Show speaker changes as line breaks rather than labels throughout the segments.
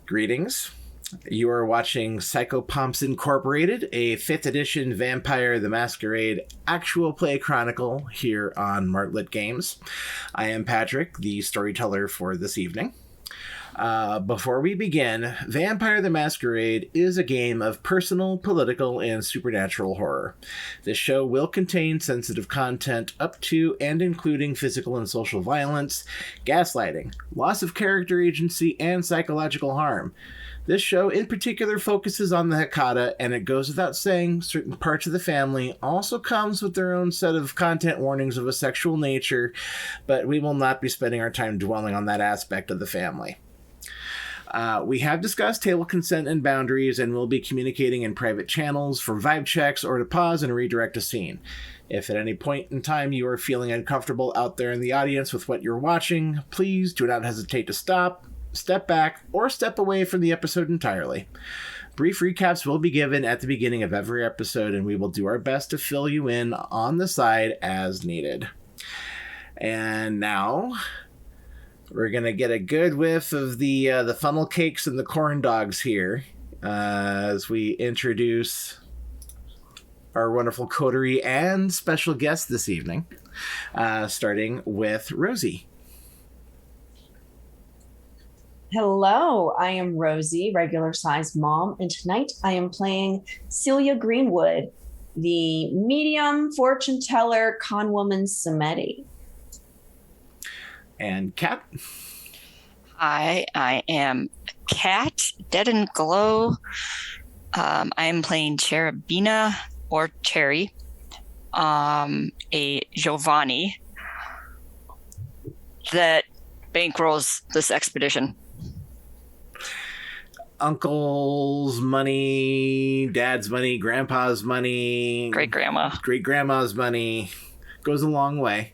Greetings. You are watching Psychopomps Incorporated, a 5th edition Vampire the Masquerade actual play chronicle here on Martlet Games. I am Patrick, the storyteller for this evening. Before we begin, Vampire the Masquerade is a game of personal, political, and supernatural horror. This show will contain sensitive content up to and including physical and social violence, gaslighting, loss of character agency, and psychological harm. This show in particular focuses on the Hecata, and it goes without saying, certain parts of the family also comes with their own set of content warnings of a sexual nature, but we will not be spending our time dwelling on that aspect of the family. We have discussed table consent and boundaries, and we'll be communicating in private channels for vibe checks or to pause and redirect a scene. If at any point in time you are feeling uncomfortable out there in the audience with what you're watching, please do not hesitate to stop, step back, or step away from the episode entirely. Brief recaps will be given at the beginning of every episode, and we will do our best to fill you in on the side as needed. And now we're going to get a good whiff of the funnel cakes and the corn dogs here as we introduce our wonderful coterie and special guest this evening, starting with Rosie.
Hello, I am Rosie, regular-sized mom, and tonight I am playing Celia Greenwood, the medium fortune teller conwoman Samedi.
And Kat.
Hi, I am Kat, Dead and Glow. I am playing Cherubina or Cherry, a Giovanni that bankrolls this expedition.
Uncle's money, dad's money, grandpa's money, great-grandma's money goes a long way.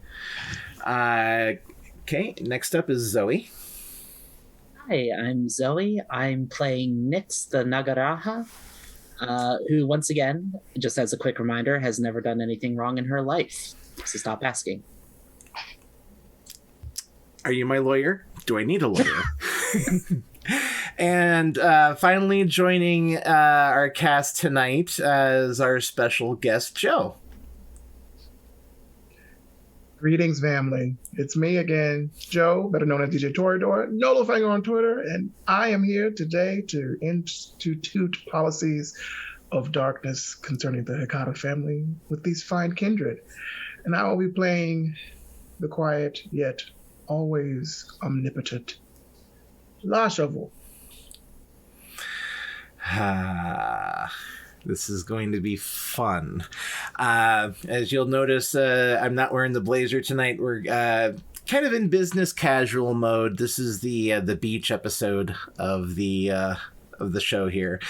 Okay, next up is Zoey.
Hi, I'm Zoey. I'm playing Nyx the Nagaraja, who, once again, just as a quick reminder, has never done anything wrong in her life. So stop asking.
Are you my lawyer? Do I need a lawyer? And finally joining our cast tonight as our special guest, Joe.
Greetings, family. It's me again, Joe, better known as DJ Torador, Nolofinger on Twitter, and I am here today to institute policies of darkness concerning the Hecata family with these fine kindred. And I will be playing the quiet yet always omnipotent Lar Charveux.
This is going to be fun. As you'll notice, I'm not wearing the blazer tonight. We're kind of in business casual mode. This is the beach episode of the show here.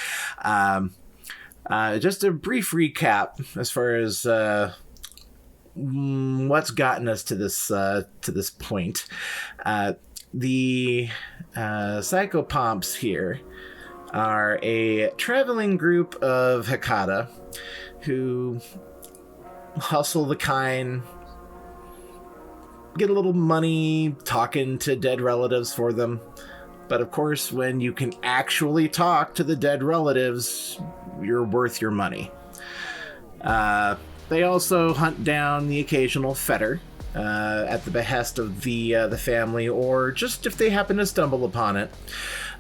Just a brief recap as far as what's gotten us to this point. The Psychopomps here are a traveling group of Hecata who hustle the kind, get a little money talking to dead relatives for them. But of course, when you can actually talk to the dead relatives, you're worth your money. They also hunt down the occasional fetter at the behest of the family, or just if they happen to stumble upon it.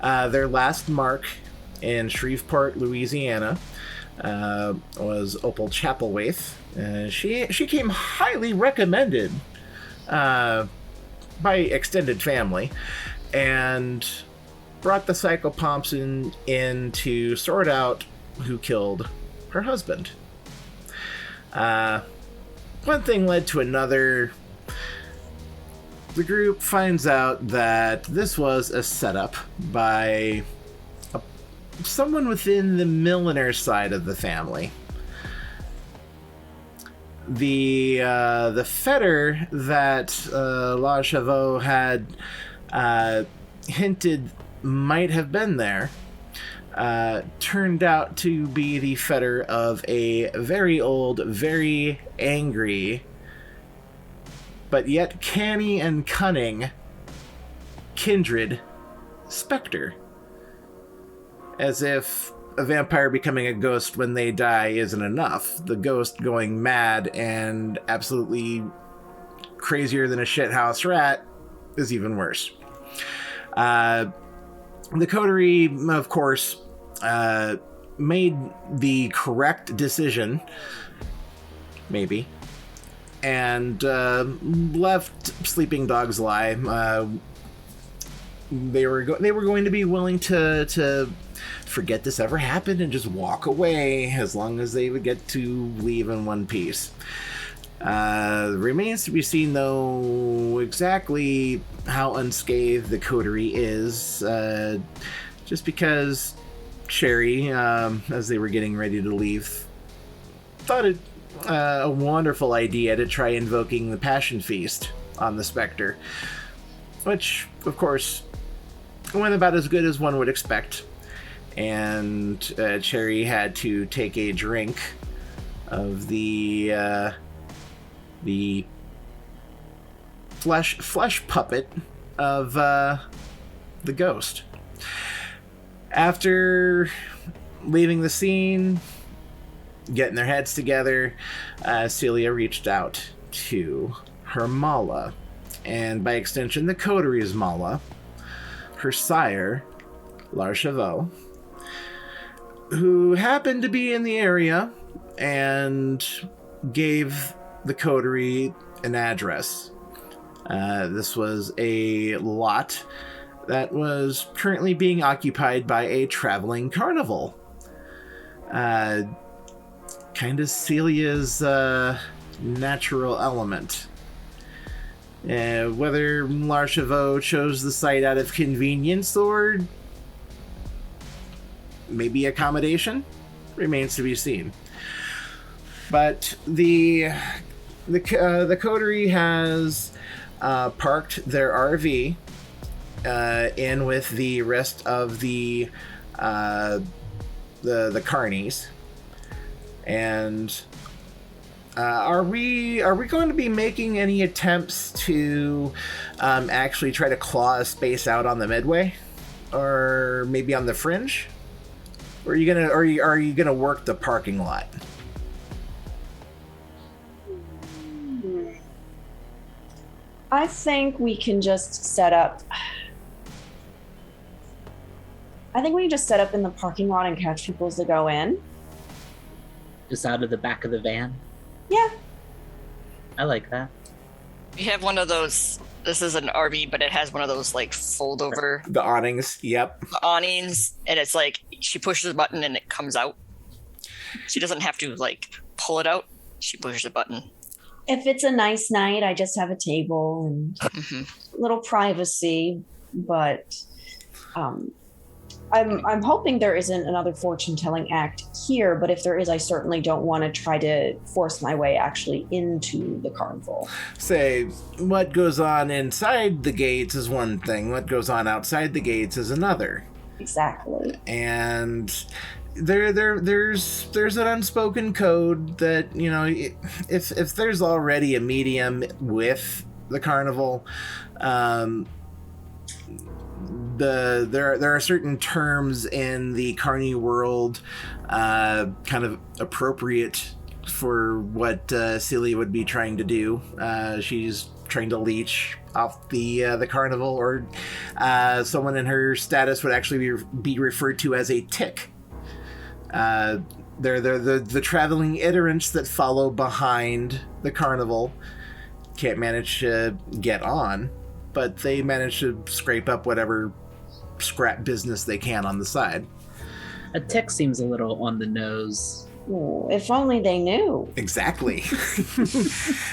Their last mark in Shreveport, Louisiana, was Opal Chapelwaith. She came highly recommended by extended family, and brought the Psychopomps in to sort out who killed her husband. One thing led to another. The group finds out that this was a setup by someone within the Milner side of the family. The fetter that Lar Charveux had hinted might have been there turned out to be the fetter of a very old, very angry, but yet canny and cunning kindred specter As if a vampire becoming a ghost when they die isn't enough. The ghost going mad and absolutely crazier than a shithouse rat is even worse. The coterie, of course, made the correct decision, maybe, and left Sleeping Dogs Lie. They were going to be willing to forget this ever happened and just walk away as long as they would get to leave in one piece. Remains to be seen, though, exactly how unscathed the coterie is, just because Sherry, as they were getting ready to leave, thought it a wonderful idea to try invoking the Passion Feast on the Spectre, which, of course, went about as good as one would expect. And Cherry had to take a drink of the flesh puppet of the ghost. After leaving the scene, getting their heads together, Celia reached out to her Mawla, and by extension the coterie's Mawla, her sire, Lar Charveux, who happened to be in the area and gave the coterie an address. This was a lot that was currently being occupied by a traveling carnival. Kind of Celia's natural element. Whether Lar Charveux chose the site out of convenience or maybe accommodation remains to be seen. But the coterie has parked their RV in with the rest of the carnies, and are we going to be making any attempts to actually try to claw a space out on the midway, or maybe on the fringe? Or are you gonna work the parking lot?
I think we can just set up. I think we can just set up in the parking lot and catch people as they go in.
Just out of the back of the van?
Yeah.
I like that.
We have one of those. This is an RV, but it has one of those like fold over
The awnings, yep.
awnings, and it's like she pushes a button and it comes out. She doesn't have to like pull it out. She pushes a button.
If it's a nice night, I just have a table and a little privacy, but I'm hoping there isn't another fortune-telling act here, but if there is, I certainly don't want to try to force my way actually into the carnival.
Say, what goes on inside the gates is one thing, what goes on outside the gates is another.
Exactly.
And there's an unspoken code that, you know, if there's already a medium with the carnival, there are certain terms in the carny world kind of appropriate for what Celia would be trying to do. She's trying to leech off the carnival, or someone in her status would actually be referred to as a tick. They're the traveling iterants that follow behind the carnival. Can't manage to get on, but they manage to scrape up whatever scrap business they can on the side.
A tick seems a little on the nose.
Ooh, if only they knew.
Exactly.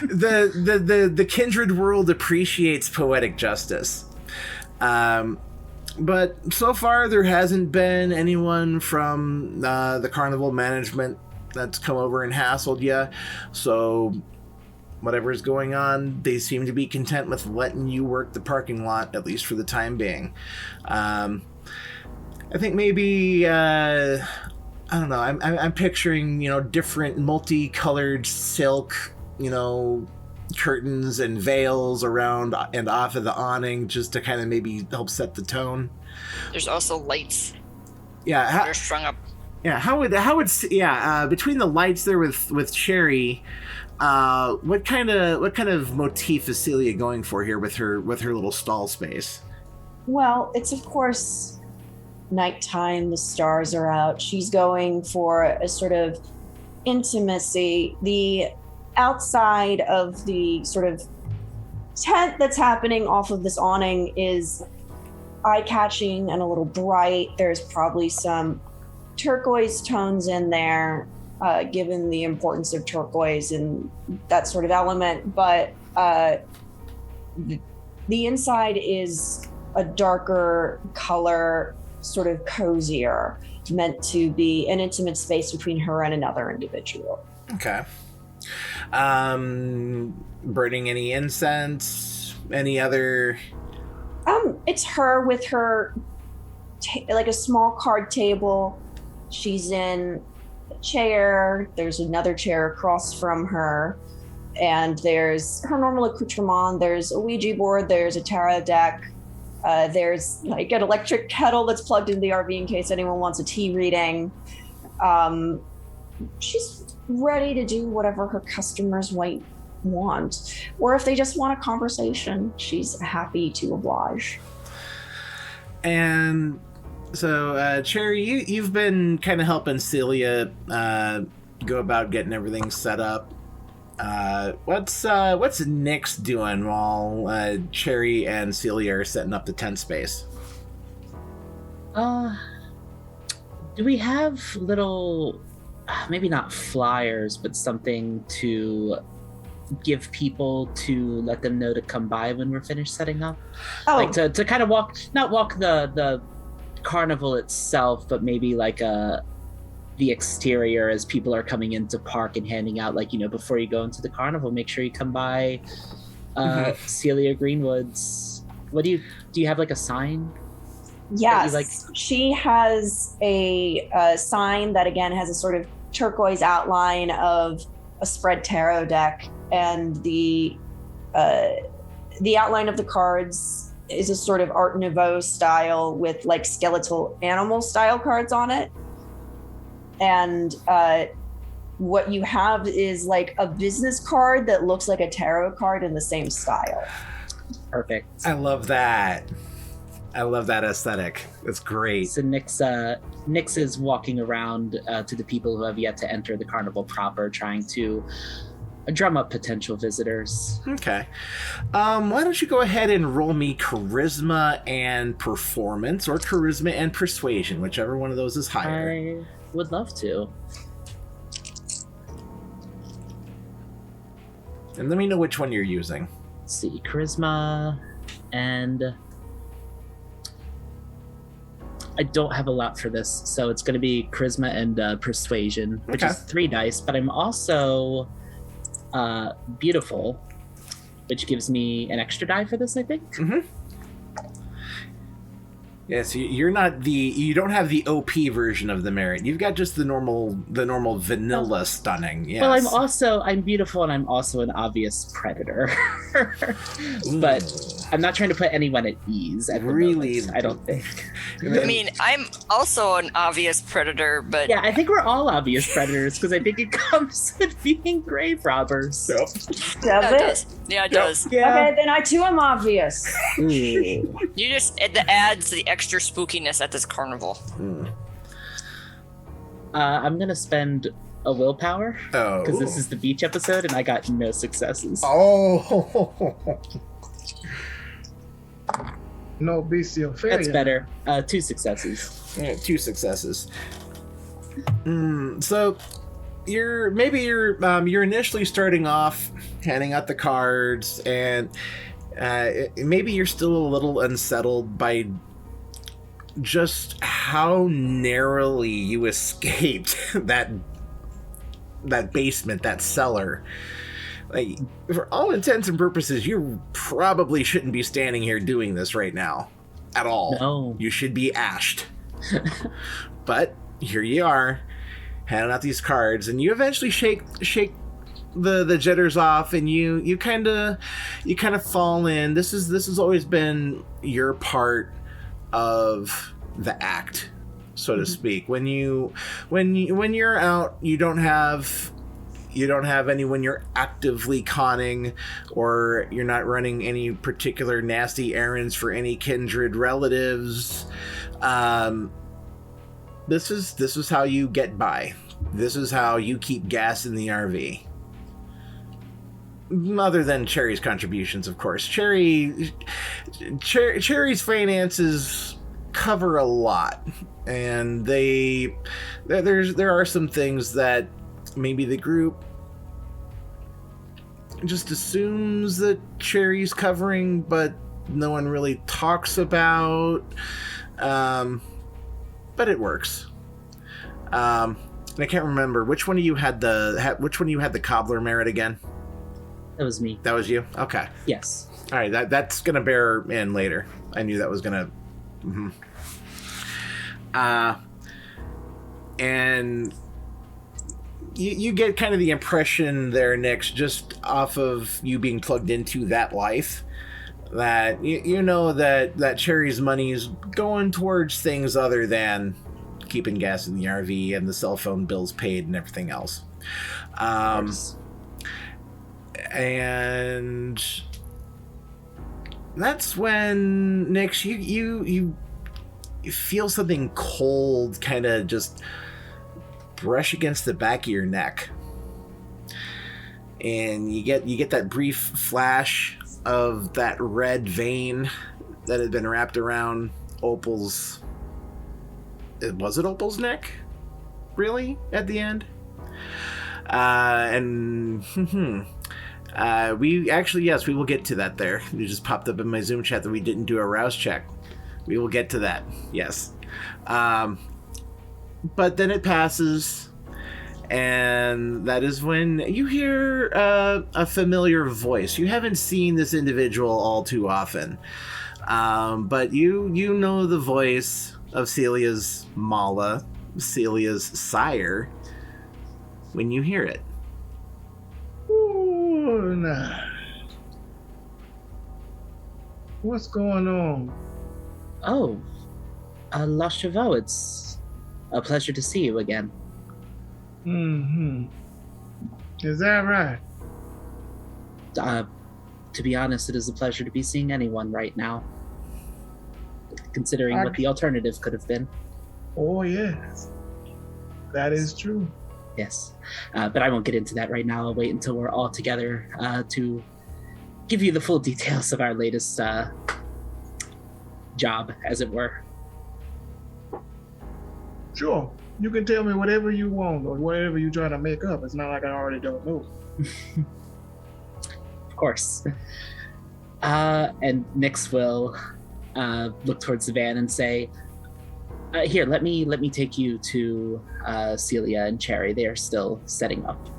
the kindred world appreciates poetic justice. But so far there hasn't been anyone from the carnival management that's come over and hassled you. So whatever's going on, they seem to be content with letting you work the parking lot, at least for the time being. I think maybe I don't know. I'm picturing, you know, different multicolored silk, you know, curtains and veils around and off of the awning, just to kind of maybe help set the tone.
There's also lights.
Yeah.
They're strung up.
Yeah. How would between the lights there with Cherry, what kind of motif is Celia going for here with her little stall space?
Well, it's of course nighttime. The stars are out. She's going for a sort of intimacy. The outside of the sort of tent that's happening off of this awning is eye-catching and a little bright. There's probably some turquoise tones in there, given the importance of turquoise and that sort of element. But the inside is a darker color, sort of cozier, meant to be an intimate space between her and another individual.
Okay. Burning any incense? Any other?
It's her with her like a small card table. She's in a chair. There's another chair across from her, and there's her normal accoutrement. There's a Ouija board. There's a tarot deck. There's like an electric kettle that's plugged into the RV in case anyone wants a tea reading. She's ready to do whatever her customers might want, or if they just want a conversation, she's happy to oblige.
And so, Cherry, you've been kind of helping Celia go about getting everything set up. What's Nyx doing while Cherry and Celia are setting up the tent space?
Do we have little, maybe not flyers, but something to give people to let them know to come by when we're finished setting up? Like to kind of not walk the carnival itself, but maybe like the exterior as people are coming into park and handing out, like, before you go into the carnival, make sure you come by Celia Greenwood's. Do you have like a sign?
Yes, she has a sign that again has a sort of turquoise outline of a spread tarot deck, and the outline of the cards is a sort of Art Nouveau style with like skeletal animal style cards on it. And what you have is like a business card that looks like a tarot card in the same style.
Perfect.
I love that. I love that aesthetic. It's great.
So Nyx is walking around to the people who have yet to enter the carnival proper, trying to drum up potential visitors.
Okay. Why don't you go ahead and roll me charisma and performance, or charisma and persuasion, whichever one of those is higher.
I would love to.
And let me know which one you're using.
Let's see, charisma, and I don't have a lot for this, so it's going to be charisma and persuasion, which is 3 dice, but I'm also beautiful, which gives me an extra die for this, I think.
Mm-hmm. Yes, you don't have the OP version of the merit. You've got just the normal vanilla stunning. Yes.
Well, I'm beautiful, and I'm also an obvious predator. But I'm not trying to put anyone at ease. Really, I don't think.
I mean, I'm also an obvious predator, but
yeah, I think we're all obvious predators because I think it comes with being grave robbers.
Yep.
Does
it?
Does.
Yeah, it does.
Yeah.
Okay, then I too am obvious.
It adds the extra spookiness at this carnival.
I'm gonna spend a willpower because this is the beach episode, and I got no successes.
Oh. No bestial failure.
That's better. 2 successes.
Yeah, 2 successes. So you're initially starting off handing out the cards, and maybe you're still a little unsettled by just how narrowly you escaped that basement, that cellar. Like, for all intents and purposes, you probably shouldn't be standing here doing this right now at all.
No.
You should be ashed. But here you are, handing out these cards, and you eventually shake the jitters off, and you kind of fall in. This has always been your part of the act. so to speak. When you're out, you don't have anyone you're actively conning, or you're not running any particular nasty errands for any kindred relatives. This is how you get by. This is how you keep gas in the RV. Other than Cherry's contributions, of course. Cherry's finances cover a lot, and there are some things that maybe the group just assumes that Cherry's covering, but no one really talks about. But it works. And I can't remember which one of you had the cobbler merit again.
That was me.
That was you? Okay.
Yes.
All right, that's gonna bear in later. I knew that was gonna. Mm-hmm. And you get kind of the impression there, Nix, just off of you being plugged into that life, that you know that Cherry's money's going towards things other than keeping gas in the RV and the cell phone bills paid and everything else. And that's when, Nix, you feel something cold kind of just brush against the back of your neck, and you get that brief flash of that red vein that had been wrapped around Opal's. Was it Opal's neck? Really? At the end? We actually, yes, we will get to that there. It just popped up in my Zoom chat that we didn't do a rouse check. We will get to that, yes. But then it passes, and that is when you hear a familiar voice. You haven't seen this individual all too often, but you know the voice of Celia's Mawla, Celia's sire, when you hear it.
Ooh, nah. What's going on?
Oh, Lar Charveux, it's a pleasure to see you again.
Mm-hmm. Is that right?
To be honest, it is a pleasure to be seeing anyone right now, considering what the alternative could have been.
Oh, yes. That is true.
Yes, but I won't get into that right now. I'll wait until we're all together to give you the full details of our latest job, as it were.
Sure. You can tell me whatever you want or whatever you're trying to make up. It's not like I already don't know.
Of course. And Nix will look towards the van and say, here, let me take you to Celia and Cherry. They are still setting up.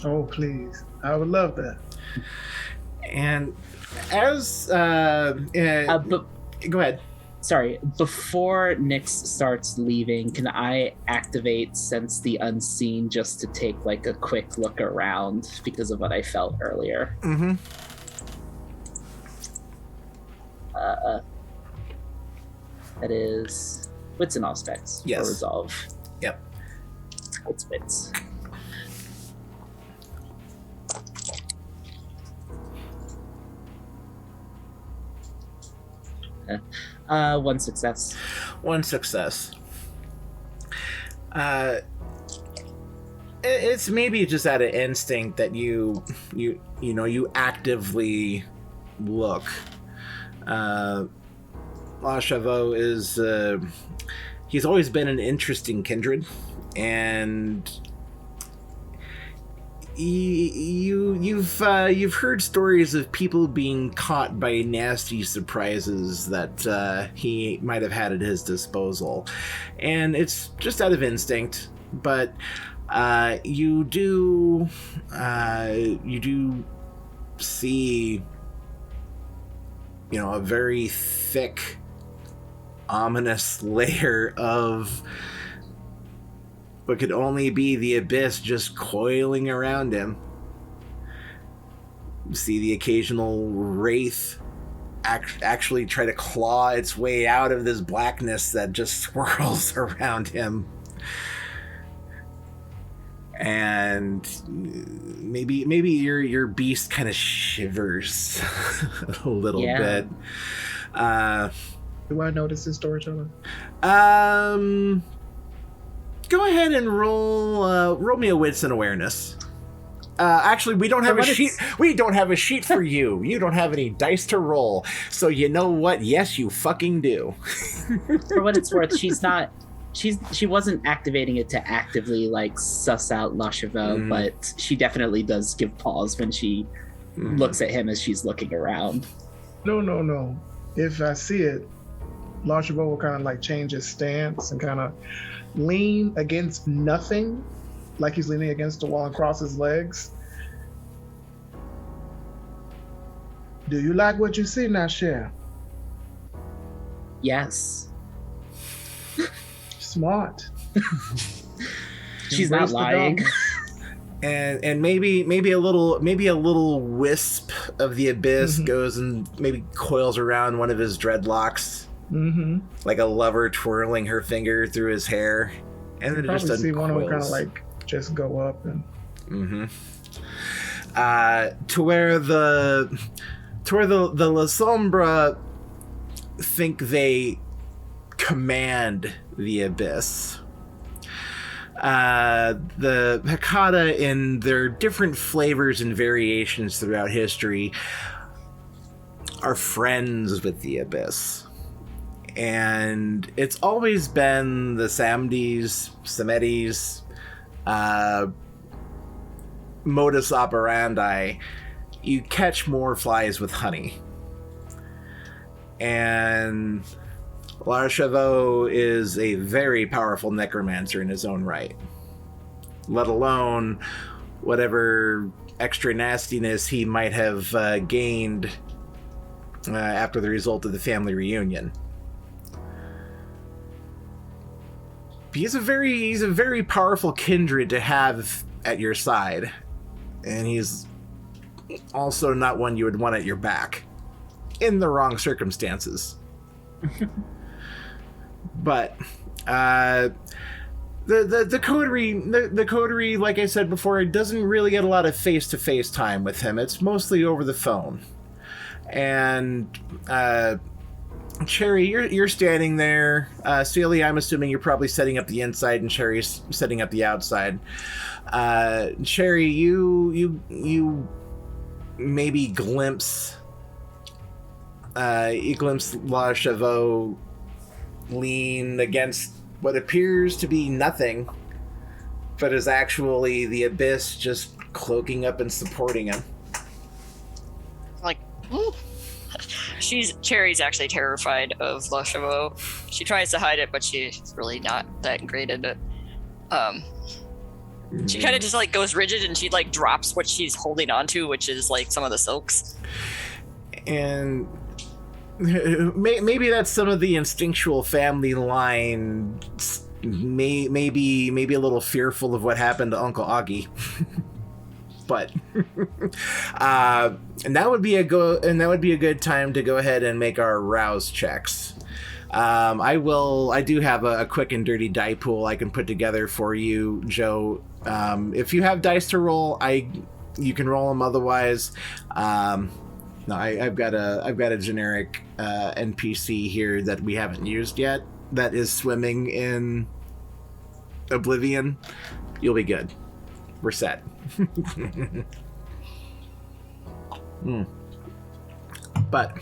Oh, please. I would love that.
And as... go ahead.
Sorry, before Nix starts leaving, can I activate Sense the Unseen just to take like a quick look around because of what I felt earlier?
Mm-hmm.
That is wits and all specs.
Yes.
For resolve.
Yep.
It's wits. One success.
One success. It's maybe just out of instinct that you actively look. Lar Charveux is he's always been an interesting kindred, and you've heard stories of people being caught by nasty surprises that he might have had at his disposal, and it's just out of instinct. But you do see, a very thick, ominous layer of what could only be the abyss just coiling around him. You see the occasional wraith actually try to claw its way out of this blackness that just swirls around him. And maybe your beast kind of shivers a little bit.
Do I notice this, storyteller?
Go ahead and roll me a wits and awareness. Actually, we don't have a sheet. We don't have a sheet for you. You don't have any dice to roll. So you know what? Yes, you fucking do.
For what it's worth, she wasn't activating it to actively like suss out Lar Charveux, but she definitely does give pause when she looks at him as she's looking around.
No. If I see it, Lar Charveux will kind of like change his stance and kind of lean against nothing, like he's leaning against the wall and cross his legs. Do you like what you see now, Cher?
Yes.
Smart.
She's not lying.
And maybe a little wisp of the abyss goes and maybe coils around one of his dreadlocks, like a lover twirling her finger through his hair, and then it just
see
uncoils.
one of them kind of like just go up and.
To where the La Sombra think they command the abyss. The Hekata, in their different flavors and variations throughout history, are friends with the abyss. And it's always been the Samdis, Semetis, modus operandi. You catch more flies with honey. And Lar Charveux is a very powerful necromancer in his own right, let alone whatever extra nastiness he might have gained after the result of the family reunion. He's a very powerful kindred to have at your side, and he's also not one you would want at your back in the wrong circumstances. But the coterie, like I said before, it doesn't really get a lot of face-to-face time with him. It's mostly over the phone. And Cherry, you're standing there. Celia, I'm assuming you're probably setting up the inside, and Cherry's setting up the outside. Cherry, you maybe glimpse Lar Charveux lean against what appears to be nothing, but is actually the abyss just cloaking up and supporting him.
Like, ooh. Cherry's actually terrified of Lar Charveux. She tries to hide it, but she's really not that great at it. She kind of just like goes rigid, and she like drops what she's holding onto, which is like some of the silks.
And maybe that's some of the instinctual family line. Maybe a little fearful of what happened to Uncle Augie. But and that would be a good time to go ahead and make our rouse checks. I do have a quick and dirty die pool I can put together for you, Joe. If you have dice to roll, you can roll them. Otherwise, no, I've got a generic NPC here that we haven't used yet that is swimming in oblivion. You'll be good. We're set. But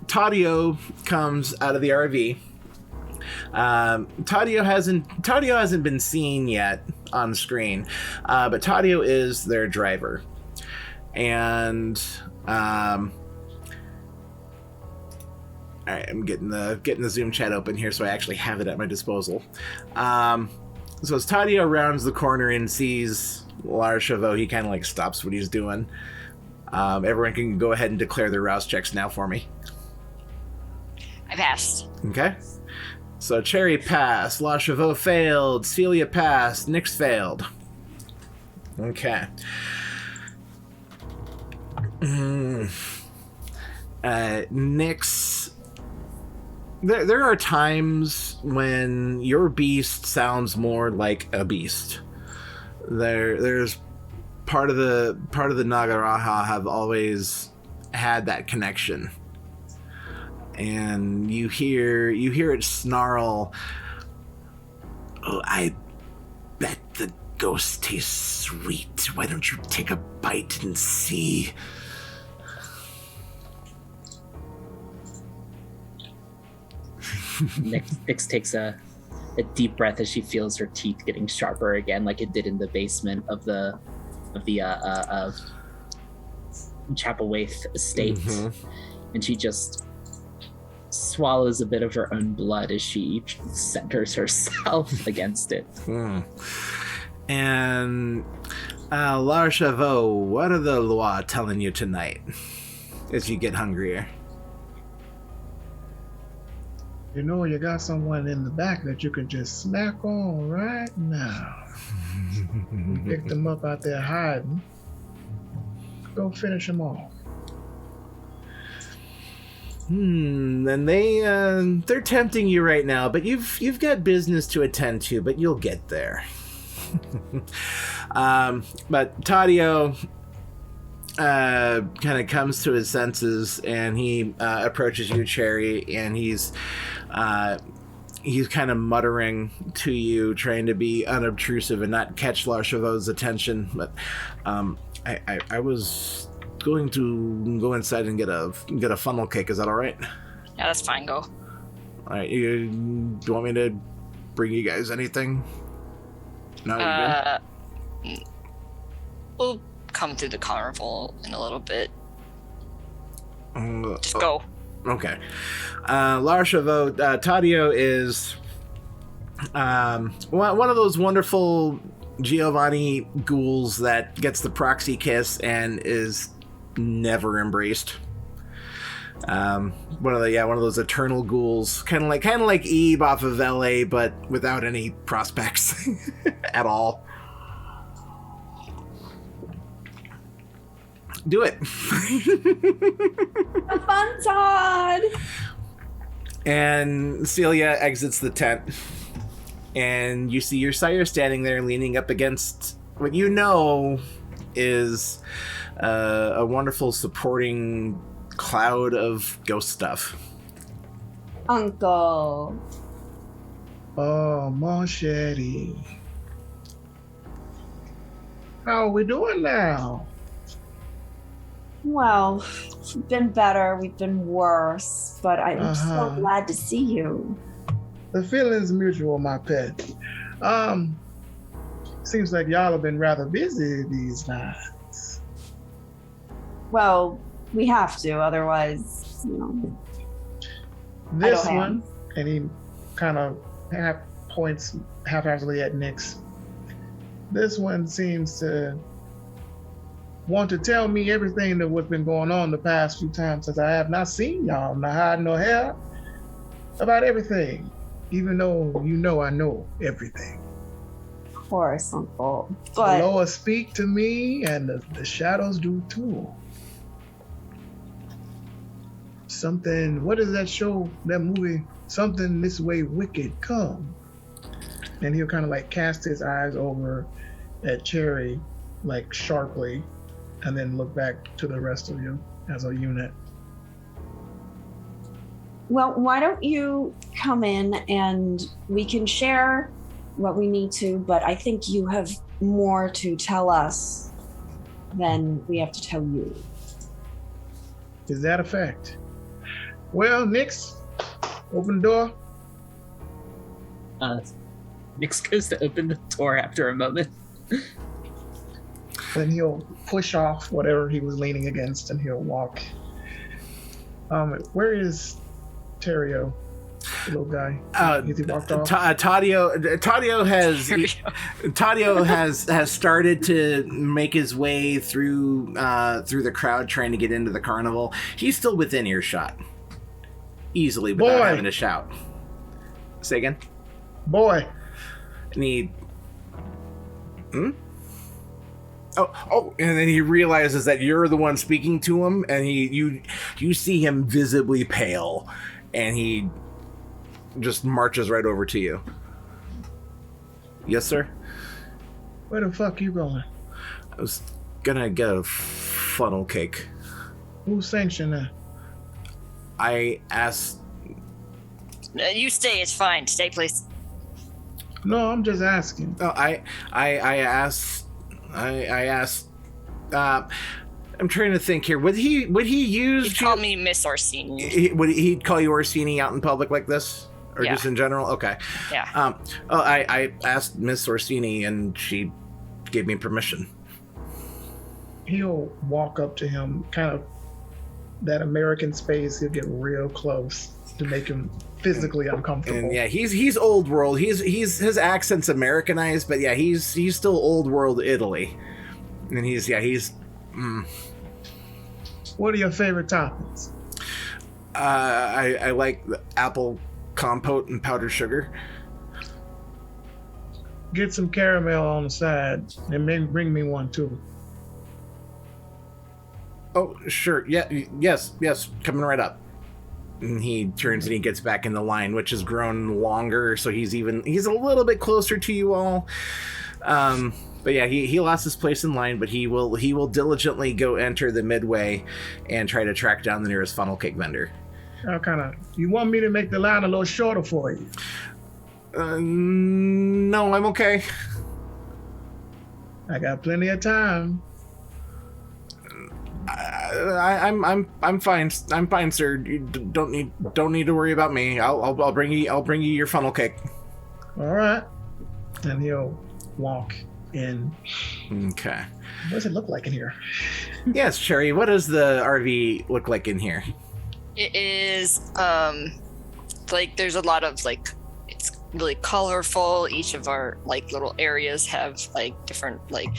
Tadio comes out of the RV. Tadio hasn't been seen yet on screen, but Tadio is their driver, and all right, I'm getting the Zoom chat open here, so I actually have it at my disposal. So as Tadio rounds the corner and sees Lar Charveux, he kind of like stops what he's doing. Everyone can go ahead and declare their rouse checks now for me.
I passed.
Okay. So Cherry passed, Lar Charveux failed, Celia passed, Nyx failed. Okay. Nyx, there are times when your beast sounds more like a beast. There's part of the Nagaraha have always had that connection, and you hear it snarl. Oh, I bet the ghost tastes sweet. Why don't you take a bite and see?
Nyx takes a deep breath as she feels her teeth getting sharper again, like it did in the basement of the Chapelwaith estate, and she just swallows a bit of her own blood as she centers herself against it.
And Lar Charveux, what are the Lois telling you tonight as you get hungrier?
You know, you got someone in the back that you could just snack on right now. You picked them up out there hiding. Go finish them off.
And they're tempting you right now, but you've got business to attend to, but you'll get there. But Taddeo kind of comes to his senses, and he approaches you, Cherry, and he's kind of muttering to you, trying to be unobtrusive and not catch Lar Charveux's attention. But I was going to go inside and get a funnel cake. Is that all right?
Yeah, that's fine. Go.
All right. Do you want me to bring you guys anything? No, you're good?
We'll come through the carnival in a little bit. Just go.
Okay. Lar Charveux, Taddeo is one of those wonderful Giovanni ghouls that gets the proxy kiss and is never embraced. One of those eternal ghouls, kind of like Eve off of LA, but without any prospects at all. Do it.
A fun Todd.
And Celia exits the tent, and you see your sire standing there leaning up against what you know is a wonderful supporting cloud of ghost stuff.
Uncle.
Oh, mon chéri. How are we doing now?
Well, we've been better, we've been worse, but I'm so glad to see you.
The feeling's mutual, my pet. Seems like y'all have been rather busy these nights.
Well, we have to, otherwise, you know.
This one, and he kind of points haphazardly at Nyx. This one seems to want to tell me everything that what's been going on the past few times since I have not seen y'all, not hide nor hair, about everything, even though you know I know everything.
Of course, Uncle. But
the Loa speak to me, and the shadows do too. Something, what is that show, that movie, Something This Way Wicked Come? And he'll kind of like cast his eyes over at Cherry, like sharply, and then look back to the rest of you as a unit.
well, why don't you come in and we can share what we need to, but I think you have more to tell us than we have to tell you.
Is that a fact? Well, Nyx, open the door.
Nyx goes to open the door after a moment.
Then he'll push off whatever he was leaning against, and he'll walk. Where is Terrio, the little guy? Has he walked off?
Taddeo has started to make his way through the crowd, trying to get into the carnival. He's still within earshot, easily, without having to shout. Say again.
Boy.
And he. and then he realizes that you're the one speaking to him, and you see him visibly pale, and he just marches right over to you. Yes, sir?
Where the fuck you going?
I was gonna get a funnel cake.
Who sanctioned that?
I asked...
You stay, it's fine. Stay, please.
No, I'm just asking.
Oh, I asked... I'm trying to think here. Would he use...
He'd call me Miss Orsini.
He'd call you Orsini out in public like this? Or
Yeah.
just in general? Okay.
Yeah.
I asked Miss Orsini, and she gave me permission.
He'll walk up to him, kind of that American space. He'll get real close to make him physically uncomfortable.
And yeah, he's old world. He's his accent's Americanized, but yeah, he's still old world Italy. And he's
What are your favorite toppings?
I like the apple compote and powdered sugar.
Get some caramel on the side, and maybe bring me one too.
Oh, sure. Yeah, yes, coming right up. And he turns and he gets back in the line, which has grown longer, so he's a little bit closer to you all. But yeah, he lost his place in line, but he will diligently go enter the midway and try to track down the nearest funnel cake vendor.
You want me to make the line a little shorter for you?
No, I'm okay.
I got plenty of time.
I'm fine. I'm fine, sir. You don't need to worry about me. I'll bring you your funnel cake.
All right. And he'll walk in.
Okay.
What does it look like in here?
Yes, Cherry. What does the RV look like in here?
It is like there's a lot of like it's really colorful. Each of our like little areas have like different like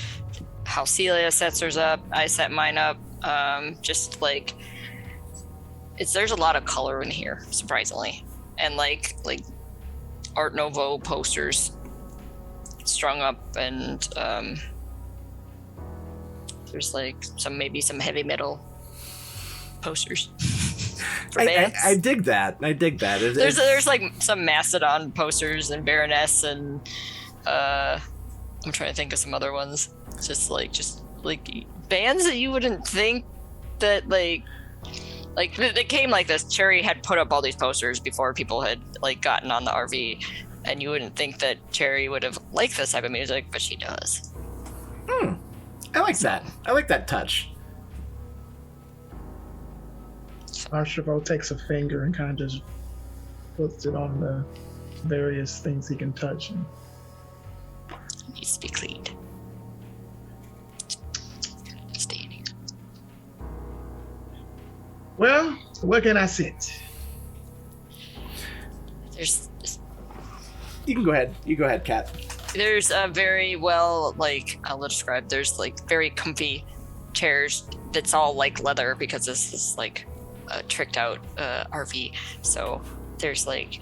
how Celia sets hers up. I set mine up. Just like there's a lot of color in here, surprisingly, and like Art Nouveau posters strung up, and there's like some heavy metal posters.
I dig that.
There's like some Mastodon posters and Baroness, and I'm trying to think of some other ones. Just like bands that you wouldn't think that like they came like this. Cherry had put up all these posters before people had like gotten on the RV, and you wouldn't think that Cherry would have liked this type of music, but she does.
I like that. I like that touch.
Charveux takes a finger and kind of just puts it on the various things he can touch.
It needs to be cleaned. Stay in here.
Well, where can I sit?
You can go ahead. You go ahead, Kat.
There's a very well, like, I'll describe, there's like very comfy chairs that's all like leather because this is like a tricked out RV. So there's like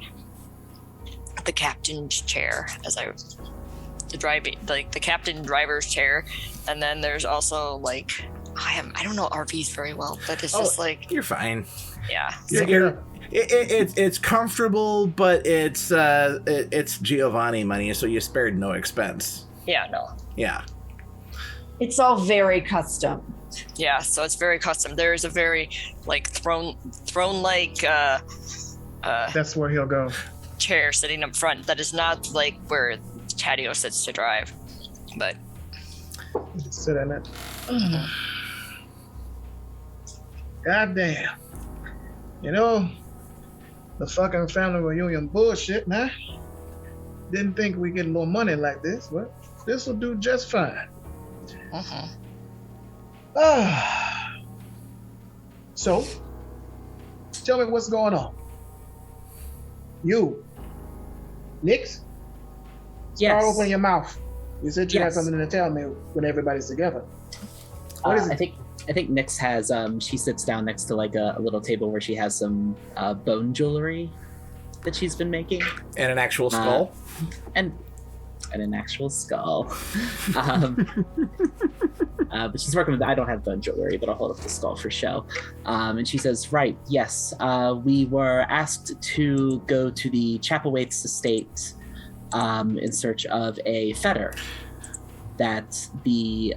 the captain's chair the captain driver's chair, and then there's also like I don't know RVs very well, but it's just like
you're fine.
Yeah.
It's comfortable, but it's Giovanni money, so you spared no expense.
Yeah, no.
Yeah.
It's all very custom.
Yeah, so it's very custom. There is a very like throne like
That's where he'll go.
chair sitting up front that is not like where Taddeo sits to drive, but
Just sit in it. God damn. You know, the fucking family reunion bullshit, man. Didn't think we'd get a little money like this, but this will do just fine. So, tell me what's going on. You, Nix?
Yes.
Start opening your mouth. You said you had
Yes.
something to tell me when everybody's together. What is it?
I think Nyx has she sits down next to like a little table where she has some bone jewelry that she's been making.
And an actual skull.
And an actual skull. But she's working with, I don't have the jewelry, but I'll hold up the skull for show. And she says, right, yes, we were asked to go to the Chapelwaite's estate in search of a fetter that the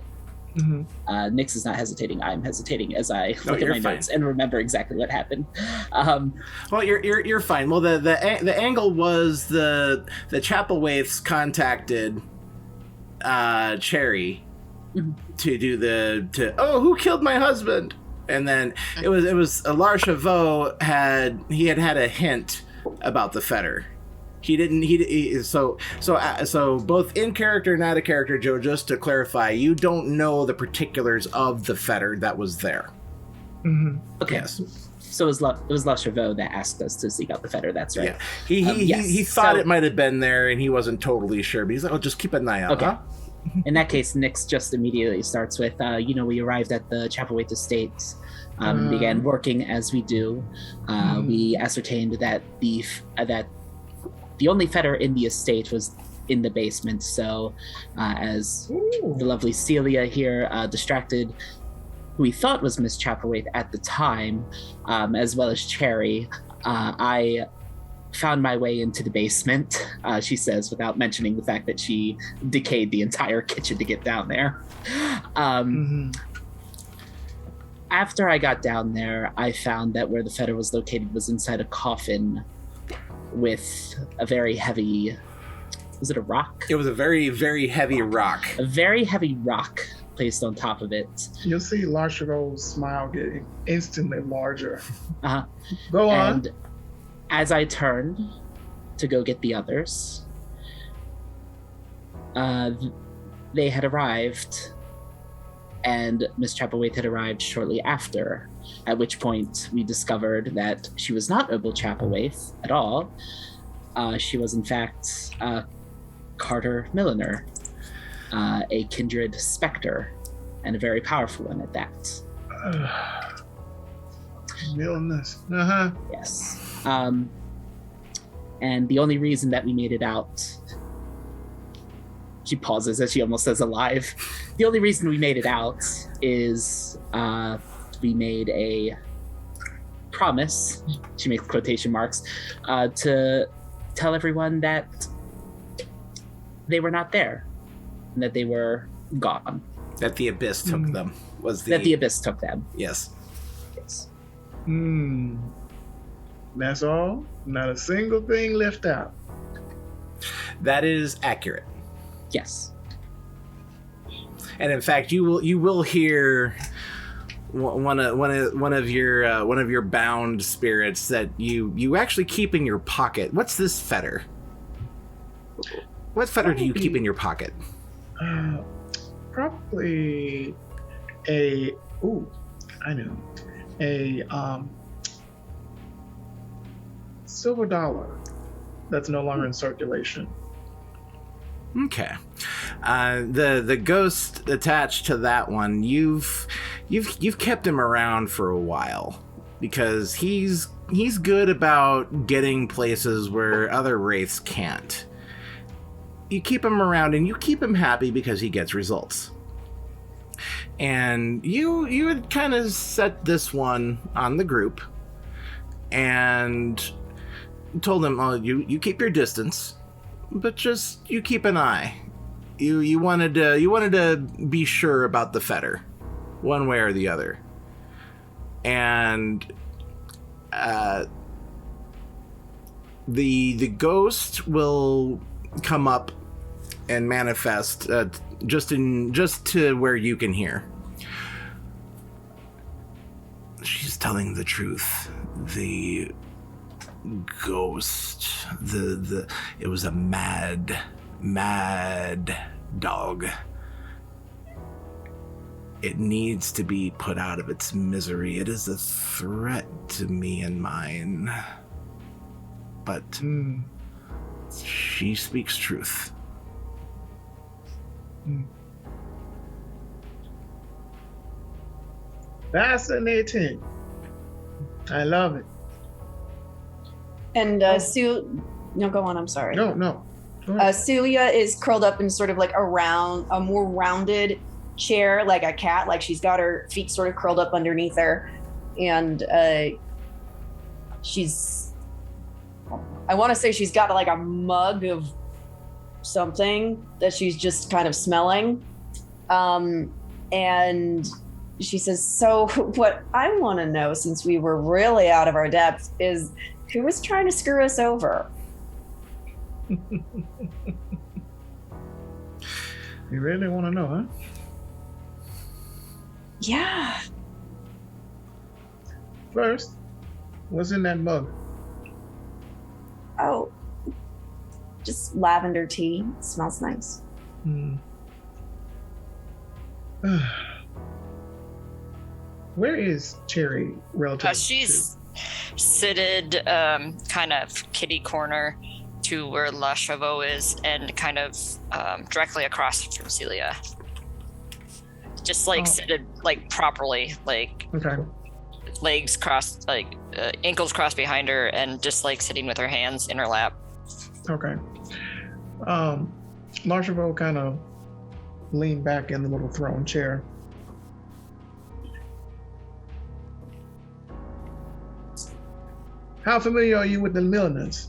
Nyx is not hesitating. I'm hesitating as I look at my notes and remember exactly what happened.
Well, you're fine. Well, the angle was the Chapelwaiths contacted Cherry to do who killed my husband? And then it was Lar Charveux had a hint about the fetter. So both in character and out of character, Joe, just to clarify, you don't know the particulars of the fetter that was there.
Okay.
Yes.
So it was Lar Charveux that asked us to seek out the fetter. That's right.
Yeah. He thought it might have been there, and he wasn't totally sure. But he's like, "Oh, just keep an eye out."
Okay.
Huh?
In that case, Nyx just immediately starts with, we arrived at the Chapelwaite estate, began working as we do. We ascertained that the only fetter in the estate was in the basement. So as the lovely Celia here distracted who we thought was Miss Chapelwaite at the time, as well as Cherry, I found my way into the basement, she says, without mentioning the fact that she decayed the entire kitchen to get down there. After I got down there, I found that where the fetter was located was inside a coffin with a very heavy, was it a rock?
It was a very, very heavy rock.
A very heavy rock placed on top of it.
You'll see Lar Charveux's smile getting instantly larger.
Go
on.
And as I turned to go get the others, they had arrived, and Miss Chapelwaite had arrived shortly after, at which point we discovered that she was not Opal Chapelwaite at all. She was, in fact, Carter Milner, a kindred specter, and a very powerful one at that.
Milness.
Yes. And the only reason that we made it out, she pauses as she almost says alive. The only reason we made it out is we made a promise, she makes quotation marks, to tell everyone that they were not there and that they were gone.
That the Abyss took them.
That the Abyss took them.
Yes.
Yes.
That's all? Not a single thing left out.
That is accurate.
Yes.
And in fact, you will hear one of your bound spirits that you actually keep in your pocket. What's this fetter? What fetter do you keep in your pocket?
Probably a silver dollar that's no longer in circulation.
Okay. The ghost attached to that one, you've kept him around for a while because he's good about getting places where other wraiths can't. You keep him around and you keep him happy because he gets results. And you had kind of set this one on the group and told him, "Oh, you keep your distance, but just you keep an eye. You wanted to be sure about the fetter, one way or the other." And the ghost will come up and manifest just to where you can hear. She's telling the truth. The ghost, it was a mad dog. It needs to be put out of its misery. It is a threat to me and mine. But she speaks truth.
Fascinating. I love it.
And no, go on. I'm sorry.
No.
Celia is curled up in sort of like a more rounded chair like a cat, like she's got her feet sort of curled up underneath her, and I want to say she's got like a mug of something that she's just kind of smelling, and she says, so what I want to know, since we were really out of our depth, is who was trying to screw us over?
You really want to know, huh?
Yeah.
First, what's in that mug?
Oh, just lavender tea. It smells nice.
Where is Cherry relative?
She's seated kind of kitty corner to where Lar Charveux is, and kind of directly across from Celia. Just like seated like properly, like
Okay.
legs crossed, like ankles crossed behind her, and just like sitting with her hands in her lap.
Okay. Lar Charveux kind of leaned back in the little throne chair. How familiar are you with the Milners?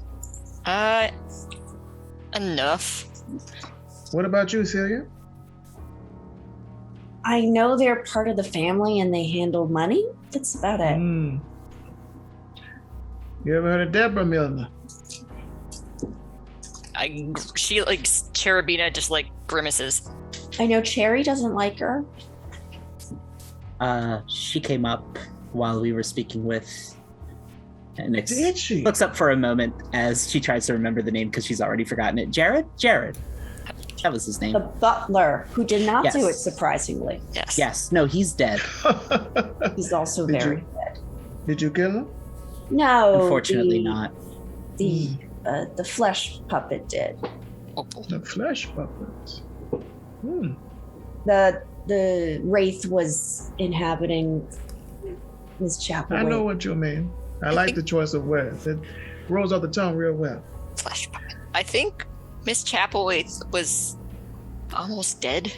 Enough.
What about you, Celia?
I know they're part of the family and they handle money. That's about it.
You ever heard of Deborah Milner?
She like Cherubina just like grimaces.
I know Cherry doesn't like her.
She came up while we were speaking with Nix.
Did she?
Looks up for a moment as she tries to remember the name because she's already forgotten it. Jared? That was his name.
The butler, who did not do it,
Yes.
surprisingly.
Yes. No, he's dead.
He's also
Did
very
you-
dead.
Did you kill him?
No.
Unfortunately not.
The flesh puppet did.
The flesh puppets.
The wraith was inhabiting Miss Chapel.
I know what you mean. I like the choice of words. It rolls off the tongue real well.
Flesh puppet. I think Miss Chapelwaite was almost dead.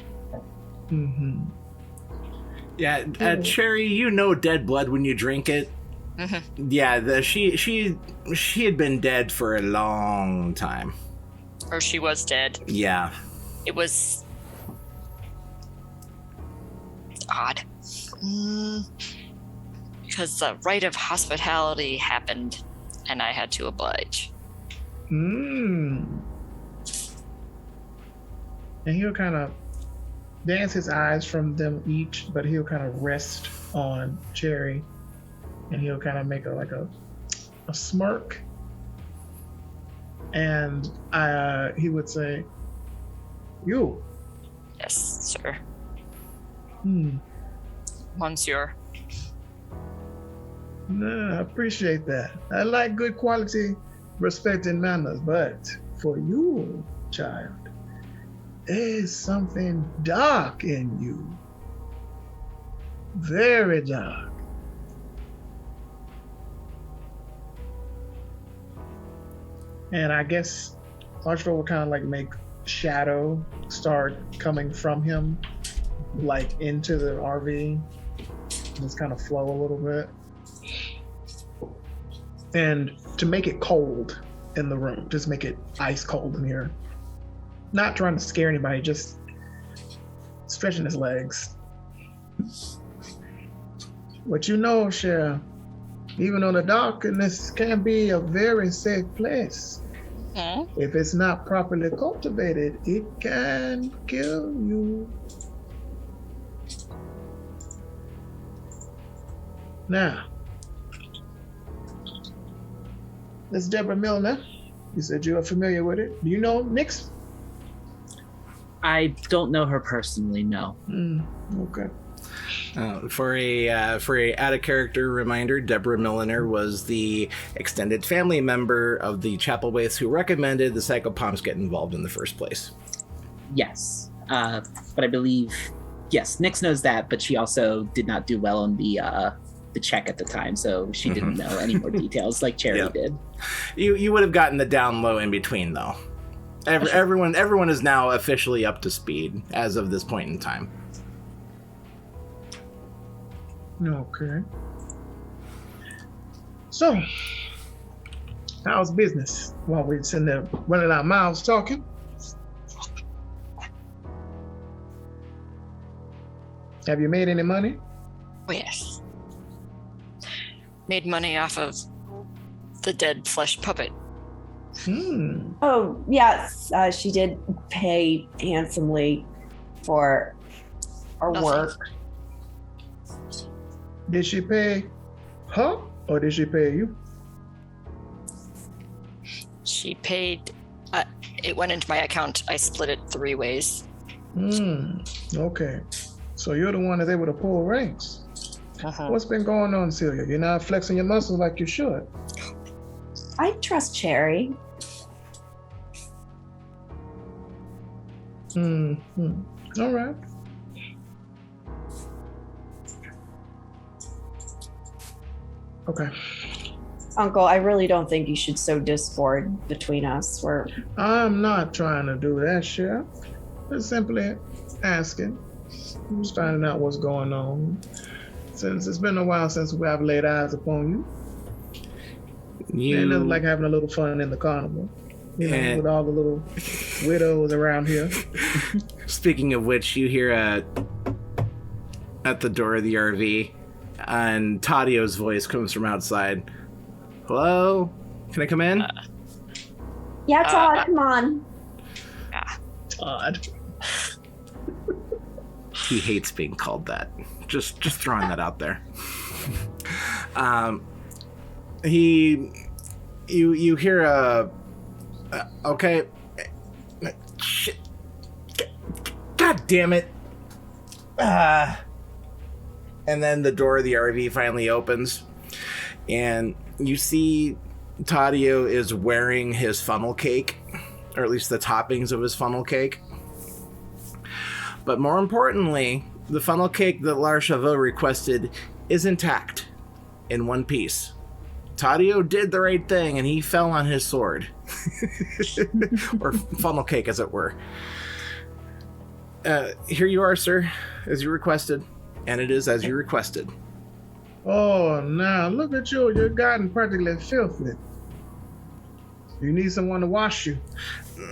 Mm-hmm.
Yeah, Cherry, you know dead blood when you drink it.
Mm-hmm.
Yeah, she had been dead for a long time.
Or she was dead.
Yeah.
It was odd. Because the rite of hospitality happened, and I had to oblige.
And he'll kind of dance his eyes from them each, but he'll kind of rest on Cherry, and he'll kind of make a smirk, and he would say, "You."
Yes, sir. Monsieur.
No, I appreciate that. I like good quality, respect, and manners, but for you, child, there's something dark in you. Very dark. And I guess Archville will kind of like make shadow start coming from him, like into the RV. Just kind of flow a little bit. And to make it cold in the room, just make it ice cold in here. Not trying to scare anybody, just stretching his legs. But you know, Cher, even on the darkness can be a very safe place. If it's not properly cultivated, it can kill you. Now, this Deborah Milner, you said you are familiar with it. Do you know Nix?
I don't know her personally, no.
Okay.
For a out of character reminder, Deborah Milner was the extended family member of the Chapelwaiths who recommended the Psychopomps get involved in the first place.
Yes. But I believe, yes, Nix knows that, but she also did not do well on the check at the time, so she didn't know any more details like Cherry did.
You would have gotten the down low in between, though. Everyone is now officially up to speed as of this point in time.
Okay. So, how's business? While we're sitting there running our mouths talking. Have you made any money?
Oh, yes. Made money off of the dead flesh puppet.
Oh, yes. She did pay handsomely for our
Nothing.
work.
Did she pay her or did she pay you?
She paid. It went into my account. I split it 3 ways.
Okay. So you're the one that's able to pull ranks. What's been going on, Celia? You're not flexing your muscles like you should.
I trust Cherry.
All right. Okay.
Uncle, I really don't think you should sow discord between us.
I'm not trying to do that, Sheriff. Just simply asking. I'm just finding out what's going on. Since it's been a while since we have laid eyes upon you. And it's like having a little fun in the carnival. You know, with all the little widows around here.
Speaking of which, you hear at the door of the RV, and Tadio's voice comes from outside. Hello? Can I come in?
Yeah, Todd, come on.
Todd.
He hates being called that. Just throwing that out there. You hear okay. Shit. God damn it. And then the door of the RV finally opens, and you see Tadio is wearing his funnel cake, or at least the toppings of his funnel cake. But more importantly, the funnel cake that Lar Charveux requested is intact, in one piece. Tadio did the right thing, and he fell on his sword. Or funnel cake, as it were. Here you are, sir, as you requested. And it is as you requested.
Oh, now look at you. You're gotten practically filthy. You need someone to wash you.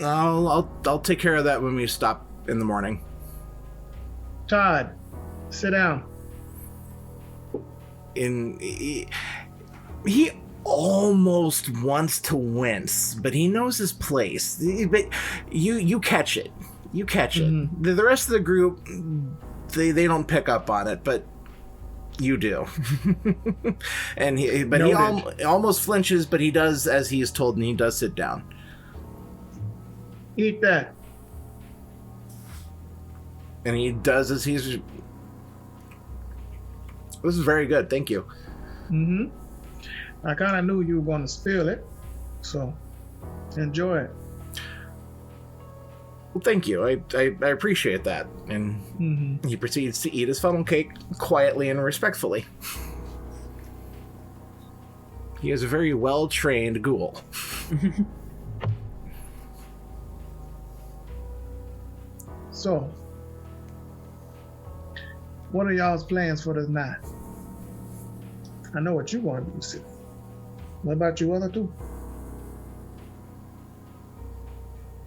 I'll take care of that when we stop in the morning.
Todd, sit down.
He almost wants to wince, but he knows his place. But you catch it. You catch it. The rest of the group, they don't pick up on it, but you do. And he almost flinches, but he does as he is told, and he does sit down.
Eat that.
And he does as he's... This is very good, thank you.
I kind of knew you were going to spill it, so enjoy it.
Well, thank you. I appreciate that. And he proceeds to eat his funnel cake quietly and respectfully. He is a very well-trained ghoul.
So, what are y'all's plans for this night? I know what you want to do, Sid. What about you other two?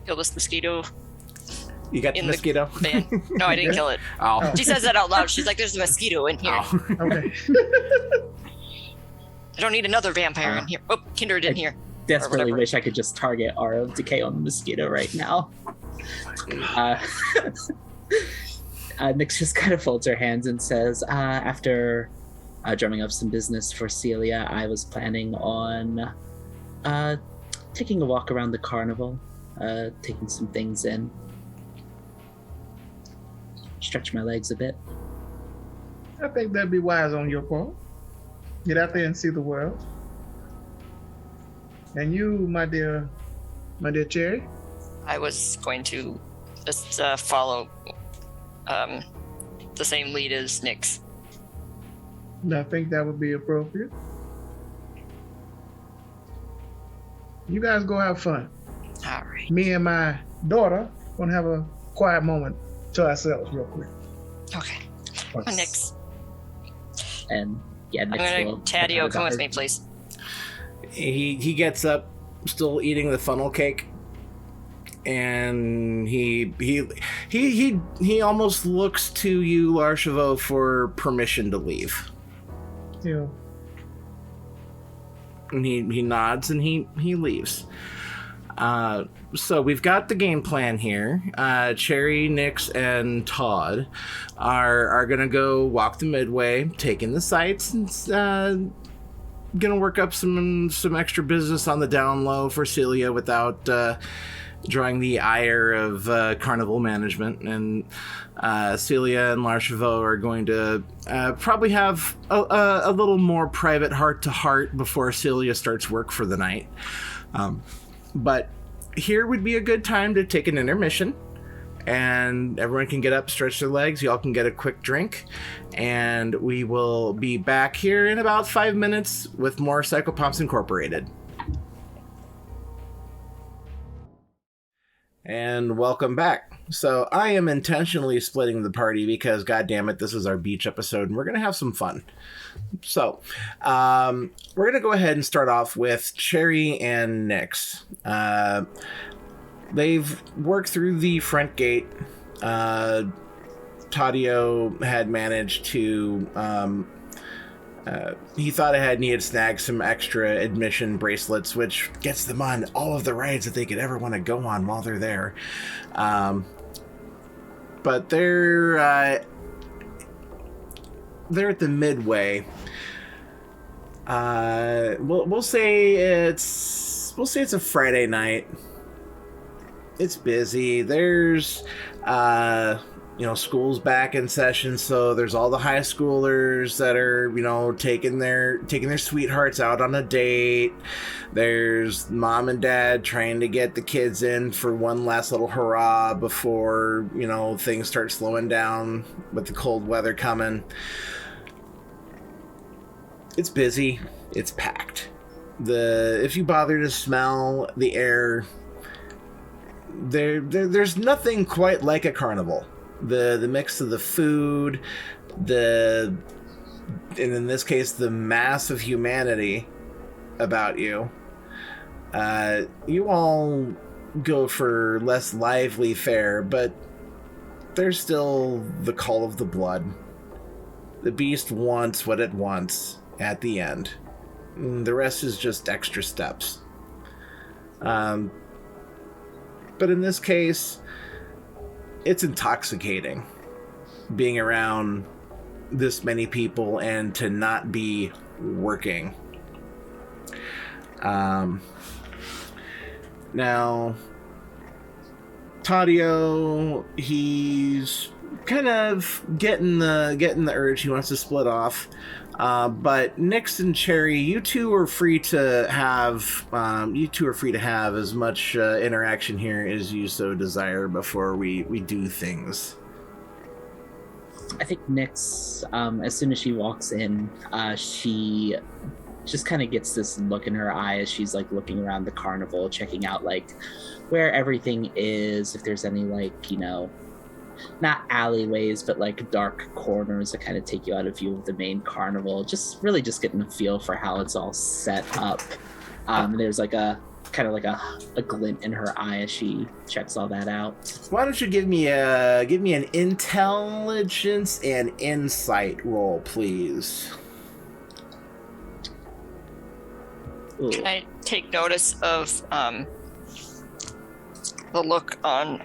Kill this mosquito.
You got the mosquito?
Van. No, I didn't kill it.
Oh.
She says that out loud. She's like, there's a mosquito in here.
Oh.
Okay.
I don't need another vampire in here. Oh, Kindred in here.
Desperately wish I could just target Aura of Decay on the mosquito right now. Nyx just kind of folds her hands and says, after drumming up some business for Celia, I was planning on taking a walk around the carnival, taking some things in. Stretch my legs a bit.
I think that'd be wise on your part. Get out there and see the world. And you, my dear Cherry?
I was going to just follow the same lead as Nyx.
I think that would be appropriate. You guys go have fun.
All right.
Me and my daughter gonna have a quiet moment to ourselves real quick.
Okay. Nyx.
And yeah,
I'm
Nix
gonna
will
Taddeo, come with
her.
me, please.
He gets up, still eating the funnel cake, and he almost looks to you, Lar Charveux, for permission to leave.
Yeah.
And he nods and he leaves. So we've got the game plan here. Cherry, Nix, and Todd are gonna go walk the midway, take in the sights, and gonna work up some extra business on the down low for Celia without drawing the ire of carnival management. And Celia and Lar Charveux are going to probably have a little more private heart-to-heart before Celia starts work for the night. But here would be a good time to take an intermission, and everyone can get up, stretch their legs, y'all can get a quick drink, and we will be back here in about 5 minutes with more Psychopomps Incorporated. And welcome back. So I am intentionally splitting the party because, goddammit, this is our beach episode and we're going to have some fun. So we're going to go ahead and start off with Cherry and Nix. They've worked through the front gate. Taddeo had managed to... he thought he had snagged some extra admission bracelets, which gets them on all of the rides that they could ever want to go on while they're there. But they're at the midway. We'll say it's a Friday night. It's busy. There's school's back in session, so there's all the high schoolers that are, taking their sweethearts out on a date. There's mom and dad trying to get the kids in for one last little hurrah before, things start slowing down with the cold weather coming. It's busy. It's packed. If you bother to smell the air, there's nothing quite like a carnival. The mix of the food, and in this case, the mass of humanity about you. You all go for less lively fare, but there's still the call of the blood. The beast wants what it wants at the end. The rest is just extra steps. But in this case, it's intoxicating being around this many people and to not be working. Now, Taddeo, he's kind of getting the urge. He wants to split off. But Nix and Cherry, you two are free to have as much interaction here as you so desire before we do things.
I think Nix, as soon as she walks in, she just kind of gets this look in her eye as she's like looking around the carnival, checking out like where everything is, if there's any not alleyways, but like dark corners that kind of take you out of view of the main carnival. Just really just getting a feel for how it's all set up. There's like a kind of like a glint in her eye as she checks all that out.
Why don't you give me an intelligence and insight roll, please?
Ooh.
Can I take notice of the look on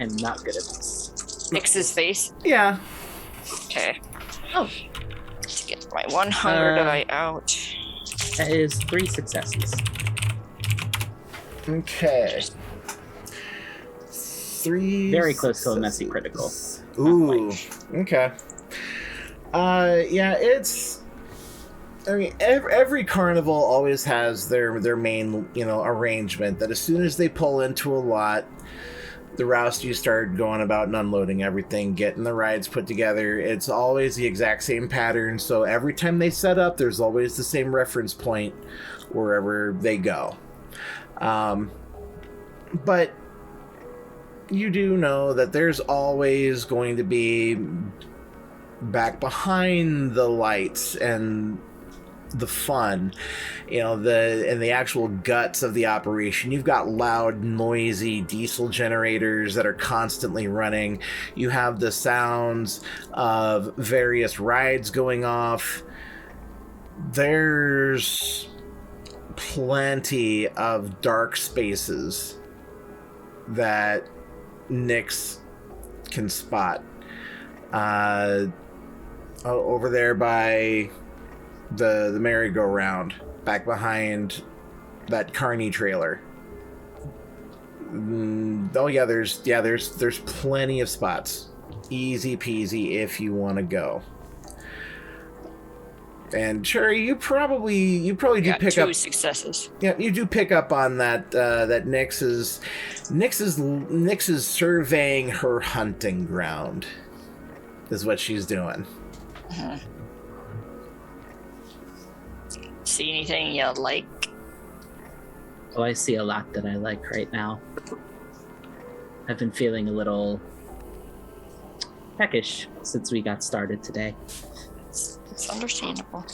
I'm not good at this.
Nix's face?
Yeah.
Okay.
Oh.
To get my one hunger die out.
That is 3 successes.
Okay. 3.
Very close to a messy critical.
Ooh. Okay. Yeah, it's. I mean, every carnival always has their main, arrangement that as soon as they pull into a lot, the rousties start going about and unloading everything, getting the rides put together. It's always the exact same pattern, so every time they set up, there's always the same reference point wherever they go. But you do know that there's always going to be back behind the lights and the fun, the actual guts of the operation. You've got loud, noisy diesel generators that are constantly running. You have the sounds of various rides going off. There's plenty of dark spaces that Nyx can spot. Over there by the merry-go-round, back behind that carny trailer. There's plenty of spots. Easy peasy if you want to go. And Cherry, you probably do pick up
2 successes.
Yeah, you do pick up on that. That Nyx is surveying her hunting ground. Is what she's doing.
Uh-huh. See anything you like?
Oh, I see a lot that I like right now. I've been feeling a little peckish since we got started today.
It's understandable.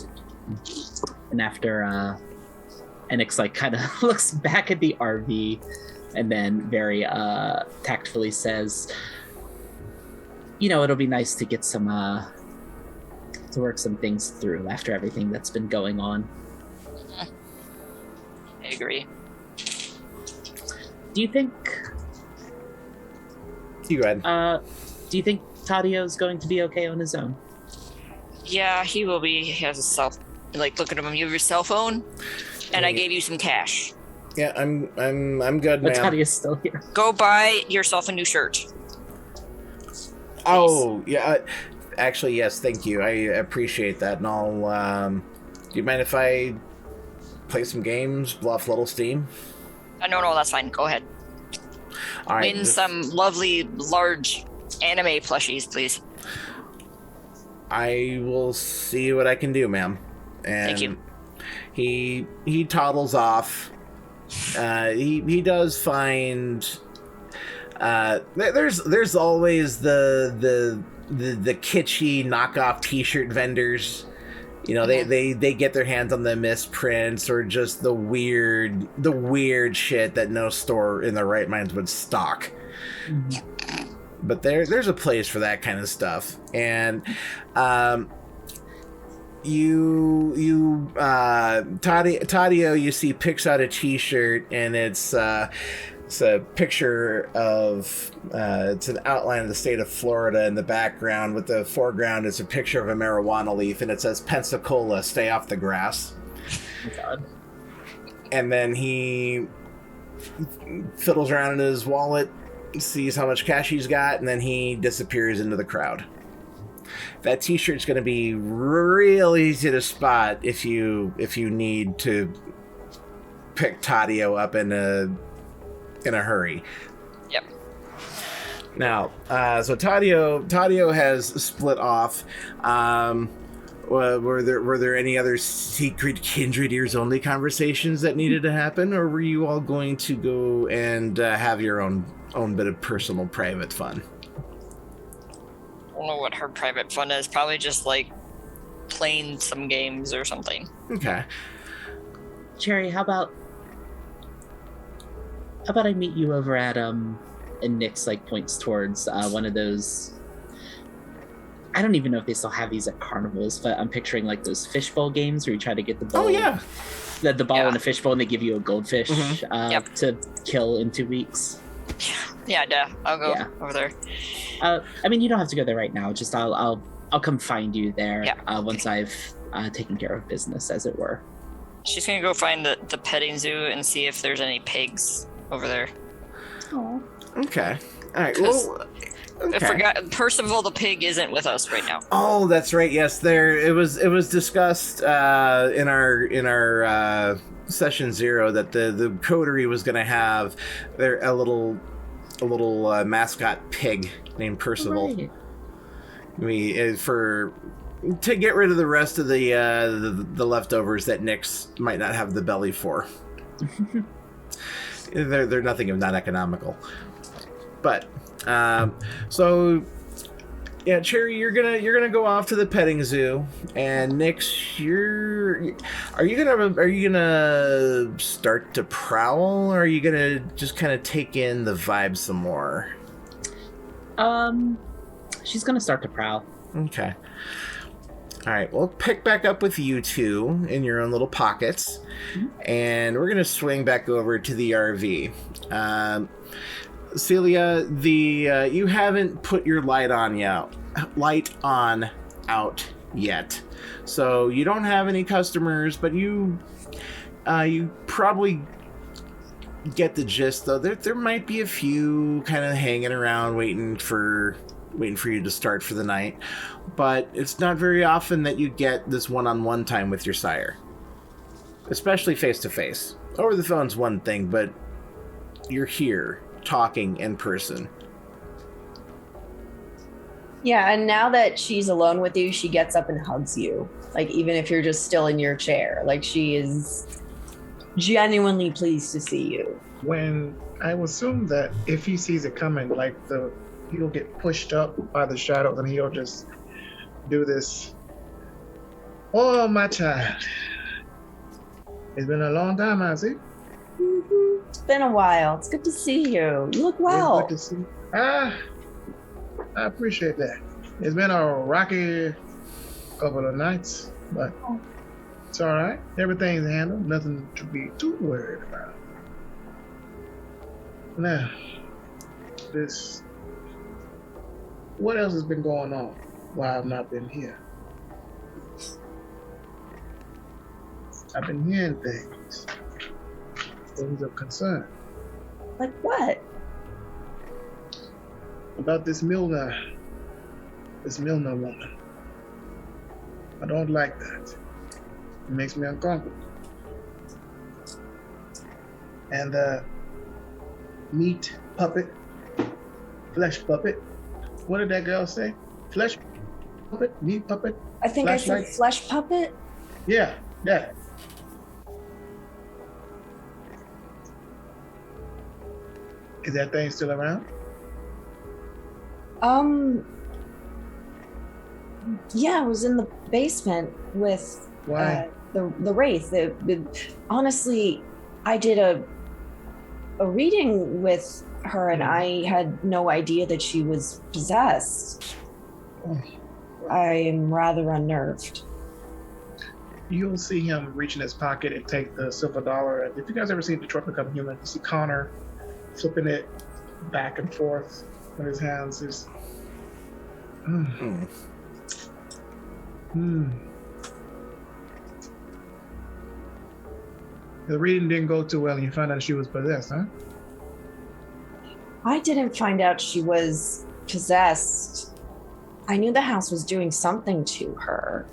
And after Enix kind of looks back at the RV and then very tactfully says, it'll be nice to get some to work some things through after everything that's been going on.
I agree.
Do you think
You go ahead.
do you think Tadio's going to be okay on his own?
Yeah, he will be. He has a look at him. You have your cell phone, and I gave you some cash.
Yeah, I'm good,
But
ma'am.
Tadio's still here.
Go buy yourself a new shirt.
Oh, yeah. Actually, yes, thank you. I appreciate that. And I'll, do you mind if I play some games, blow off a little steam?
No, that's fine. Go ahead.
All right.
Win some lovely, large anime plushies, please.
I will see what I can do, ma'am. And
Thank you.
He toddles off. He does find there's always the kitschy knockoff T-shirt vendors. They get their hands on the misprints or just the weird shit that no store in their right minds would stock.
Mm-hmm.
But there's a place for that kind of stuff. And Tadio, you see, picks out a T-shirt, and it's a picture of it's an outline of the state of Florida in the background. With the foreground is a picture of a marijuana leaf, and it says Pensacola, stay off the grass.
Oh, God.
And then he fiddles around in his wallet, sees how much cash he's got, and then he disappears into the crowd. That T-shirt's going to be real easy to spot if you need to pick Tadio up in a hurry.
Yep.
Now, so Tadio has split off. Were there any other secret Kindred Ears Only conversations that needed to happen, or were you all going to go and have your own bit of personal private fun?
I don't know what her private fun is. Probably just playing some games or something.
Okay.
Cherry, how about I meet you over at and Nyx points towards one of those. I don't even know if they still have these at carnivals, but I'm picturing those fishbowl games where you try to get the ball.
Oh yeah.
The ball in a fishbowl, and they give you a goldfish
Yep.
to kill in 2 weeks.
Yeah, I'll go over there.
I mean, you don't have to go there right now. Just I'll come find you there once I've taken care of business, as it were.
She's gonna go find the petting zoo and see if there's any pigs over there.
Oh.
Okay. All right. Well. Okay.
I forgot. Percival the pig isn't with us right now.
Oh, that's right. Yes, it was discussed in our session 0 that the coterie was going to have a little mascot pig named Percival.
Right.
To get rid of the rest of the leftovers that Nyx might not have the belly for. They're nothing if not economical. But so yeah, Cherry, you're gonna go off to the petting zoo, and Nyx, are you gonna start to prowl, or are you gonna just kind of take in the vibe some more?
She's gonna start to prowl.
Okay. All right, we'll pick back up with you two in your own little pockets, and we're gonna swing back over to the RV. Celia, you haven't put your light on out yet, so you don't have any customers, but you probably get the gist. Though there might be a few kind of hanging around, waiting for you to start for the night, but it's not very often that you get this one-on-one time with your sire, especially face-to-face. Over the phone's one thing, but you're here talking in person.
Yeah, and now that she's alone with you, she gets up and hugs you. Like, even if you're just still in your chair. Like, she is genuinely pleased to see you.
When I assume that if he sees it coming, like he'll get pushed up by the shadows and he'll just do this. Oh, my child. It's been a long time, I see.
Mm-hmm. It's been a while. It's good to see you. You look well.
It's good to see you. I appreciate that. It's been a rocky couple of nights, but it's all right. Everything's handled. Nothing to be too worried about. Now, what else has been going on while I've not been here? I've been hearing things of concern.
Like what?
About this Milner woman. I don't like that. It makes me uncomfortable. And the meat puppet, flesh puppet. What did that girl say? Flesh puppet, meat puppet?
I think I said flesh puppet.
Yeah. Is that thing still around?
Yeah, I was in the basement with
Why?
The wraith. Honestly, I did a reading with her, and I had no idea that she was possessed. I am rather unnerved.
You'll see him reach in his pocket and take the silver dollar. If you guys ever seen Detroit Become Human, you see Connor flipping it back and forth with his hands. The reading didn't go too well and you found out she was possessed, huh?
I didn't find out she was possessed. I knew the house was doing something to her,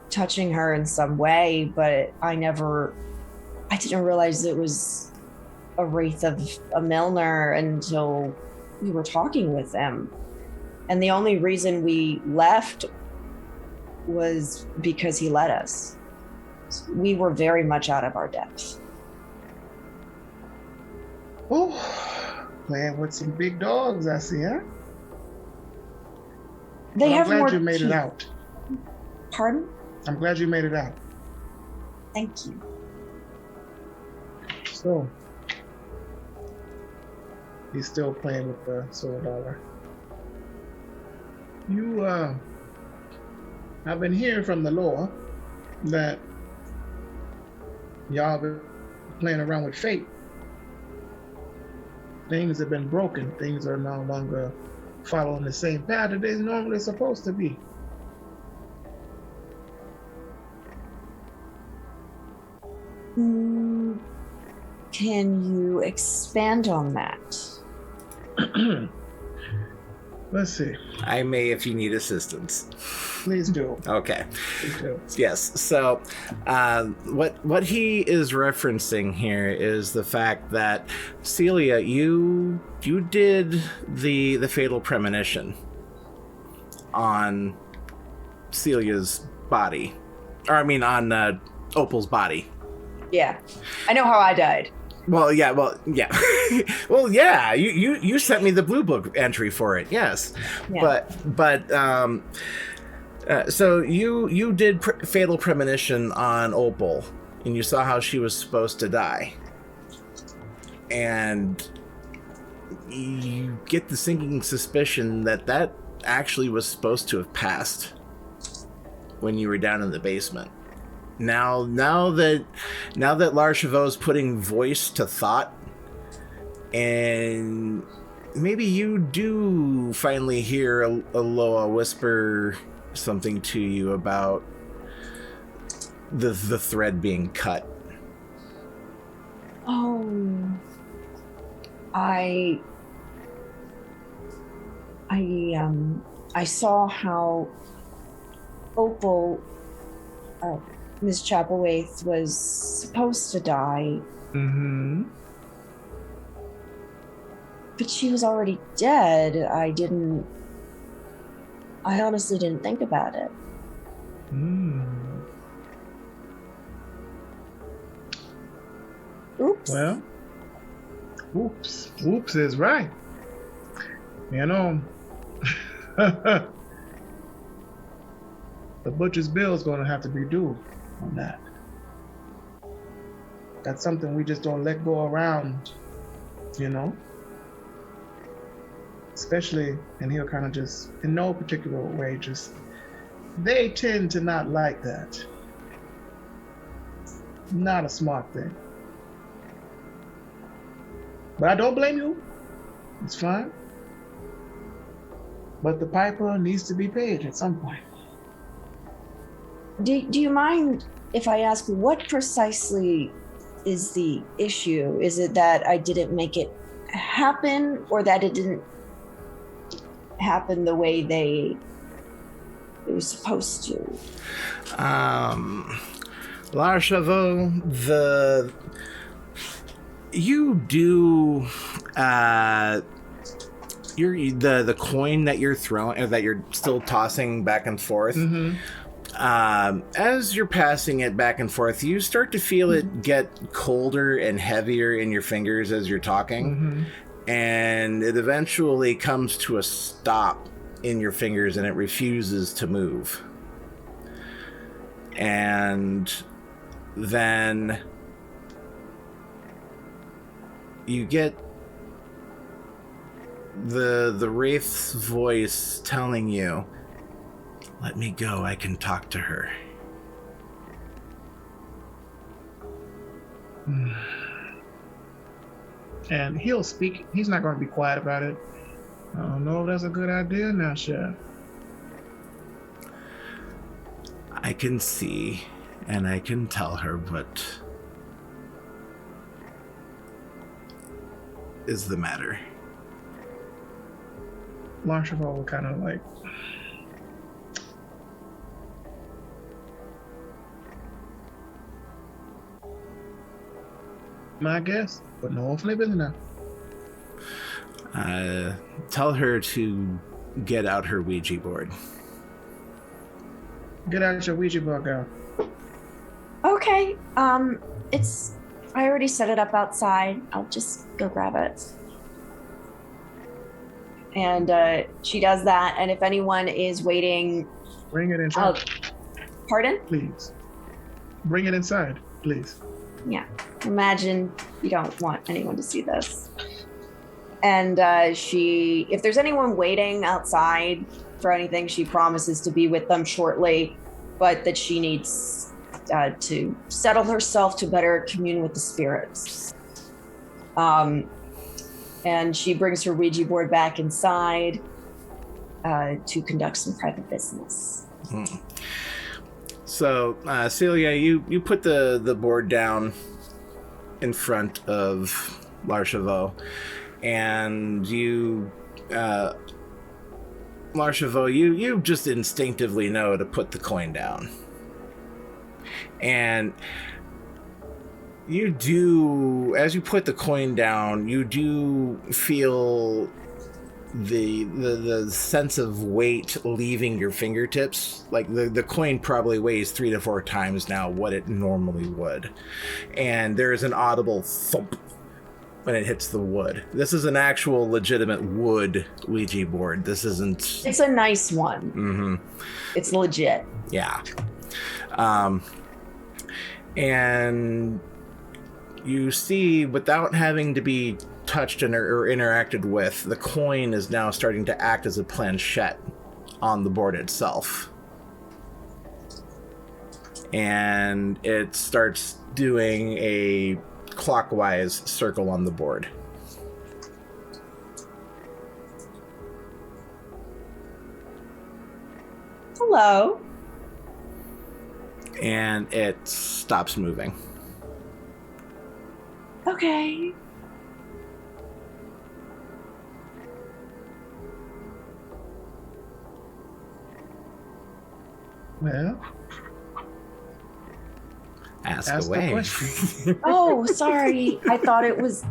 touching her in some way, but I didn't realize it was a wraith of a Milner until we were talking with them. And the only reason we left was because he let us. We were very much out of our depth.
Oh, playing with some big dogs, I see, huh?
I'm
glad you made it out.
Pardon?
I'm glad you made it out.
Thank you.
So, he's still playing with the silver dollar. I've been hearing from the lore that y'all been playing around with fate. Things have been broken. Things are no longer following the same path that they're normally supposed to be.
Can you expand on that?
Let's see.
I may if you need assistance.
Please do.
Okay.
Please do.
Yes. So, what he is referencing here is the fact that Celia, you did the fatal premonition on Celia's body, or I mean on Opal's body.
Yeah, I know how I died.
Well, yeah. Well, yeah. You sent me the blue book entry for it. Yes,
Yeah.
so you did fatal premonition on Opal, and you saw how she was supposed to die, and you get the sinking suspicion that actually was supposed to have passed when you were down in the basement. Now that Lar Charveux is putting voice to thought, and maybe you do finally hear Aloha whisper something to you about the thread being cut.
Oh, I saw how Opal, Miss Chapelwaith, was supposed to die,
Mm-hmm.
but she was already dead. I honestly didn't think about it. Oops.
Well, oops is right. You know, the butcher's bill is going to have to be due on that. That's something we just don't let go around, you know? Especially, and he'll kind of just, in no particular way, just, they tend to not like that. Not a smart thing. But I don't blame you. It's fine. But the piper needs to be paid at some point.
Do you mind if I ask what precisely is the issue? Is it that I didn't make it happen, or that it didn't happen the way it was supposed to?
Lar Charveux, you do the coin that you're throwing, or that you're still tossing back and forth.
Mm-hmm.
As you're passing it back and forth, you start to feel it get colder and heavier in your fingers as you're talking, and it eventually comes to a stop in your fingers, and it refuses to move. And then you get the wraith's voice telling you, "Let me go, I can talk to her."
And he'll speak. He's not going to be quiet about it. I don't know if that's a good idea now, Chef.
I can see, and I can tell her what is the matter.
Lar Charveux will kind of like, my guess, but no one's living now.
Tell her to get out her Ouija board.
Get out your Ouija board, girl.
Okay. I already set it up outside. I'll just go grab it. And she does that. And if anyone is waiting,
Bring it inside,
pardon?
please. Bring it inside, please.
Yeah. Imagine you don't want anyone to see this. And if there's anyone waiting outside for anything, she promises to be with them shortly, but that she needs to settle herself to better commune with the spirits. And she brings her Ouija board back inside to conduct some private business.
So, Celia, you put the board down in front of Lar Charveux, and Lar Charveux, you just instinctively know to put the coin down. And you do, as you put the coin down, you do feel the sense of weight leaving your fingertips. Like the coin probably weighs 3 to 4 times now what it normally would. And there is an audible thump when it hits the wood. This is an actual legitimate wood Ouija board. This isn't...
It's a nice one.
Mm-hmm.
It's legit.
Yeah. And you see, without having to be touched or interacted with, the coin is now starting to act as a planchette on the board itself. And it starts doing a clockwise circle on the board.
Hello.
And it stops moving.
Okay.
Well,
Ask away.
the question.
Oh, sorry. I thought it was.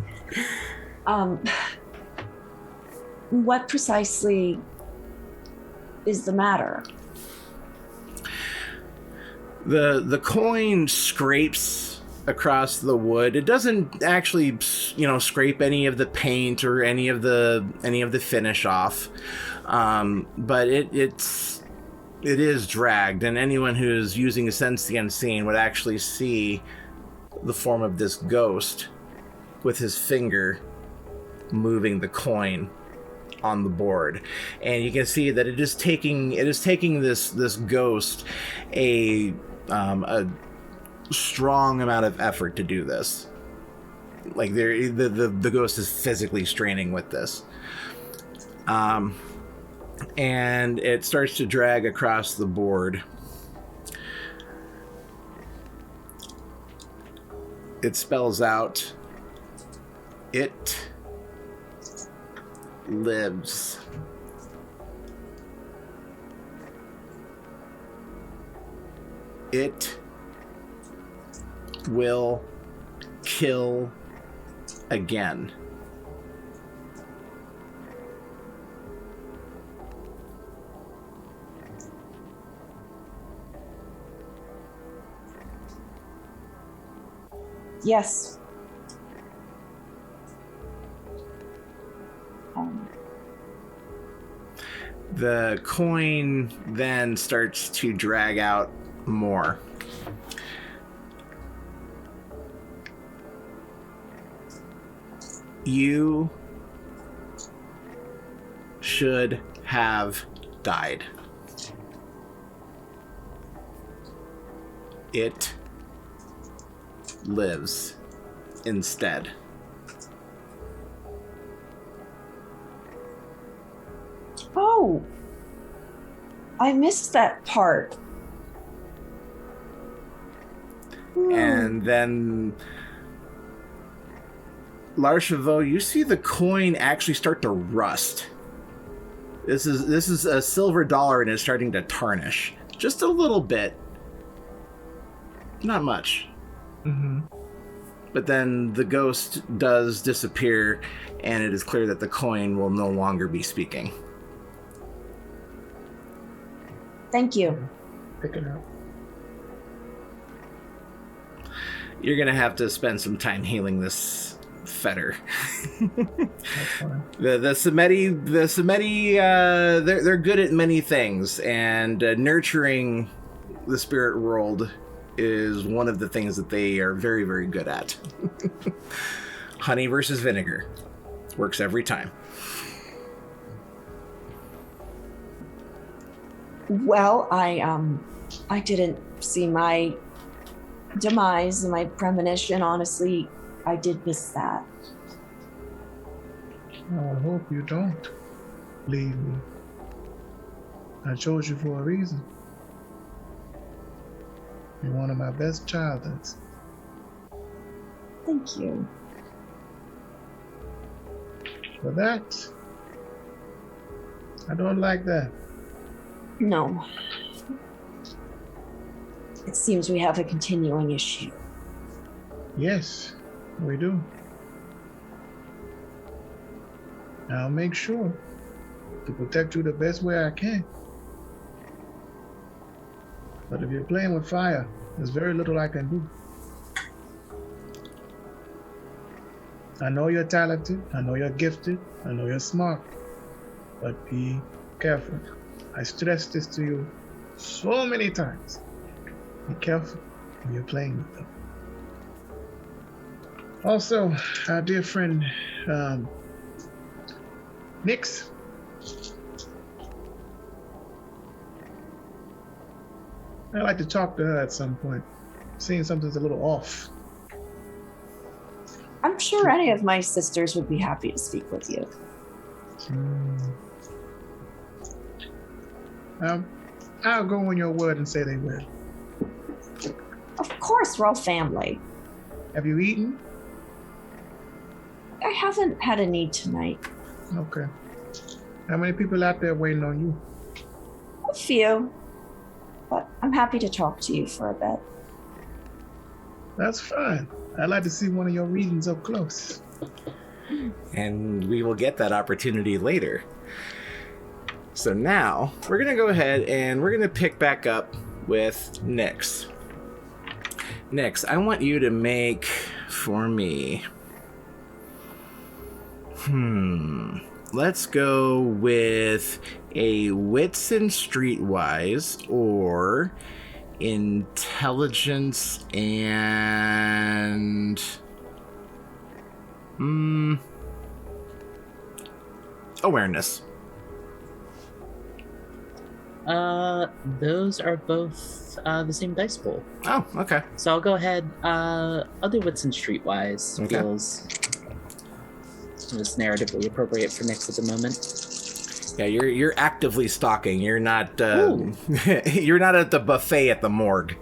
What precisely is the matter?
The coin scrapes across the wood. It doesn't actually, scrape any of the paint or any of the finish off, but it is dragged, and anyone who's using a sense the unseen would actually see the form of this ghost with his finger moving the coin on the board. And you can see that it is taking this ghost a strong amount of effort to do this. Like the ghost is physically straining with this. And it starts to drag across the board. It spells out, "It lives." It will kill again.
Yes.
The coin then starts to drag out more. You should have died. It lives instead.
Oh, I missed that part.
And then, Lar Charveux, you see the coin actually start to rust. This is a silver dollar and it's starting to tarnish. Just a little bit. Not much.
Mm-hmm.
But then the ghost does disappear, and it is clear that the coin will no longer be speaking.
Thank you.
Pick it up.
You're gonna have to spend some time healing this fetter.
That's fine.
The Samedi, they're good at many things, and nurturing the spirit world is one of the things that they are very, very good at. Honey versus vinegar. Works every time.
Well, I didn't see my demise and my premonition. Honestly, I did miss that.
I hope you don't leave me. I chose you for a reason. You're one of my best childhoods.
Thank you.
For that, I don't like that.
No. It seems we have a continuing issue.
Yes, we do. I'll make sure to protect you the best way I can. But if you're playing with fire, there's very little I can do. I know you're talented. I know you're gifted. I know you're smart. But be careful. I stressed this to you so many times. Be careful when you're playing with them. Also, our dear friend, Nix. I'd like to talk to her at some point. Seeing something's a little off.
I'm sure any of my sisters would be happy to speak with you.
I'll go on your word and say they will.
Of course, we're all family.
Have you eaten?
I haven't had a need tonight.
Okay. How many people out there waiting on you?
A few. But I'm happy to talk to you for a bit.
That's fine. I'd like to see one of your readings up close.
And we will get that opportunity later. So now, we're going to go ahead and we're going to pick back up with Nix. Nix, I want you to make for me... Let's go with a wits and streetwise or intelligence and awareness.
Those are both the same dice pool.
Oh, okay.
So I'll go ahead. I'll do wits and streetwise.
Okay.
Feels most narratively appropriate for Nix at the moment.
Yeah, you're actively stalking. You're not you're not at the buffet at the morgue.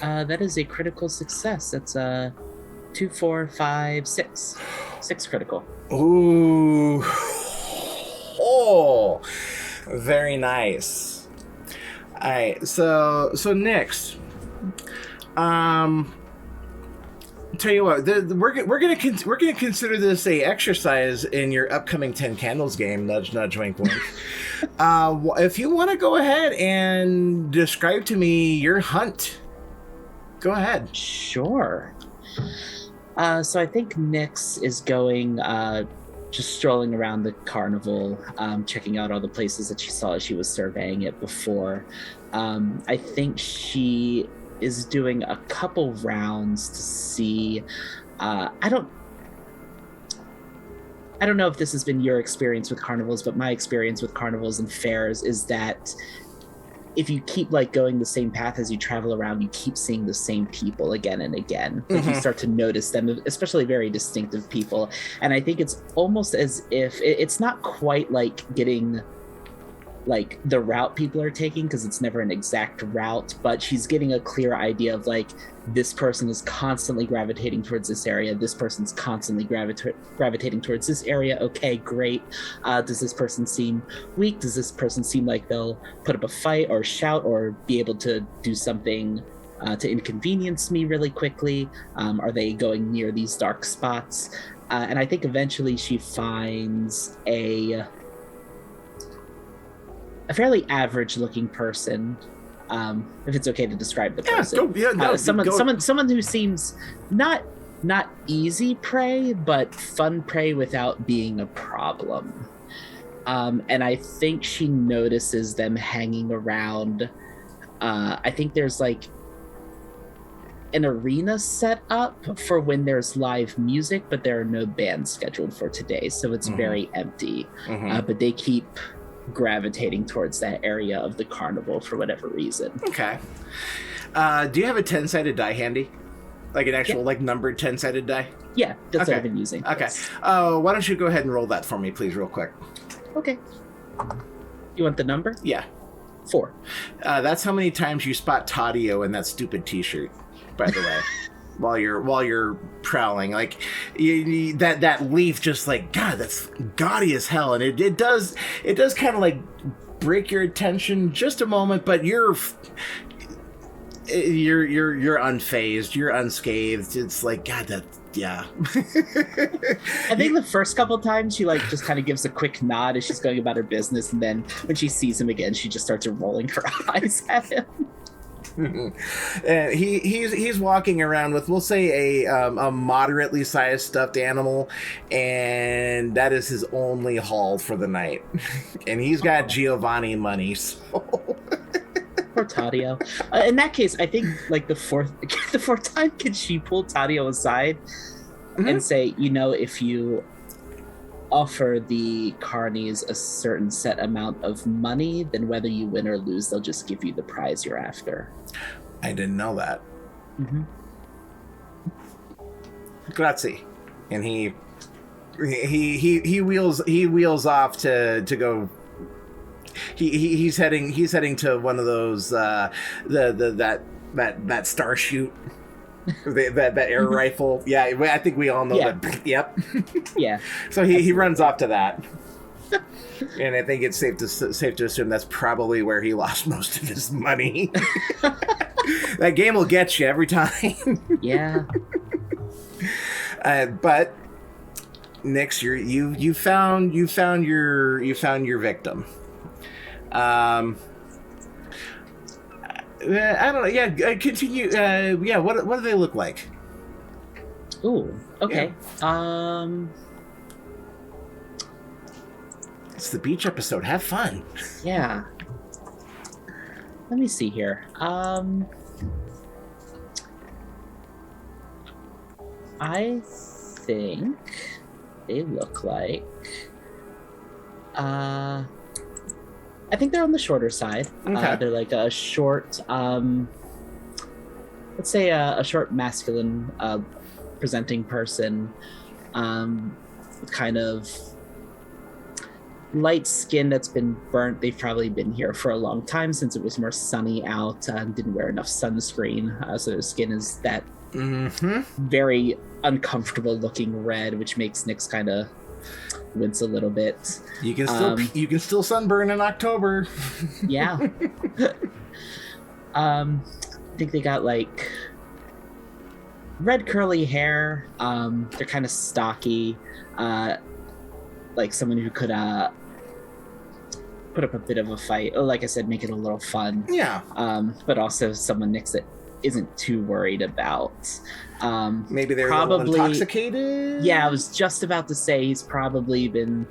That is a critical success. That's 2, 4, 5, 6. 6 critical.
Ooh. Oh, very nice. All right, so Nix, tell you what, we're gonna consider this a exercise in your upcoming 10 Candles game. Nudge, nudge, wink, wink. If you want to go ahead and describe to me your hunt, go ahead.
Sure. So I think Nix is going, just strolling around the carnival, checking out all the places that she saw as she was surveying it before. I think she is doing a couple rounds to see. I don't know if this has been your experience with carnivals, but my experience with carnivals and fairs is that if you keep like going the same path as you travel around, you keep seeing the same people again and again. Like you start to notice them, especially very distinctive people. And I think it's almost as if it's not quite like getting like the route people are taking, because it's never an exact route, but she's getting a clear idea of like, this person is constantly gravitating towards this area, this person's constantly gravitating towards this area. Okay, great. Does this person seem weak? Does this person seem like they'll put up a fight or shout or be able to do something to inconvenience me really quickly? Are they going near these dark spots? And I think eventually she finds a fairly average-looking person, if it's okay to describe the person. Someone who seems not easy prey, but fun prey without being a problem. And I think she notices them hanging around. I think there's like an arena set up for when there's live music, but there are no bands scheduled for today, so it's very empty. But they keep gravitating towards that area of the carnival for whatever reason.
Okay. Do you have a 10-sided die handy? Like an actual, like, numbered 10-sided die?
Yeah, that's what I've been using.
Okay.
Yes.
Why don't you go ahead and roll that for me, please, real quick?
Okay. You want the number?
Yeah.
4.
That's how many times you spot Tadio in that stupid t-shirt, by the way. While you're prowling, like that leaf, just like, God, that's gaudy as hell, and it does kind of like break your attention just a moment, but you're unfazed, you're unscathed. It's like, God, yeah.
I think the first couple times she like just kind of gives a quick nod as she's going about her business, and then when she sees him again, she just starts rolling her eyes at him.
And he's walking around with, we'll say, a moderately sized stuffed animal, and that is his only haul for the night. And he's got Giovanni money, so.
Poor Tadio. In that case, I think like the fourth time, can she pull Tadio aside and say, if you offer the carnies a certain set amount of money, then whether you win or lose, they'll just give you the prize you're after.
I didn't know that.
Mm-hmm.
Grazie. And he wheels off to go. He's heading to one of those that star shoot. that air rifle. Yeah, I think we all know that. Yep.
Yeah.
So he runs off to that. And I think it's safe to assume that's probably where he lost most of his money. That game will get you every time.
Yeah.
But Nix, you found your victim. I don't know. Yeah, continue. Yeah, what do they look like?
Ooh. Okay. Yeah.
It's the beach episode. Have fun.
Yeah. Let me see here. I think they look like. I think they're on the shorter side.
Okay.
They're like a short, let's say a short masculine presenting person, kind of light skin that's been burnt. They've probably been here for a long time since it was more sunny out and didn't wear enough sunscreen. So their skin is that very uncomfortable looking red, which makes Nix kind of wince a little bit.
You can still sunburn in October.
Yeah. I think they got like red curly hair. They're kind of stocky, like someone who could put up a bit of a fight. Oh, like I said, make it a little fun.
Yeah.
But also someone Nix that isn't too worried about.
Maybe they're
probably
a little intoxicated.
Yeah, I was just about to say he's probably been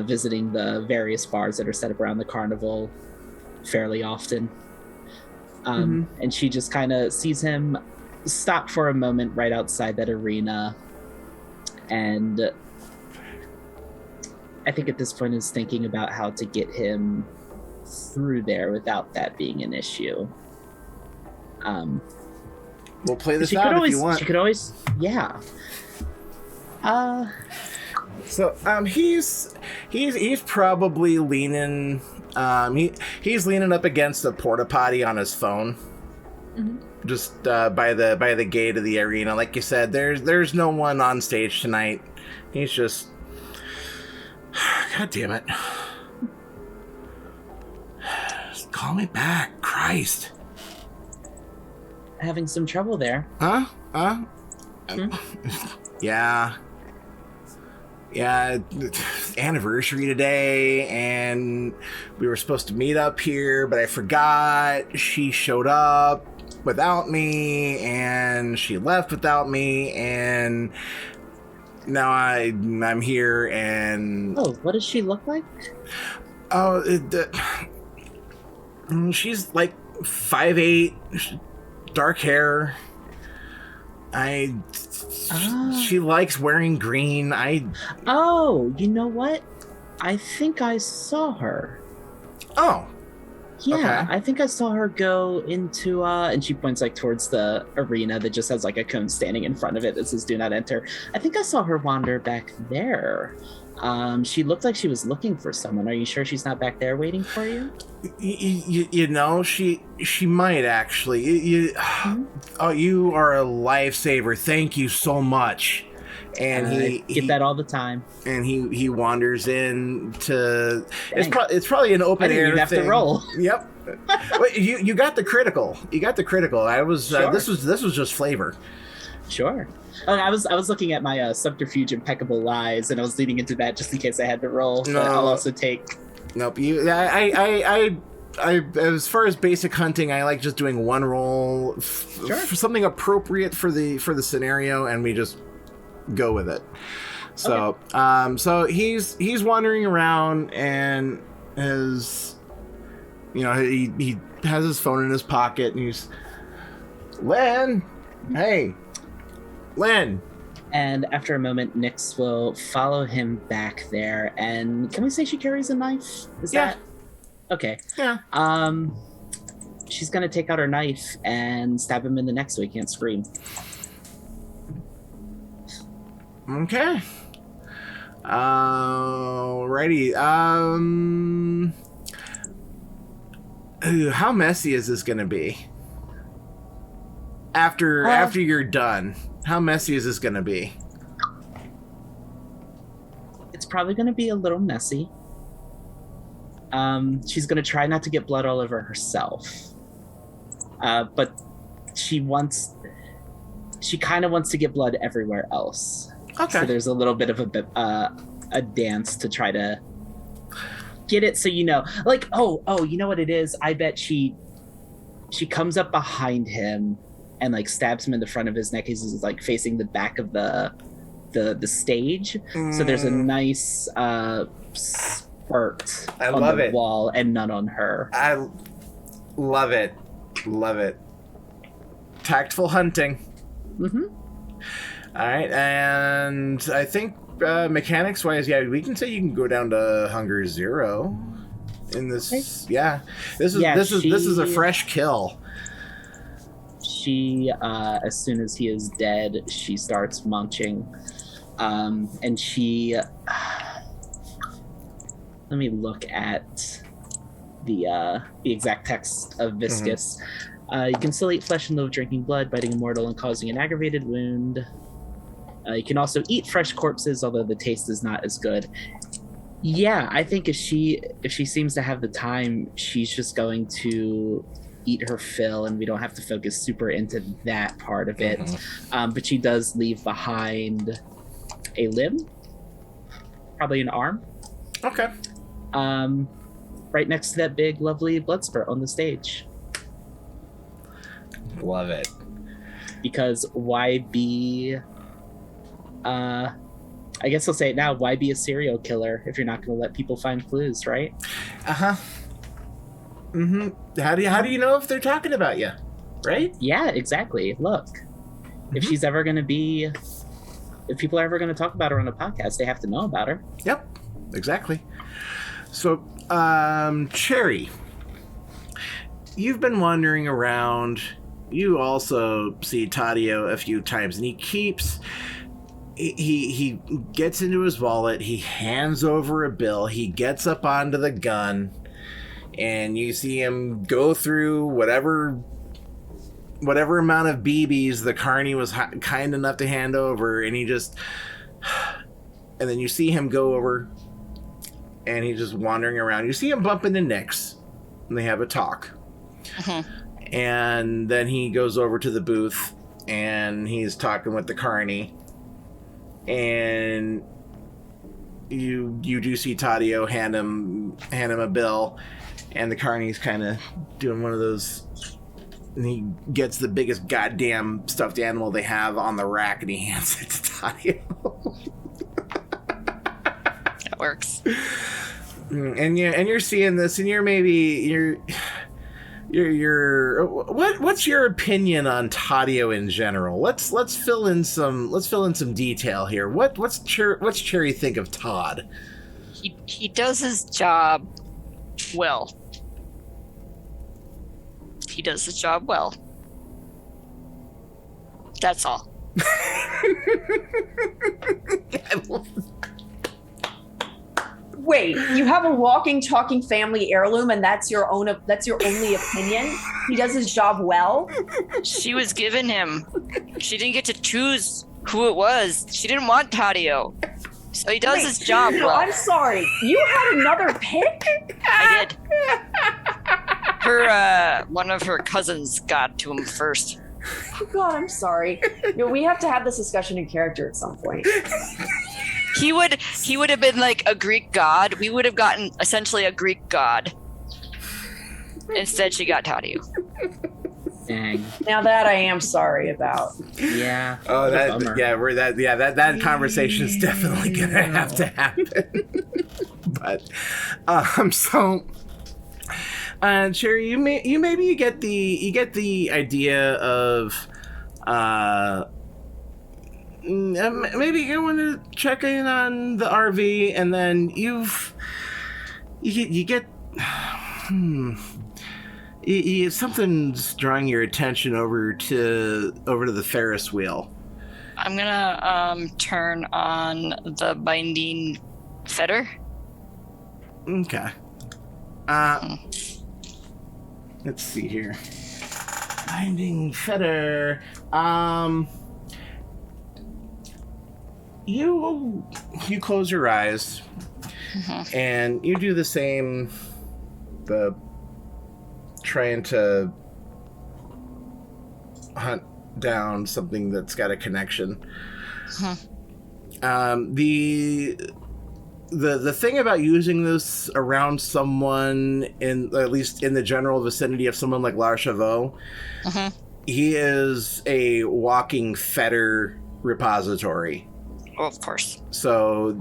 visiting the various bars that are set up around the carnival fairly often. And she just kind of sees him stop for a moment right outside that arena, and I think at this point is thinking about how to get him through there without that being an issue.
We'll play this out if you want.
She could always, yeah.
So he's probably leaning. He's leaning up against the porta potty on his phone, just by the gate of the arena. Like you said, there's no one on stage tonight. He's just, God damn it! Just call me back, Christ.
Having some trouble there.
Huh? Yeah. Anniversary today, and we were supposed to meet up here, but I forgot. She showed up without me, and she left without me, and now I'm here, and...
Oh, what does she look like?
Oh, she's like 5'8", dark hair. She likes wearing green.
Oh, you know what? I think I saw her.
Oh.
Yeah,
Okay.
I think I saw her go into, and she points like towards the arena that just has like a cone standing in front of it that says "Do not enter." I think I saw her wander back there. She looked like she was looking for someone. Are you sure she's not back there waiting for you?
You know, she might actually. Oh, you are a lifesaver. Thank you so much. And
I get that all the time.
And he wanders in to. It's probably an open air.
You have
thing.
to roll.
Yep. Wait, you got the critical. I was.
Sure.
This was just flavor.
Sure. I was looking at my subterfuge impeccable lies, and I was leading into that just in case I had to roll.
No.
But I'll also take.
Nope. I as far as basic hunting, I like just doing one roll for something appropriate for the scenario, and we just go with it. So, so he's wandering around, and he has his phone in his pocket, and he's, Len, hey, Len.
And after a moment, Nyx will follow him back there. And can we say she carries a knife? Is that okay? Yeah. She's gonna take out her knife and stab him in the neck so he can't scream.
Okay. Alrighty. How messy is this gonna be? After you're done, how messy is this gonna be?
It's probably gonna be a little messy. She's gonna try not to get blood all over herself, but she kind of wants to get blood everywhere else.
Okay.
So there's a little bit of a dance to try to get it. So you know what it is. I bet she comes up behind him and like stabs him in the front of his neck. He's like facing the back of the stage. So there's a nice spurt on the wall and none on her.
I love it. Love it. Tactful hunting.
Mm-hmm.
All right, and I think mechanics wise, we can say you can go down to hunger 0 in this. Okay. This is a fresh kill.
She, as soon as he is dead, she starts munching. And she... let me look at the exact text of Viscous. You can still eat flesh in lieu of drinking blood, biting a mortal and causing an aggravated wound. You can also eat fresh corpses, although the taste is not as good. Yeah, I think if she seems to have the time, she's just going to eat her fill, and we don't have to focus super into that part of it. But she does leave behind a limb, probably an arm.
Okay.
Right next to that big, lovely blood spurt on the stage.
Love it.
Because why be... I guess I'll say it now. Why be a serial killer if you're not going to let people find clues, right?
How do you know if they're talking about you, right?
Yeah, exactly. Look, if she's ever going to be, if people are ever going to talk about her on a podcast, they have to know about her.
Yep, exactly. So, Cherry, you've been wandering around. You also see Taddeo a few times, and he gets into his wallet, he hands over a bill, he gets up onto the gun, and you see him go through whatever amount of BBs the carny was kind enough to hand over, and and then you see him go over, and he's just wandering around. You see him bump into Nyx, and they have a talk. And then he goes over to the booth, and he's talking with the carny. And you do see Taddeo hand him a bill, and the carny's kind of doing one of those, and he gets the biggest goddamn stuffed animal they have on the rack, and he hands it to Taddeo.
That works.
And you're seeing this, and what's your opinion on Taddeo in general? Let's fill in some detail here. What's Cherry think of Todd?
He does his job well. He does his job well. That's all.
Wait, you have a walking, talking family heirloom, and that's your only opinion? He does his job well?
She was given him. She didn't get to choose who it was. She didn't want Taddeo. So he does his job well.
I'm sorry. You had another pick?
I did. One of her cousins got to him first.
Oh God, I'm sorry. We have to have this discussion in character at some point.
He would have been like a Greek god. We would have gotten essentially a Greek god. Instead, she got Tadio.
Dang.
Now that I am sorry about.
Yeah.
Oh,
what a
that
bummer.
yeah, we're that conversation is definitely gonna have to happen. But so Cherry, you get the idea of maybe going to check in on the RV, and then you get something's drawing your attention over to the Ferris wheel.
I'm gonna turn on the binding fetter.
Okay. Let's see here. Binding fetter. You close your eyes, and you do the same. The trying to hunt down something that's got a connection. The thing about using this around someone, at least in the general vicinity of someone like Lar Charveux, he is a walking fetter repository.
Oh, of course.
So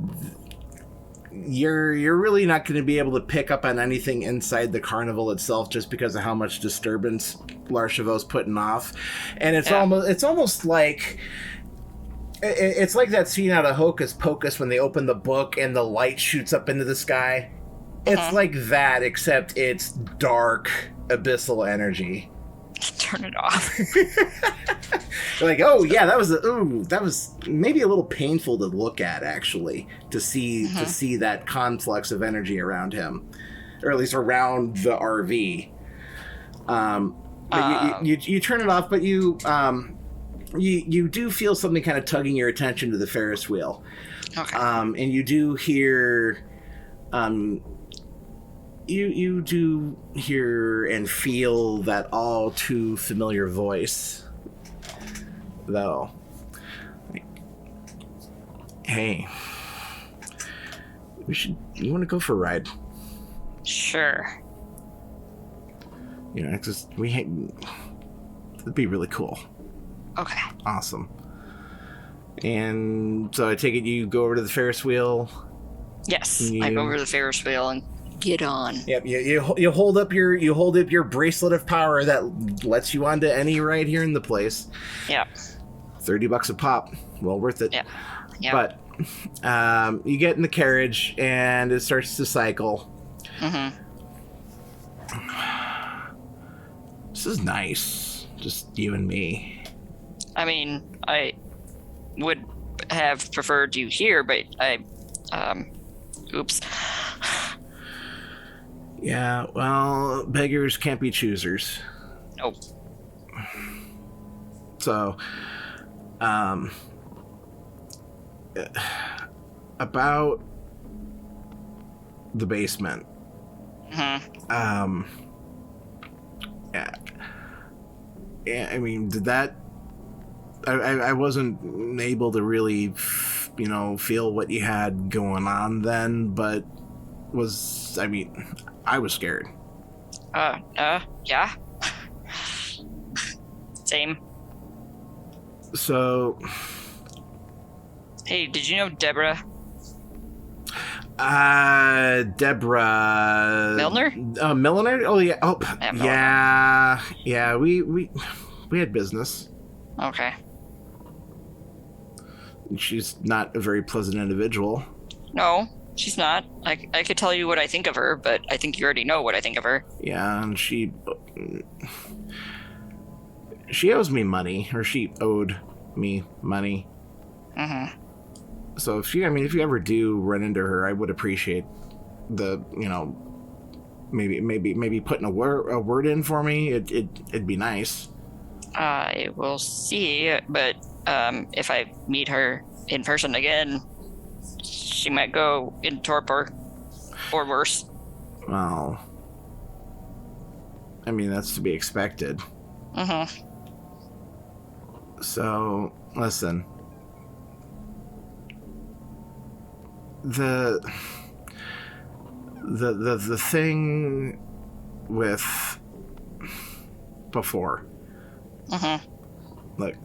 you're really not going to be able to pick up on anything inside the carnival itself, just because of how much disturbance Lar Charveux's putting off. And it's almost like it's like that scene out of Hocus Pocus when they open the book and the light shoots up into the sky. It's like that, except it's dark abyssal energy.
Turn it off.
Like, oh yeah, that was maybe a little painful to look at, actually, to see that conflux of energy around him, or at least around the RV. But you turn it off, but you do feel something kind of tugging your attention to the Ferris wheel.
Okay.
And you do hear you do hear and feel that all too familiar voice, though. Like, hey, you want to go for a ride?
Sure.
You know, it'd be really cool.
Okay.
Awesome. And so I take it you go over to the Ferris wheel.
Yes, I go over to the Ferris wheel and get on.
Yep, you hold up your bracelet of power that lets you onto any ride here in the place.
Yeah.
$30 a pop, well worth it.
Yeah. Yeah.
But you get in the carriage and it starts to cycle. This is nice, just you and me.
I mean, I would have preferred you here, but oops.
Yeah, well, beggars can't be choosers.
Nope.
So, about the basement. Yeah, I mean, did that... I wasn't able to really, feel what you had going on then, but I was scared.
Yeah. Same.
So...
Hey, did you know Deborah?
Deborah...
Milner?
Milner? Oh, yeah. Oh,
Yeah,
yeah. We had business.
Okay.
She's not a very pleasant individual.
No, she's not. I could tell you what I think of her, but I think you already know what I think of her.
Yeah, and she owes me money, or she owed me money. So if you ever do run into her, I would appreciate the, maybe putting a word in for me. It'd be nice.
I will see, but if I meet her in person again, she might go in torpor, or worse.
Well, that's to be expected. So, listen. The thing with before. Look,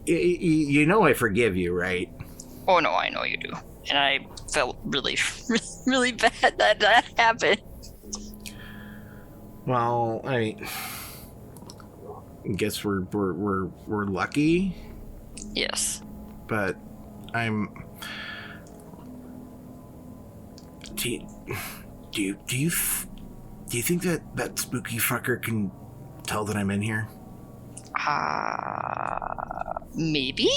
you know I forgive you, right?
Oh no, I know you do, and I felt really, really bad that happened.
Well, I guess we're lucky.
Yes.
But do you think that spooky fucker can tell that I'm in here?
Maybe.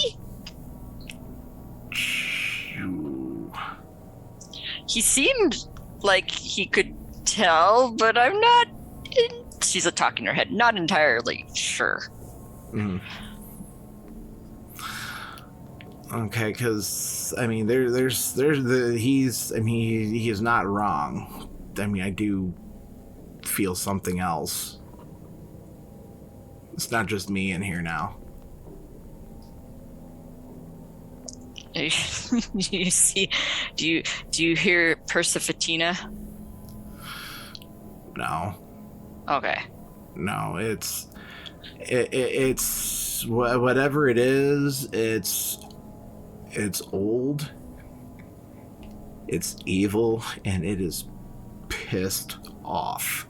He seemed like he could tell, but I'm not. She's talking her head, not entirely sure.
Mm. Okay, because I mean, there's he is not wrong. I mean, I do feel something else. It's not just me in here now.
Do you see? Do you hear Persefatina?
No.
Okay.
No, it's whatever it is. It's old. It's evil, and it is pissed off.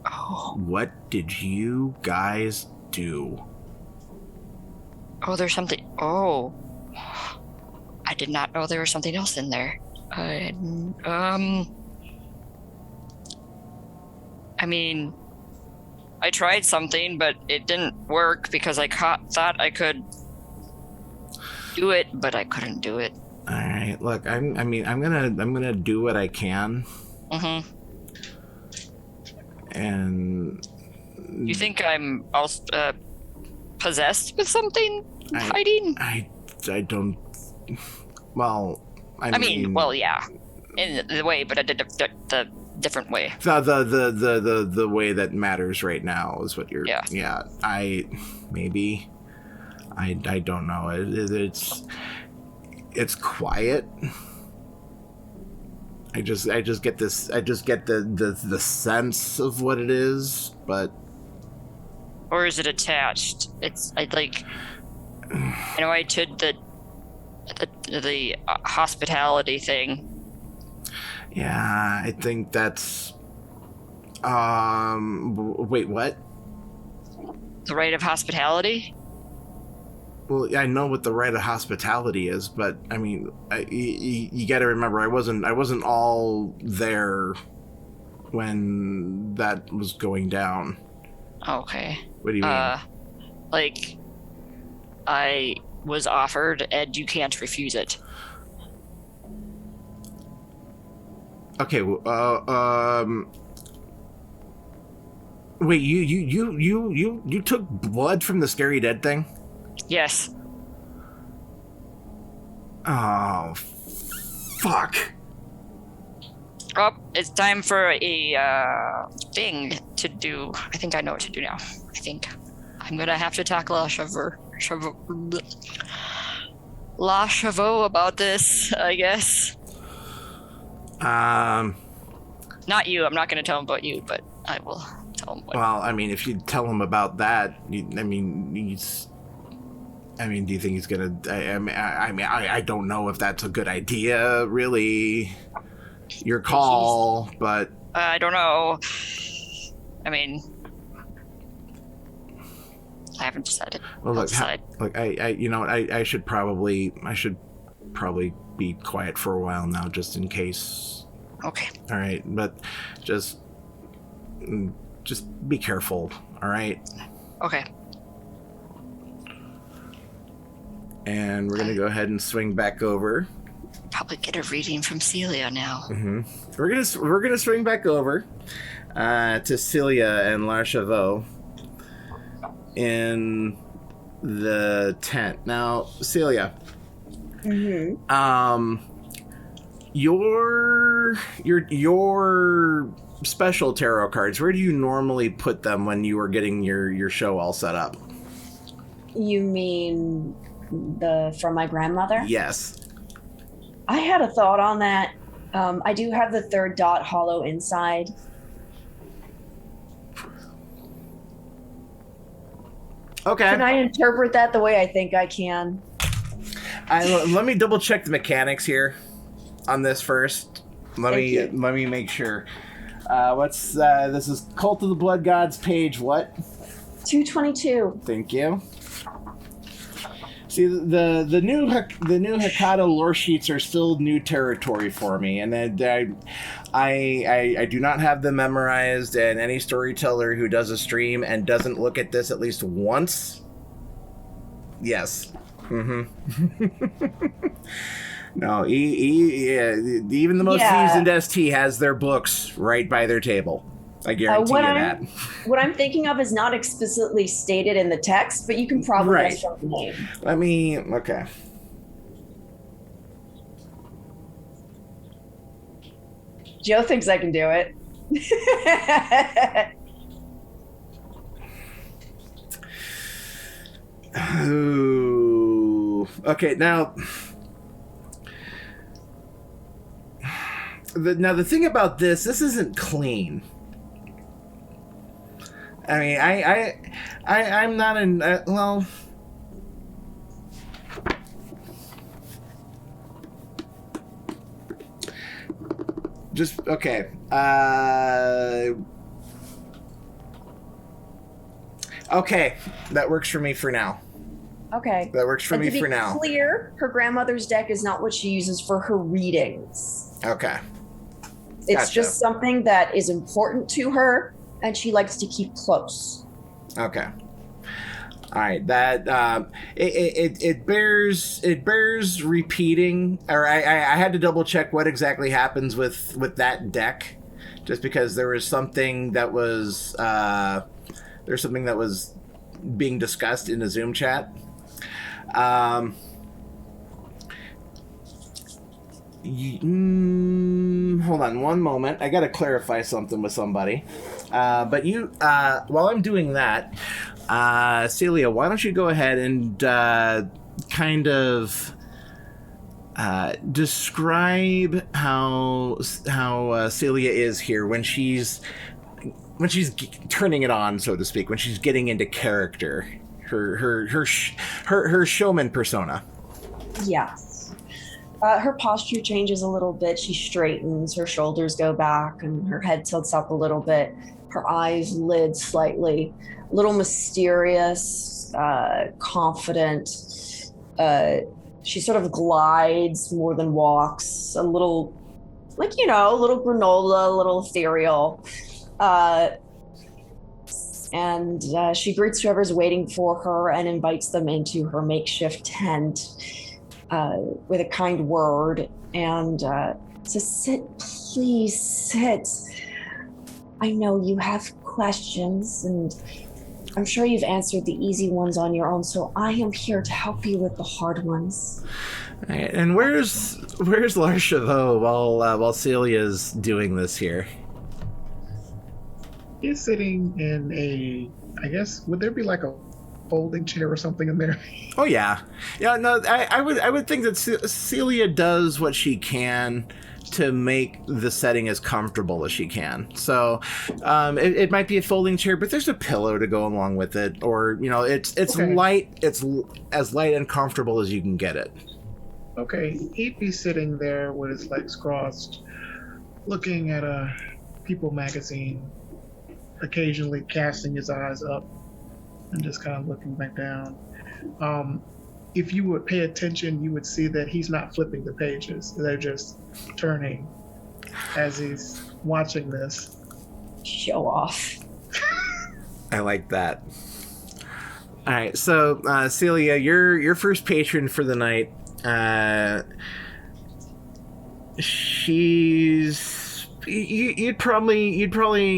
Oh.
What did you guys do?
Oh, there's something. Oh. I did not know there was something else in there. I mean, I tried something, but it didn't work because I thought I could do it, but I couldn't do it.
All right, look, I'm gonna do what I can. And
you think I'm also possessed with something hiding?
I don't. Well,
I mean, well, yeah, in the way, but I did the different way.
The way that matters right now is what you're.
Yeah.
Yeah. I don't know. It's quiet. I just get this. I just get the sense of what it is, but.
Or is it attached? I know I did the hospitality thing.
Yeah, I think that's. Wait, what?
The rite of hospitality?
Well, I know what the rite of hospitality is, but I mean, you got to remember, I wasn't all there when that was going down.
Okay.
What do you mean?
I was offered, and you can't refuse it.
Okay. Wait, you took blood from the scary dead thing?
Yes.
Oh, fuck.
Oh, it's time for a thing to do. I think I know what to do now. I think I'm gonna have to talk La Charveux about this, I guess.
Not
you. I'm not gonna tell him about you, but I will tell him.
Well, I mean, if you tell him about that, do you think he's gonna? I don't know if that's a good idea, really. Your call, but
I don't know. I mean, I haven't decided.
Well, look, I should probably be quiet for a while now, just in case.
Okay.
All right, but just be careful. All right.
Okay.
And we're gonna go ahead and swing back over.
Probably get a reading from Celia now.
Mm-hmm. We're gonna swing back over to Celia and Lar Charveux in the tent. Now, Celia.
Mm-hmm.
Your special tarot cards, where do you normally put them when you are getting your show all set up?
You mean from my grandmother?
Yes.
I had a thought on that. I do have the third dot hollow inside.
Okay.
Can I interpret that the way I think I can?
Let me double check the mechanics here on this first. Let me make sure. This is Cult of the Blood Gods, page what?
222.
Thank you. See, the new Hekata lore sheets are still new territory for me, and I do not have them memorized. And any storyteller who does a stream and doesn't look at this at least once, yes, no, even the most seasoned ST has their books right by their table. I guarantee you that.
What I'm thinking of is not explicitly stated in the text, but you can probably guess from the name.
Okay.
Joe thinks I can do it.
Ooh. Okay, now the thing about this isn't clean. I mean, I'm not in. Well, just okay. Okay, that works for me for now.
Okay.
That works for me for now.
To be clear, her grandmother's deck is not what she uses for her readings.
Okay.
It's just something that is important to her, and she likes to keep close.
Okay. All right. That it bears repeating. Or I had to double check what exactly happens with that deck, just because there was something that was being discussed in the Zoom chat. Hold on one moment. I got to clarify something with somebody. But while I'm doing that, Celia, why don't you go ahead and kind of describe how Celia is here when she's turning it on, so to speak, when she's getting into character, her showman persona.
Yes. Her posture changes a little bit. She straightens, her shoulders go back, and her head tilts up a little bit. Her eyes lid slightly, a little mysterious, confident. She sort of glides more than walks, a little, a little granola, a little ethereal. And she greets whoever's waiting for her and invites them into her makeshift tent with a kind word and says, "Sit, please sit. I know you have questions, and I'm sure you've answered the easy ones on your own, so I am here to help you with the hard ones."
All right, and where's Lar Charveux while Celia's doing this here?
He's sitting in I guess, would there be like a folding chair or something in there?
Oh yeah. No, I would think that Celia does what she can to make the setting as comfortable as she can. So it might be a folding chair, but there's a pillow to go along with it, or it's okay. Light. It's as light and comfortable as you can get it.
Okay, he'd be sitting there with his legs crossed, looking at a People magazine, occasionally casting his eyes up and just kind of looking back down. If you would pay attention, you would see that he's not flipping the pages. They're just turning as he's watching this.
Show off.
I like that. All right, so Celia, your first patron for the night. You'd probably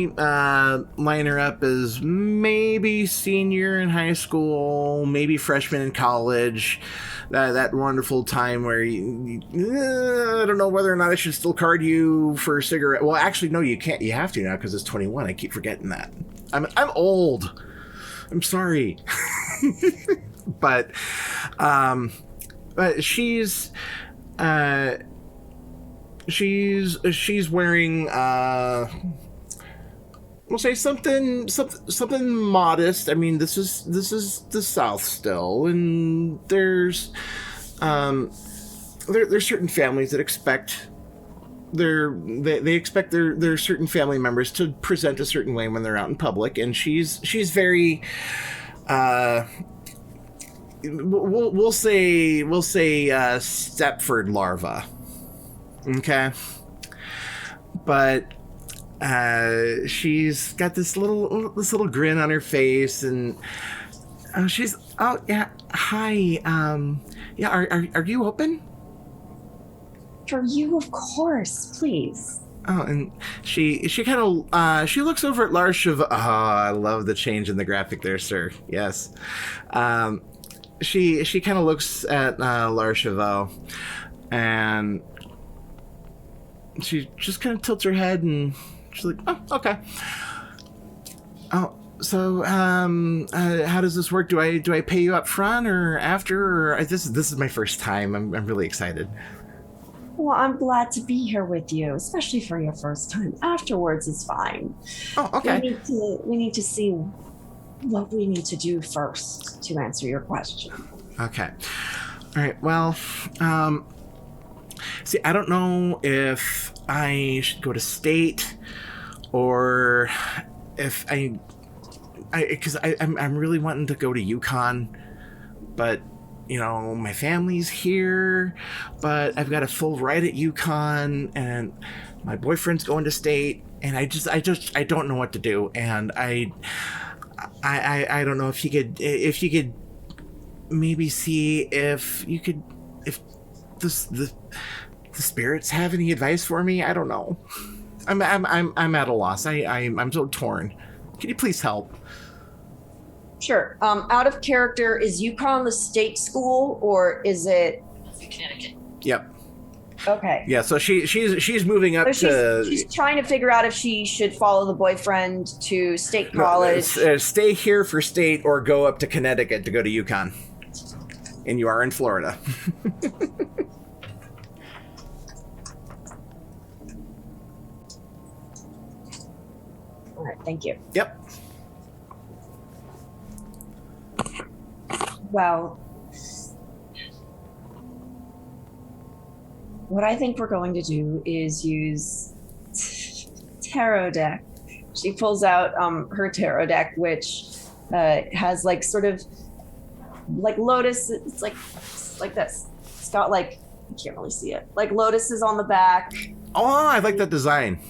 line her up as maybe senior in high school, maybe freshman in college. That wonderful time where I don't know whether or not I should still card you for a cigarette. Well, actually, no, you can't. You have to now because it's 21. I keep forgetting that. I'm old. I'm sorry. But she's she's wearing we'll say something modest. I mean, this is the South still, and there's certain families that expect they expect their certain family members to present a certain way when they're out in public, and she's very we'll say Stepford larva. Okay. But she's got this little grin on her face, and she's hi, yeah, are you open?
For you, of course, please.
Oh, and she kind of she looks over at Lar Charveux. Oh, I love the change in the graphic there, sir. Yes. She kind of looks at Lar Charveux, and she just kind of tilts her head, and she's like, "Oh, okay. Oh, so how does this work? Do I pay you up front or after? Or this is my first time. I'm really excited."
Well, I'm glad to be here with you, especially for your first time. Afterwards is fine.
Oh, okay.
We need to see what we need to do first to answer your question.
Okay. All right. Well, see, I don't know if I should go to state or if because I'm really wanting to go to Yukon, but you know, my family's here, but I've got a full ride at Yukon, and my boyfriend's going to state, and I don't know what to do, and I don't know if you could maybe see if the spirits have any advice for me. I don't know. I'm at a loss. I'm so torn. Can you please help?
Sure. Out of character, is UConn the state school or is it
Connecticut?
Yep.
Okay.
Yeah. So she's moving up
so she's trying to figure out if she should follow the boyfriend to state college.
Stay here for state or go up to Connecticut to go to UConn. And you are in Florida.
All right. Thank you.
Yep.
Well, what I think we're going to do is use tarot deck. She pulls out her tarot deck, which has like sort of like lotus. It's like this. It's got like, you can't really see it. Like lotuses on the back.
Oh, I like that design.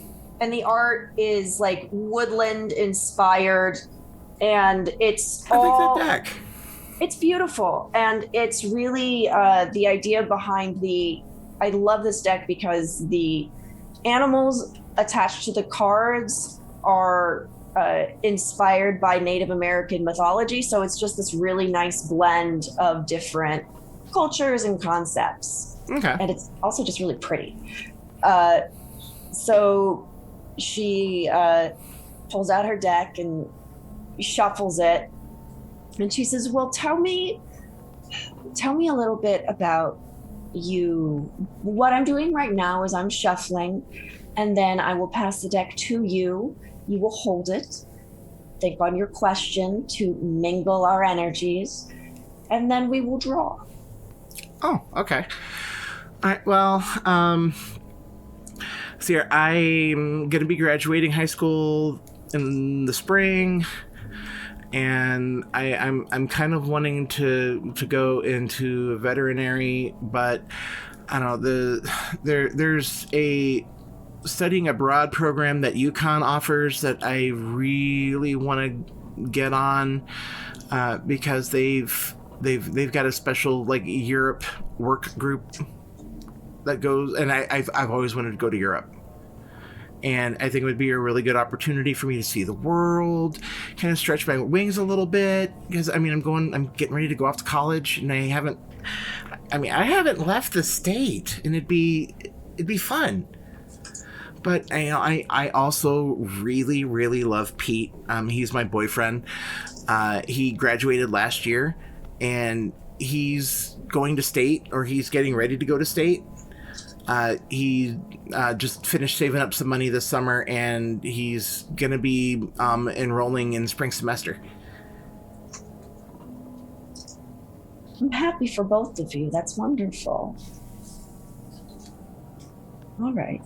And the art is like woodland inspired, and it's
I like that deck.
It's beautiful, and it's really the idea behind I love this deck because the animals attached to the cards are inspired by Native American mythology, so it's just this really nice blend of different cultures and concepts.
Okay.
And it's also just really pretty. So she pulls out her deck and shuffles it. And she says, well, tell me a little bit about you. What I'm doing right now is I'm shuffling, and then I will pass the deck to you. You will hold it, think on your question to mingle our energies, and then we will draw.
Oh, okay. All right, well, see here, I'm going to be graduating high school in the spring. And I'm kind of wanting to go into veterinary, but I don't know, there's a studying abroad program that UConn offers that I really want to get on because they've got a special like Europe work group that goes, and I've always wanted to go to Europe. And I think it would be a really good opportunity for me to see the world, kind of stretch my wings a little bit. Because I'm getting ready to go off to college, and I haven't left the state, and it'd be fun. But I also really, really love Pete. He's my boyfriend. He graduated last year, and he's going to state, or he's getting ready to go to state. He just finished saving up some money this summer, and he's going to be enrolling in spring semester.
I'm happy for both of you. That's wonderful. All right.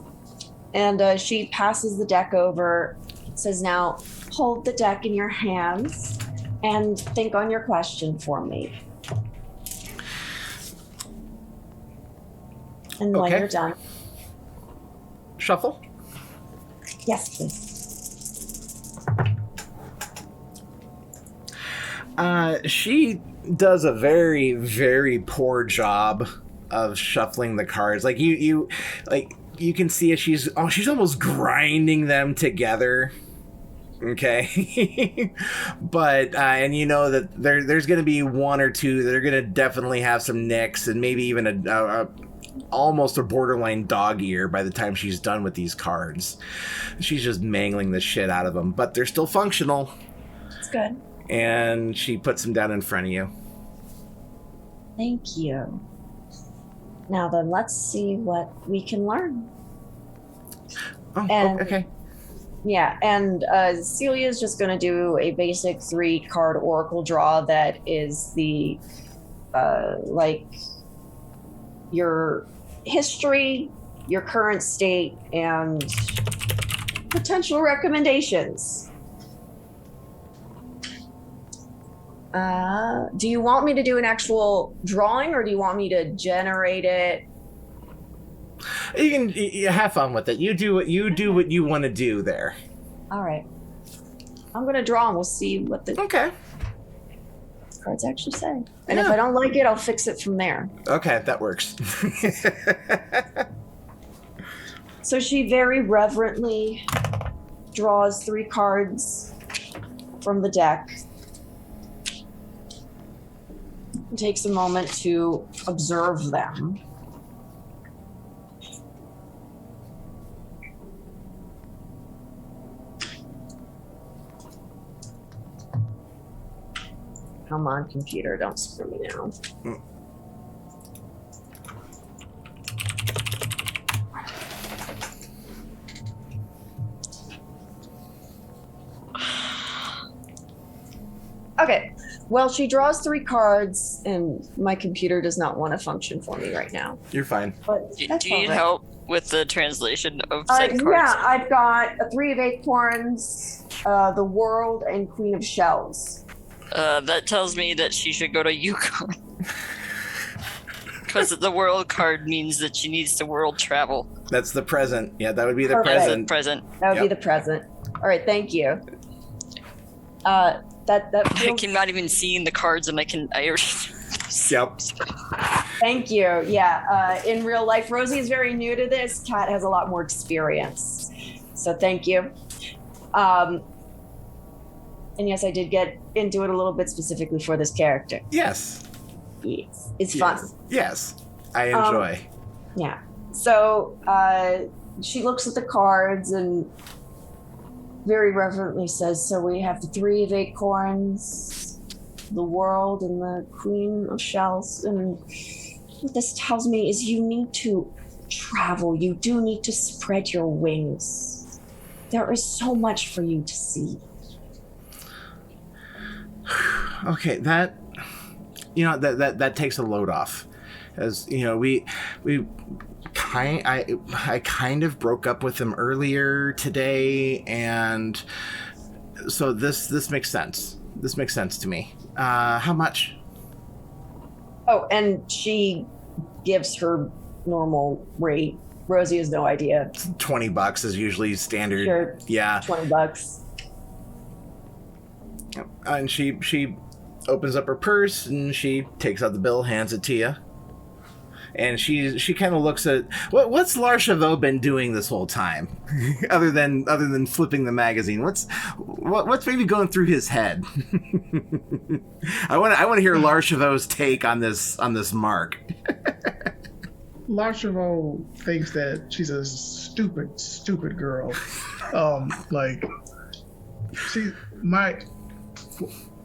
And she passes the deck over, says, now hold the deck in your hands and think on your question for me. And when
Okay.
you're done.
Shuffle.
Yes, please.
She does a very, very poor job of shuffling the cards. Like you can see it. She's almost grinding them together. Okay. But and you know that there's going to be one or two that are going to definitely have some nicks, and maybe even a almost a borderline dog ear by the time she's done with these cards. She's just mangling the shit out of them, but they're still functional.
It's good.
And she puts them down in front of you.
Thank you. Now then, let's see what we can learn.
Oh,
And-
okay.
Yeah, and Celia's just going to do a basic 3-card oracle draw that is the, like, your history, your current state, and potential recommendations. Do you want me to do an actual drawing, or do you want me to generate it?
You have fun with it. You do what you want to do there.
All right. I'm going to draw and we'll see what the
Okay.
cards actually say. And if
Yeah.
I don't like it, I'll fix it from there.
Okay, that works.
So she very reverently draws 3 cards from the deck. And takes a moment to observe them. Come on, computer, don't screw me now. Okay, well, she draws 3 cards, and my computer does not want to function for me right now.
You're fine.
But
Do
that's
you need
all right.
help with the translation of said cards?
Yeah, I've got a 3 of acorns, the world, and queen of shells.
That tells me that she should go to Yukon. Because the world card means that she needs to world travel.
That's the present. Yeah, that would be the
Perfect.
present.
That would be
Yep.
the present. All right, thank you. That
I
feels,
cannot even see the cards, and I already.
Yep.
thank you. Yeah, in real life, Rosie is very new to this. Kat has a lot more experience, so thank you. And yes, I did get into it a little bit specifically for this character.
Yes.
Yes, it's
Yes.
fun.
Yes. I enjoy.
Yeah. So she looks at the cards and very reverently says, so we have the 3 of acorns, the world, and the queen of shells. And what this tells me is you need to travel. You do need to spread your wings. There is so much for you to see.
Okay, that takes a load off. As you know, I kind of broke up with him earlier today, and so this makes sense. This makes sense to me. How much?
Oh, and she gives her normal rate. Rosie has no idea.
$20 is usually standard.
Sure.
Yeah.
$20.
And she opens up her purse and she takes out the bill, hands it to you. And she kind of looks at what's Lar Charveux been doing this whole time, other than flipping the magazine. What's maybe going through his head? I want to hear Lar Charveux's take on this mark.
Lar Charveux thinks that she's a stupid girl. Like she might.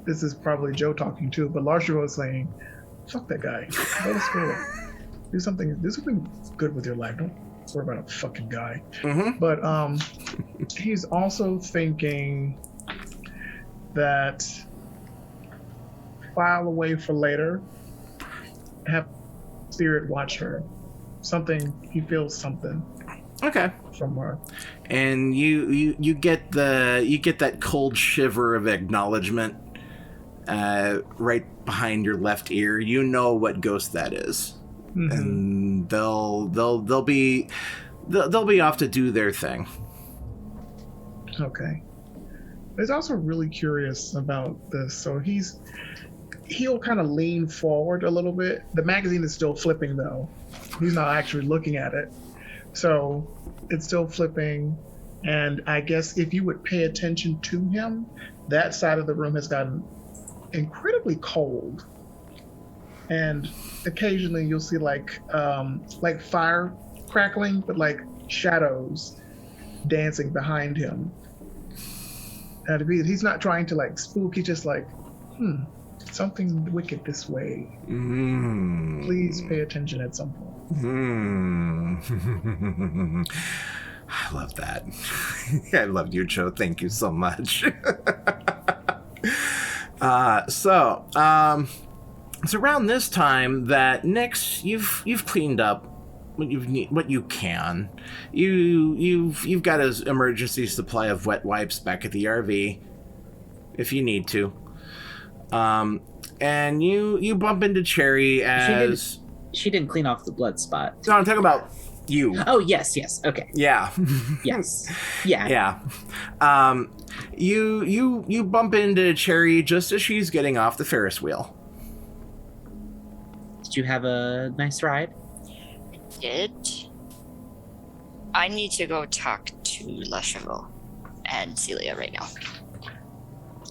This is probably Joe talking too, but Lar Charveux is saying, "Fuck that guy. Go to school." Do something good with your life. Don't worry about a fucking guy.
Mm-hmm.
But he's also thinking that file away for later. Have spirit watch her. He feels something.
Okay.
From her.
And you get that cold shiver of acknowledgement right behind your left ear. You know what ghost that is. Mm-hmm. And they'll be off to do their thing.
Okay. He's also really curious about this, so he'll kind of lean forward a little bit. The magazine is still flipping though. He's not actually looking at it. So it's still flipping, and I guess if you would pay attention to him, that side of the room has gotten incredibly cold. And occasionally you'll see like fire crackling, but like shadows dancing behind him. And he's not trying to like spook, he's just like, something wicked this way. Please pay attention at some point.
I love that. I love you, Joe. Thank you so much. So it's around this time that Nyx, you've cleaned up what you can. You've got an emergency supply of wet wipes back at the RV if you need to. And you bump into Cherry as
she didn't clean off the blood spot.
No, I'm talking about you.
Oh yes, okay.
Yeah.
Yes. Yeah.
Yeah. You bump into Cherry just as she's getting off the Ferris wheel.
Did you have a nice ride?
Did. I need to go talk to Lar Charveux and Celia right now.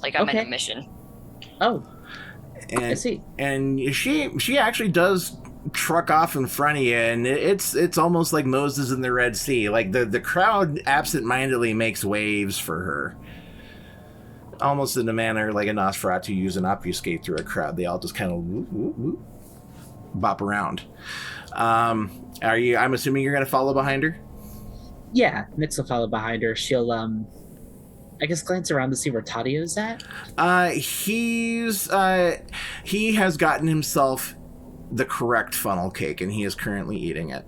Like I'm in a mission.
Oh.
And,
I see.
And she actually does truck off in front of you, and it's almost like Moses in the Red Sea. Like the crowd absentmindedly makes waves for her, almost in a manner like a Nosferatu use an obfuscate through a crowd. They all just kind of whoop, whoop, whoop, bop around. I'm assuming you're gonna follow behind her.
Yeah, Nyx will follow behind her. She'll I guess glance around to see where Tadio's at.
He has gotten himself the correct funnel cake, and he is currently eating it.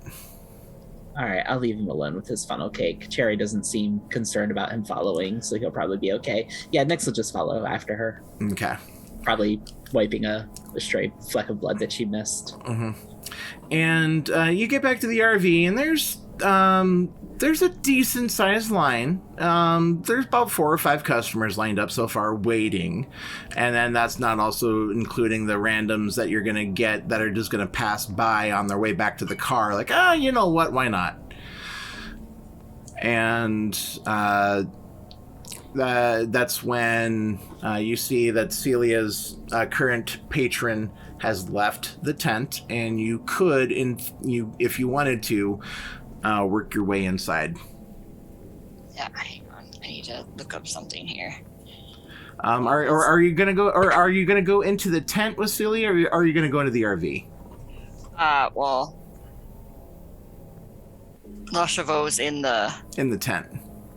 All right, I'll leave him alone with his funnel cake. Cherry doesn't seem concerned about him following, so he'll probably be okay. Yeah, Nyx will just follow after her.
Okay.
Probably wiping a stray fleck of blood that she missed.
Mm-hmm. And you get back to the RV, and there's a decent sized line. There's about 4 or 5 customers lined up so far waiting. And then that's not also including the randoms that you're going to get that are just going to pass by on their way back to the car. Like, you know what? Why not? And that's when you see that Celia's current patron has left the tent, and you could, if you wanted to, work your way inside.
Yeah, hang on. I need to look up something here.
Are you gonna go into the tent with Celia, or are you gonna go into the RV?
Well, Lar Charveux's in the
tent.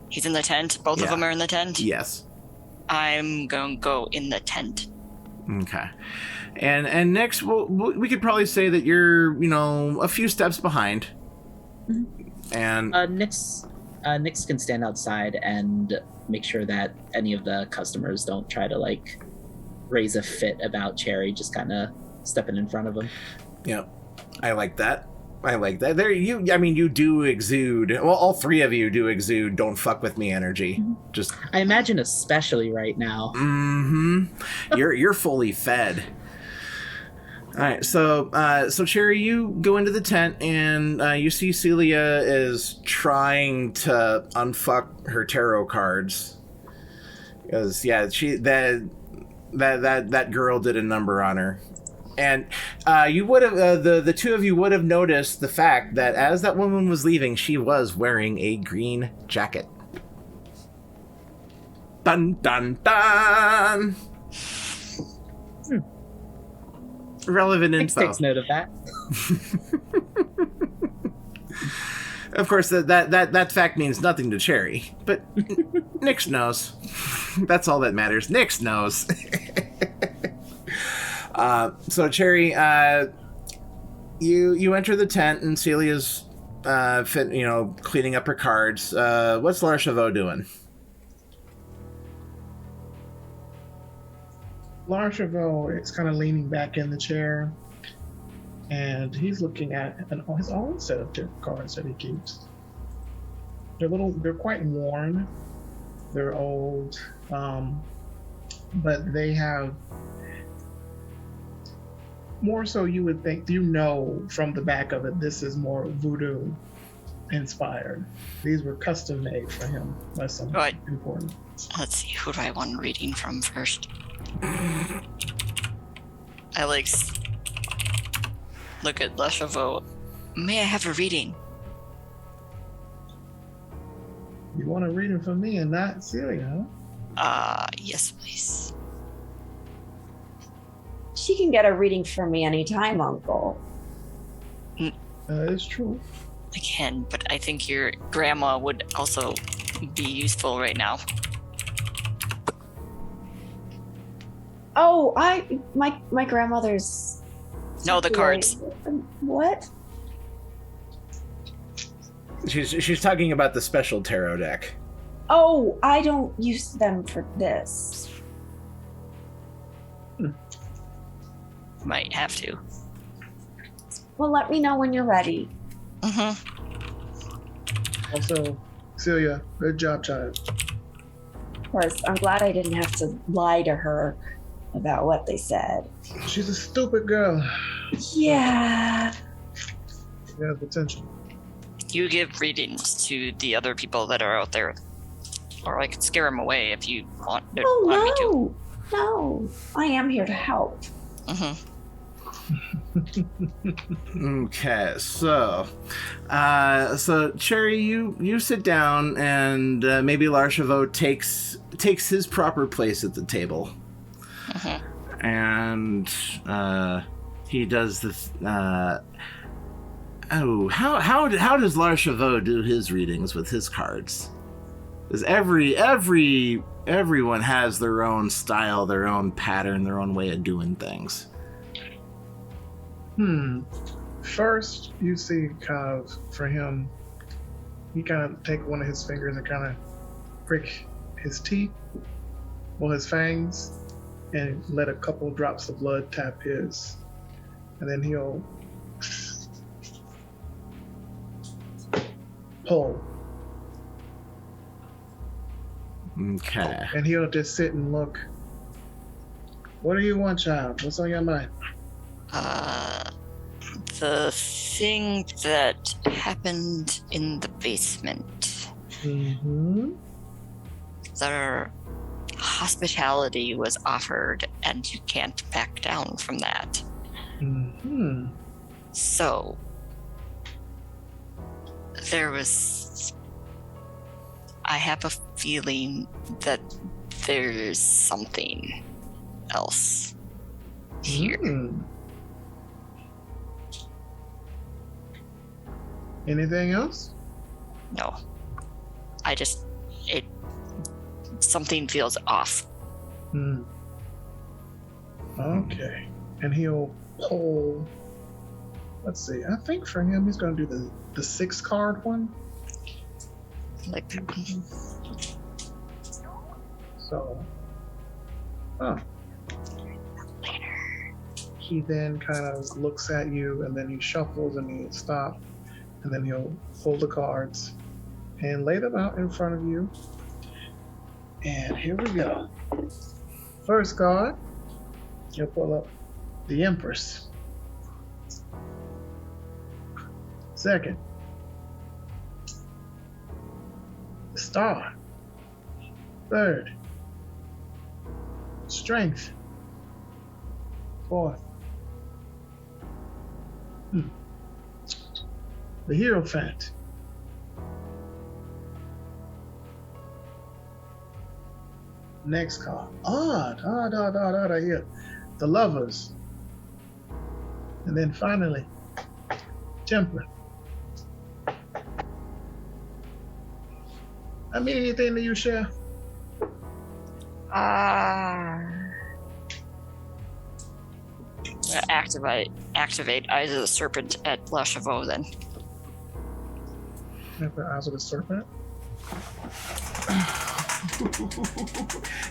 He's in the tent. Both of them are in the tent.
Yes.
I'm gonna go in the tent.
Okay. And next, we could probably say that you're, a few steps behind.
Mm-hmm.
And
Nyx can stand outside and make sure that any of the customers don't try to raise a fit about Cherry, just kind of stepping in front of them.
Yeah, I like that. There, you do exude. Well, all 3 of you do exude "don't fuck with me" energy. Mm-hmm.
I imagine, especially right now.
Mm-hmm. You're fully fed. All right, so Cherry, you go into the tent, and you see Celia is trying to unfuck her tarot cards, because that girl did a number on her, and you would have the 2 of you would have noticed the fact that as that woman was leaving, she was wearing a green jacket. Dun dun dun. relevant
Nix
info.
takes note of that.
Of course, that fact means nothing to Cherry, but Nix knows. That's all that matters. Nix knows. So Cherry, you enter the tent and Celia's cleaning up her cards. What's Lar Charveux doing?
Lar Charveux is kind of leaning back in the chair, and he's looking at his own set of different cards that he keeps. They're quite worn. They're old, but they have more so. You would think, from the back of it, this is more voodoo inspired. These were custom made for him. That's something
Right.
important.
Let's see, who do I want reading from first? I look at Lar Charveux. May I have a reading?
You want to read it from me and not Celia, huh?
Yes, please.
She can get a reading from me anytime, Uncle.
That is true.
I can, but I think your grandma would also be useful right now.
Oh, my grandmother's.
No, the cards.
What?
She's talking about the special tarot deck.
Oh, I don't use them for this.
Might have to.
Well, let me know when you're ready.
Also, Celia, good job, child.
Of course, I'm glad I didn't have to lie to her about what they said.
She's a stupid girl.
Yeah.
She has potential.
You give readings to the other people that are out there. Or I could scare them away if you want me to.
Oh, no. I am here to help.
Okay, so Cherry, you sit down, and maybe Lar Charveux takes his proper place at the table, and he does the. How does Lar Charveux do his readings with his cards? Because everyone has their own style, their own pattern, their own way of doing things.
First, you see kind of, for him, he kind of take one of his fingers and kind of prick his teeth, or his fangs, and let a couple drops of blood tap his. And then he'll pull.
Okay.
And he'll just sit and look. What do you want, child? What's on your mind?
The thing that happened in the basement. Their hospitality was offered, and you can't back down from that. So, I have a feeling that there's something else here.
Anything else?
No. Something feels off.
Okay. And he'll pull. Let's see. I think for him, he's going to do the 6-card one.
Like that one.
So. He then kind of looks at you, and then he shuffles, and he'll stop, and then he'll pull the cards and lay them out in front of you. And here we go. First card, you'll pull up the Empress. Second, the Star. Third, Strength. Fourth, the Hierophant. Next card. Odd here. The Lovers. And then finally, temperate. I mean anything to you, Chef?
Activate Eyes of the Serpent at Lar Charveux then.
Temperate Eyes of the Serpent.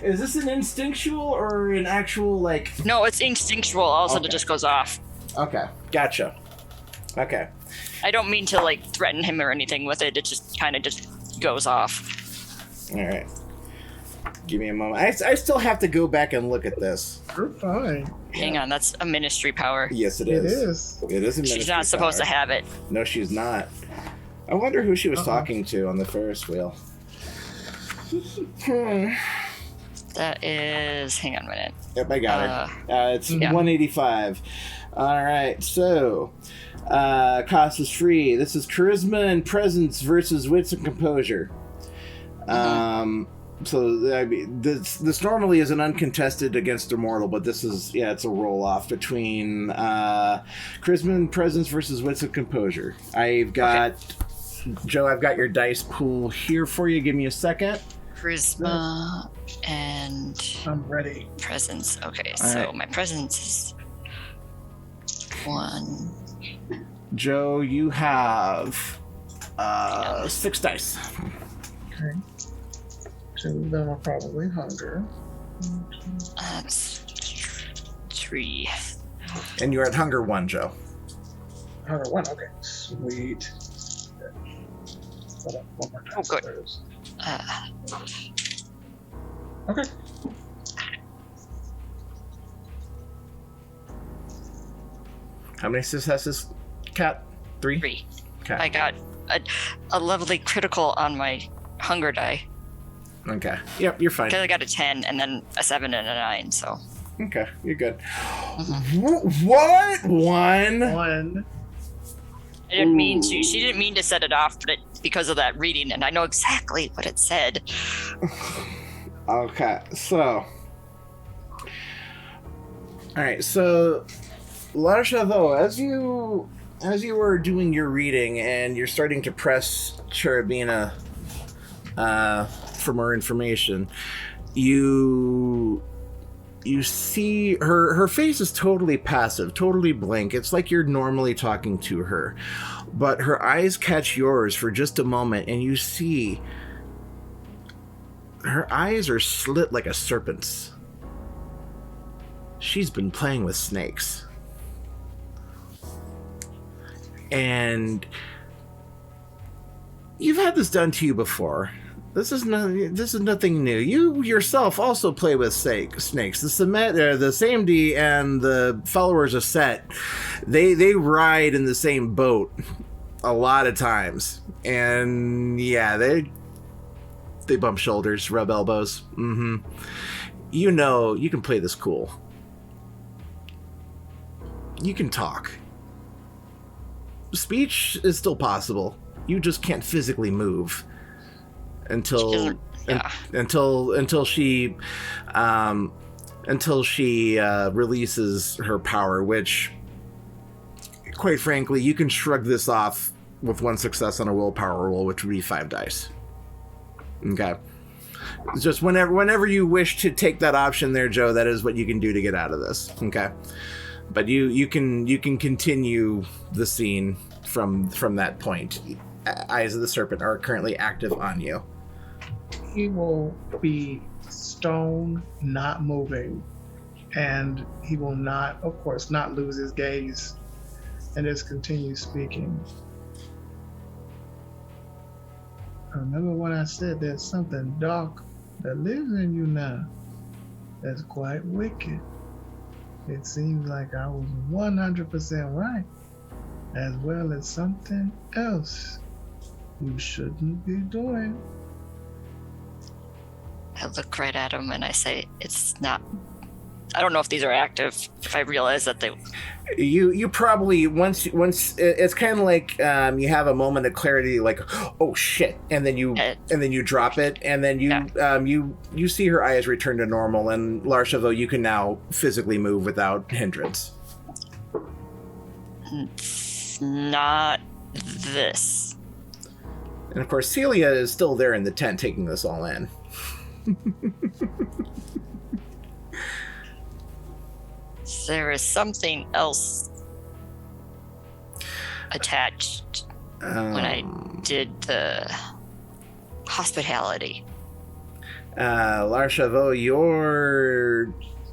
Is this an instinctual or an actual, like...
No, it's instinctual. All of a sudden it just goes off.
Okay, gotcha. Okay.
I don't mean to like threaten him or anything with it. It just kind of just goes off.
All right. Give me a moment. I still have to go back and look at this.
You're fine.
Hang on, that's a ministry power.
Yes, it
It
is.
is.
It is a ministry
She's not supposed to
power.
have it.
No, she's not. I wonder who she was talking to on the Ferris wheel.
That is. Hang on a minute.
Yep, I got her. It's
yeah.
185. All right, so cost is free. This is charisma and presence versus wits and composure. So I mean, this normally is an uncontested against a mortal, but this is it's a roll off between charisma and presence versus wits and composure. I've got Joe. I've got your dice pool here for you. Give me a second.
Charisma and
I'm ready.
presence. Okay,
All
so
right.
my presence is 1.
Joe, you have 6 dice.
Okay. 2 of them are probably hunger.
That's 3.
And you're at hunger 1, Joe.
Hunger 1. Okay. Sweet. Hold on, one more time.
Oh, good.
First. Okay.
How many successes, Cat? 3?
3.
Okay.
I got a lovely critical on my hunger die.
Okay. Yep, you're fine.
Because I got a 10 and then a 7 and a 9, so.
Okay, you're good. What? 1?
1.
I didn't mean to. She didn't mean to set it off, but because of that reading, and I know exactly what it said.
Okay, so. Alright, so. Lar Charveux, as you were doing your reading and you're starting to press Cherubina for more information, you see her face is totally passive, totally blank. It's like you're normally talking to her, but her eyes catch yours for just a moment, and you see her eyes are slit like a serpent's. She's been playing with snakes. And you've had this done to you before. This is nothing new. You yourself also play with snakes. The Samedi and the followers of Set, they ride in the same boat a lot of times, and they bump shoulders, rub elbows. You know you can play this cool. You can talk. Speech is still possible. You just can't physically move until she releases her power, which, quite frankly, you can shrug this off with 1 success on a willpower roll, which would be 5 dice. Okay. It's just whenever you wish to take that option there, Joe, that is what you can do to get out of this. Okay. But you can continue the scene from that point. Eyes of the Serpent are currently active on you.
He will be stone, not moving, and he will not, of course, not lose his gaze, and just continue speaking. I remember when I said there's something dark that lives in you now that's quite wicked. It seems like I was 100% right, as well as something else you shouldn't be doing.
I look right at him and I say, it's not. I don't know if these are active. If I realize that they.
You probably once it's kind of like you have a moment of clarity, like, oh shit, and then you drop it, and then you see her eyes return to normal, and Lar Charveux, you can now physically move without hindrance.
It's not this.
And of course, Celia is still there in the tent taking this all in.
There is something else attached when I did the hospitality.
Lar Charveux, you're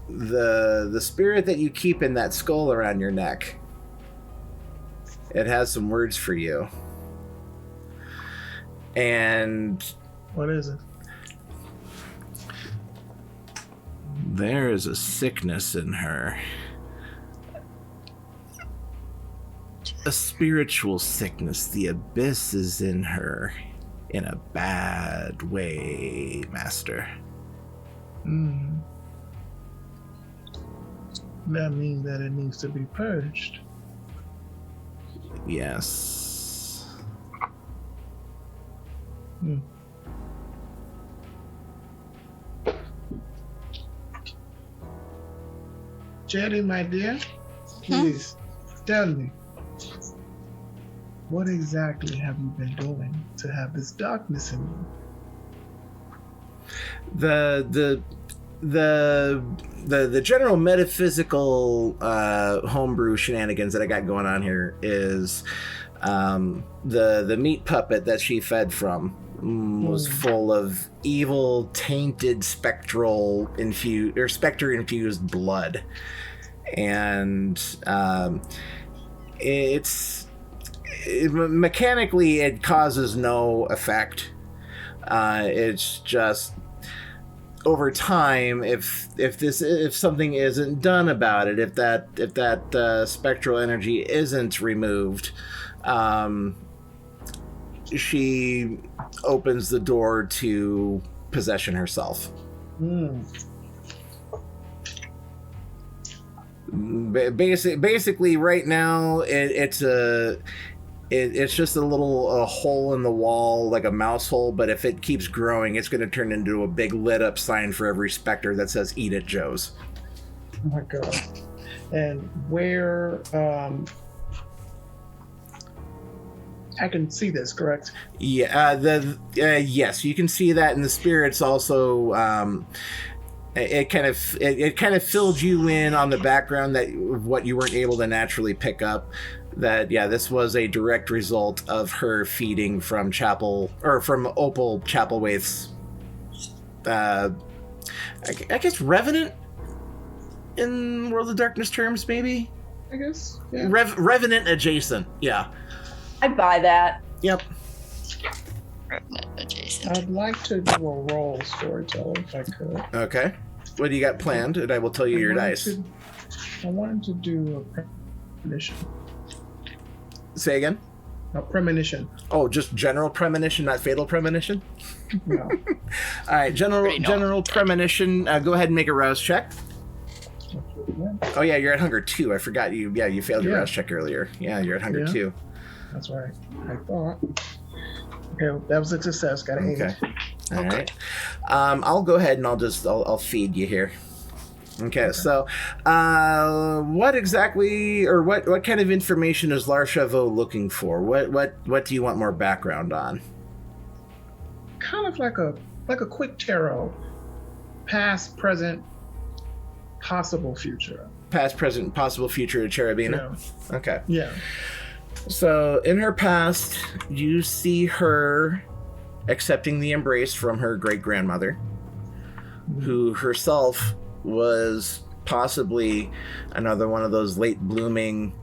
the spirit that you keep in that skull around your neck. It has some words for you. And
What is it?
there is a sickness in her. A spiritual sickness. The abyss is in her. In a bad way, Master.
That means that it needs to be purged.
Yes.
Jetty, my dear, please tell me, what exactly have you been doing to have this darkness in you?
The general metaphysical homebrew shenanigans that I got going on here is the meat puppet that she fed from was full of evil, tainted, spectre infused blood, and mechanically it causes no effect. It's just over time, if something isn't done about it, if that spectral energy isn't removed, she opens the door to possession herself. Basically, right now it's just a little hole in the wall, like a mouse hole, but if it keeps growing, it's going to turn into a big lit up sign for every specter that says "Eat it, Joe's."
Oh my God. And where, I can see this, correct?
Yeah, yes, you can see that, and the spirits also. It kind of filled you in on the background that what you weren't able to naturally pick up. That this was a direct result of her feeding from Opal Chapelwaith's. I guess Revenant in World of Darkness terms, maybe.
I guess. Yeah.
Revenant adjacent. Yeah.
I'd buy that.
Yep.
Adjacent.
I'd like to do a roll storyteller if I could.
Okay. What do you got planned? And I will tell you your dice.
I wanted to do a premonition.
Say again?
A premonition.
Oh, just general premonition, not fatal premonition?
No.
All right, general premonition. Go ahead and make a rouse check. Oh yeah, you're at hunger 2. I forgot you. Yeah, you failed your rouse check earlier. Yeah, you're at hunger 2.
That's right. I thought. Okay, that was a success. Got an 8.
Okay. All right. I'll go ahead and I'll feed you here. Okay. So, what exactly, or what kind of information is Lar Charveux looking for? What do you want more background on?
Kind of like a quick tarot. Past, present, possible future.
Past, present, possible future of Cherubina?
Yeah.
Okay.
Yeah.
So, in her past, you see her accepting the embrace from her great-grandmother, who herself was possibly another one of those late-blooming,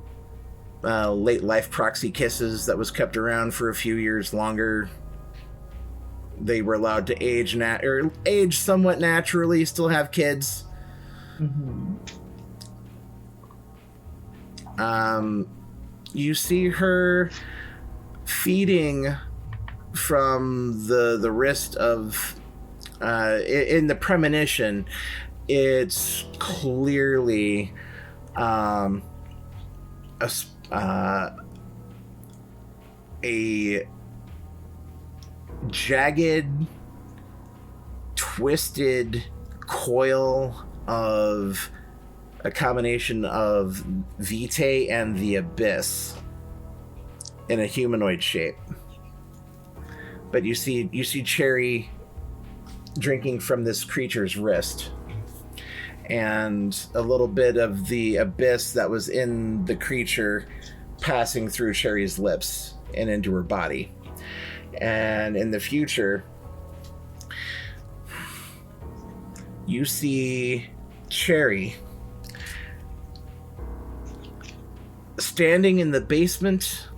late-life proxy kisses that was kept around for a few years longer. They were allowed to age somewhat naturally, still have kids. You see her feeding from the wrist of in the premonition. It's clearly a jagged, twisted coil of a combination of Vitae and the Abyss in a humanoid shape. But you see Cherry drinking from this creature's wrist, and a little bit of the Abyss that was in the creature passing through Cherry's lips and into her body. And in the future, you see Cherry standing in the basement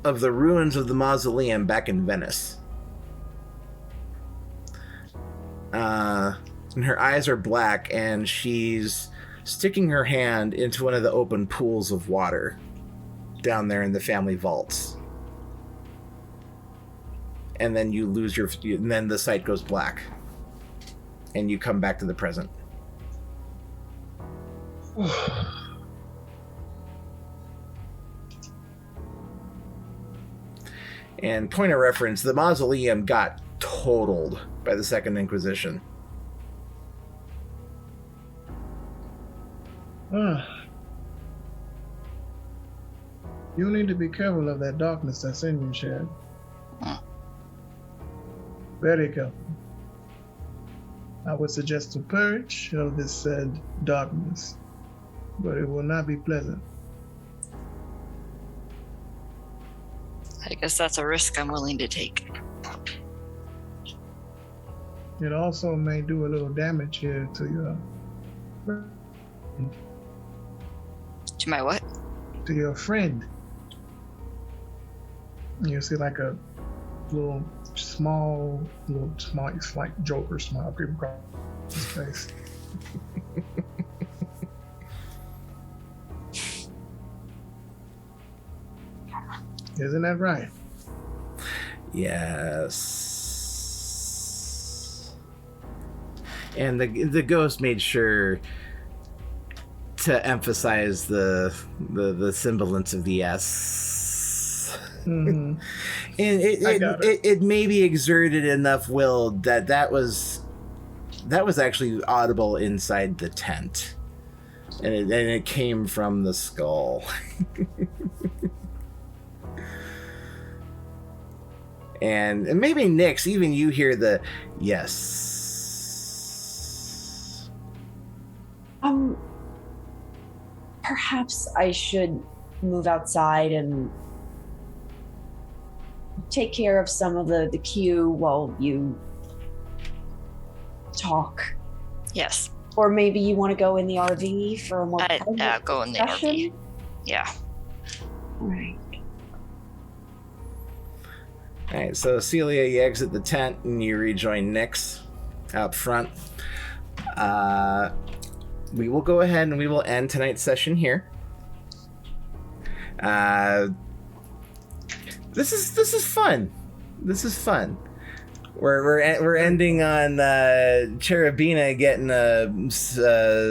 of the ruins of the mausoleum back in Venice. And her eyes are black, and she's sticking her hand into one of the open pools of water down there in the family vaults. And then you lose and then the sight goes black, and you come back to the present. And point of reference, the mausoleum got totaled by the Second Inquisition.
You need to be careful of that darkness that's in you, Sharon. Very careful. I would suggest a purge of this said darkness, but it will not be pleasant.
I guess that's a risk I'm willing to take.
It also may do a little damage here to your
To my what?
to your friend. You see like a little small, it's like Joker smile creeping across his face. Isn't that right?
Yes. And the ghost made sure to emphasize the semblance of the S.
Mm-hmm.
And it maybe exerted enough will that was actually audible inside the tent, and it came from the skull. And maybe Nyx, even you hear the yes.
Perhaps I should move outside and take care of some of the queue while you talk.
Yes.
Or maybe you want to go in the RV for a more private
go in the
discussion?
RV. Yeah.
All right.
All right, so Celia, you exit the tent and you rejoin Nyx out front. We will go ahead and we will end tonight's session here. This is fun. This is fun. We're ending on Cherubina getting a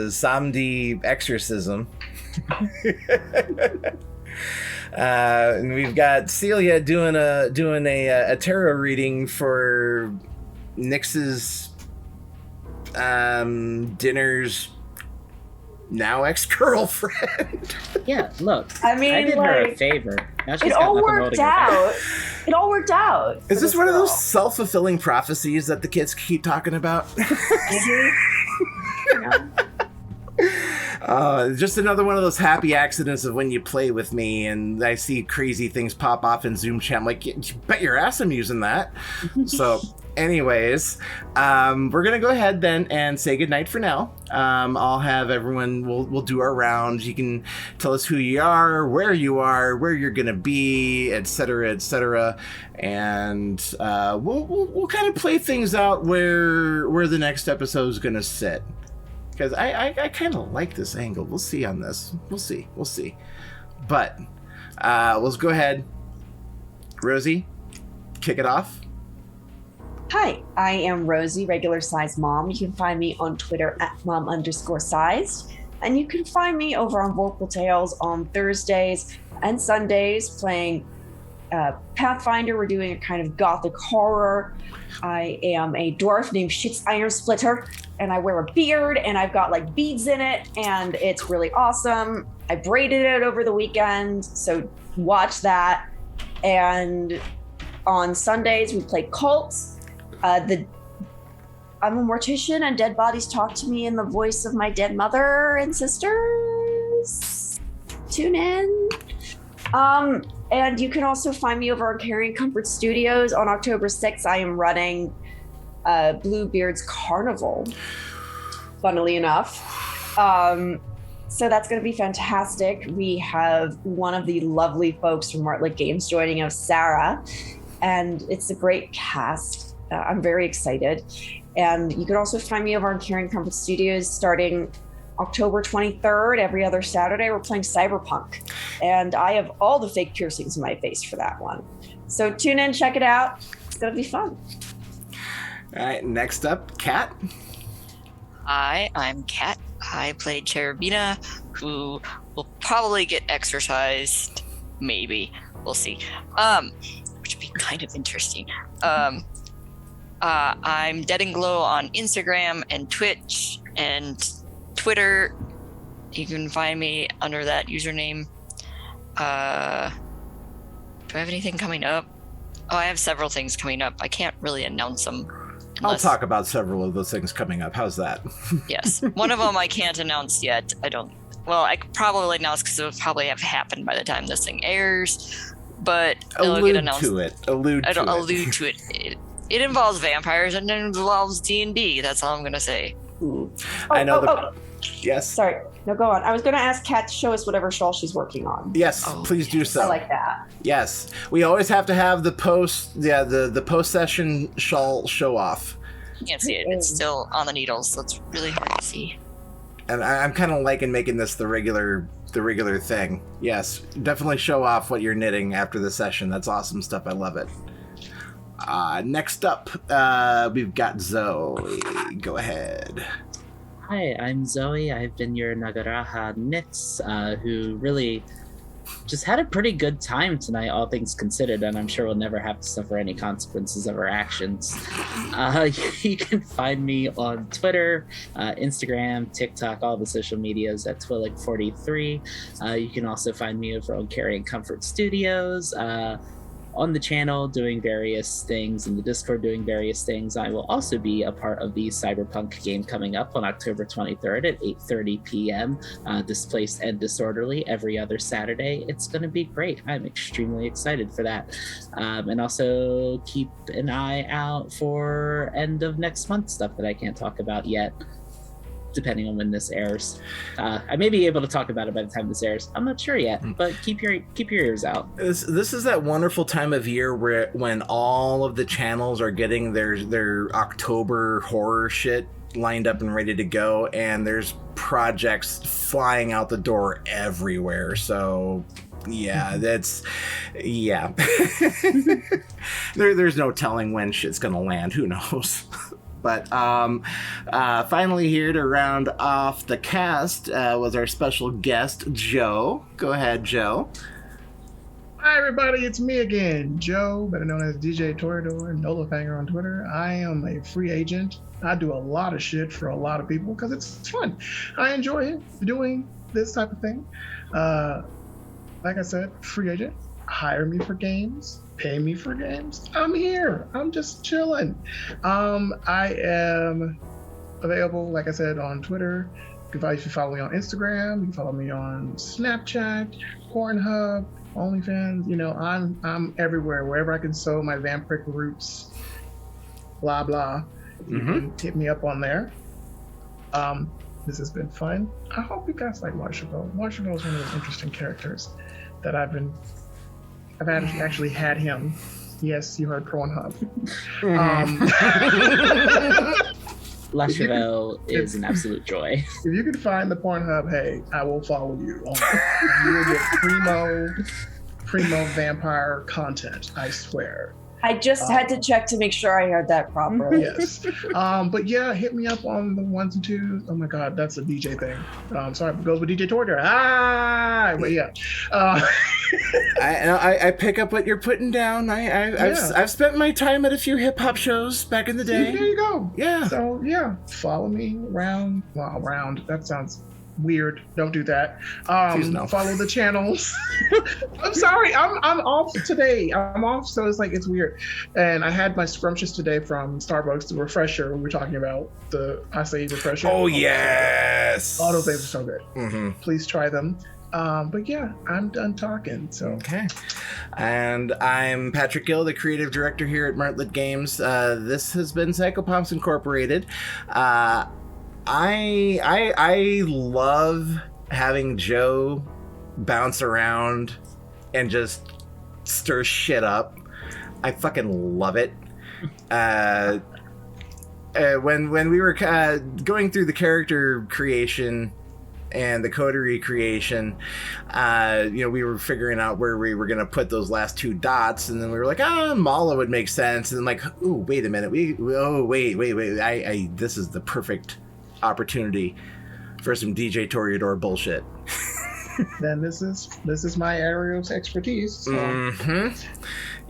Samdi exorcism. And we've got Celia doing a tarot reading for Nyx's dinner's now ex-girlfriend.
Yeah, look.
I mean,
I did her a favor. Now she's
it
got
all
nothing
worked
holding her back.
out. It all worked out.
Is this one of those self-fulfilling prophecies that the kids keep talking about? Just another one of those happy accidents of when you play with me and I see crazy things pop off in Zoom chat. I'm like, you bet your ass I'm using that. So anyways, we're going to go ahead then and say goodnight for now. I'll have everyone, we'll do our rounds. You can tell us who you are, where you're going to be, etc., etc. And we'll kind of play things out where the next episode is going to sit. Because I kind of like this angle. We'll see on this. We'll see. But let's go ahead. Rosie, kick it off.
Hi, I am Rosie, regular size mom. You can find me on Twitter at mom_sized. And you can find me over on Vocal Tales on Thursdays and Sundays playing Pathfinder. We're doing a kind of gothic horror. I am a dwarf named Shit's Iron Splitter, and I wear a beard, and I've got like beads in it, and it's really awesome. I braided it over the weekend, so watch that. And on Sundays, we play cults. I'm a mortician, and dead bodies talk to me in the voice of my dead mother and sisters. Tune in. And you can also find me over on Carrying Comfort Studios. On October 6th, I am running Bluebeard's Carnival, funnily enough. So that's going to be fantastic. We have one of the lovely folks from Martlet Games joining us, Sarah, and it's a great cast. I'm very excited. And you can also find me over on Carrying Comfort Studios starting October 23rd. Every other Saturday, we're playing Cyberpunk. And I have all the fake piercings in my face for that one. So tune in, check it out. It's going to be fun.
All right, next up, Kat.
Hi, I'm Kat. I played Cherubina, who will probably get exercised. Maybe. We'll see. Which would be kind of interesting. I'm Dead and Glow on Instagram and Twitch and Twitter. You can find me under that username. Do I have anything coming up? Oh, I have several things coming up. I can't really announce them.
I'll talk about several of those things coming up. How's that?
Yes. One of them I can't announce yet. I could probably announce because it will probably have happened by the time this thing airs. But it'll get announced. Allude to it. It involves vampires and it involves D&D. That's all I'm going to say.
Yes.
Sorry. No, go on. I was going to ask Kat to show us whatever shawl she's working on.
Yes, please do so.
I like that.
Yes. We always have to have the post-session shawl show off.
You can't see it. It's still on the needles, so it's really hard to see.
And I'm kind of liking making this the regular thing. Yes, definitely show off what you're knitting after the session. That's awesome stuff. I love it. Next up, we've got Zoe. Go ahead.
Hi, I'm Zoe. I've been your Nagaraha Nix, who really just had a pretty good time tonight, all things considered, and I'm sure we'll never have to suffer any consequences of our actions. You can find me on Twitter, Instagram, TikTok, all the social medias at Twillick43. You can also find me over on Carrying Comfort Studios, on the channel doing various things, in the Discord doing various things. I will also be a part of the Cyberpunk game coming up on October 23rd at 8:30 p.m. Displaced and Disorderly every other Saturday. It's going to be great. I'm extremely excited for that. And also keep an eye out for end of next month stuff that I can't talk about yet, depending on when this airs. I may be able to talk about it by the time this airs. I'm not sure yet, but keep your ears out.
This is that wonderful time of year when all of the channels are getting their October horror shit lined up and ready to go, and there's projects flying out the door everywhere. So yeah, there's no telling when shit's gonna land. Who knows? But finally here to round off the cast was our special guest, Joe. Go ahead, Joe.
Hi, everybody. It's me again, Joe, better known as DJ Torador, Nolafanger on Twitter. I am a free agent. I do a lot of shit for a lot of people because it's fun. I enjoy doing this type of thing. Like I said, free agent. Hire me for games. Pay me for games. I'm here. I'm just chilling. I am available, like I said, on Twitter. If you follow me on Instagram, you can follow me on Snapchat, Pornhub, OnlyFans. You know, I'm everywhere. Wherever I can sow my vampiric roots, blah blah. You can hit me up on there. This has been fun. I hope you guys like Marshall. Marshall is one of those interesting characters that I've actually had him. Yes, you heard Pornhub.
La Chevelle is an absolute joy.
If you can find the Pornhub, hey, I will follow you. You will get primo vampire content, I swear.
I just had to check to make sure I heard that properly.
Yes. But yeah, hit me up on the 1s and 2s. Oh my God, that's a DJ thing. Sorry, it goes with DJ Torter. But yeah.
I pick up what you're putting down. I've spent my time at a few hip hop shows back in the day.
There you go.
Yeah.
So yeah, follow me around. Well, around. That sounds weird. Don't do that.
No.
Follow the channels. I'm sorry. I'm off today. I'm off, so it's weird. And I had my scrumptious today from Starbucks, the refresher. We were talking about the acai refresher.
Oh yes.
All those things are so good.
Mm-hmm.
Please try them. But yeah, I'm done talking. So
okay. And I'm Patrick Gill, the creative director here at Martlet Games. This has been Psychopomps Incorporated. I love having Joe bounce around and just stir shit up. I fucking love it. When we were going through the character creation and the coterie creation, we were figuring out where we were going to put those last 2 dots, and then we were like, Mawla would make sense. And then like, ooh, wait a minute. Wait. This is the perfect opportunity for some DJ Toreador bullshit.
then this is my area of expertise. So.
Mm-hmm.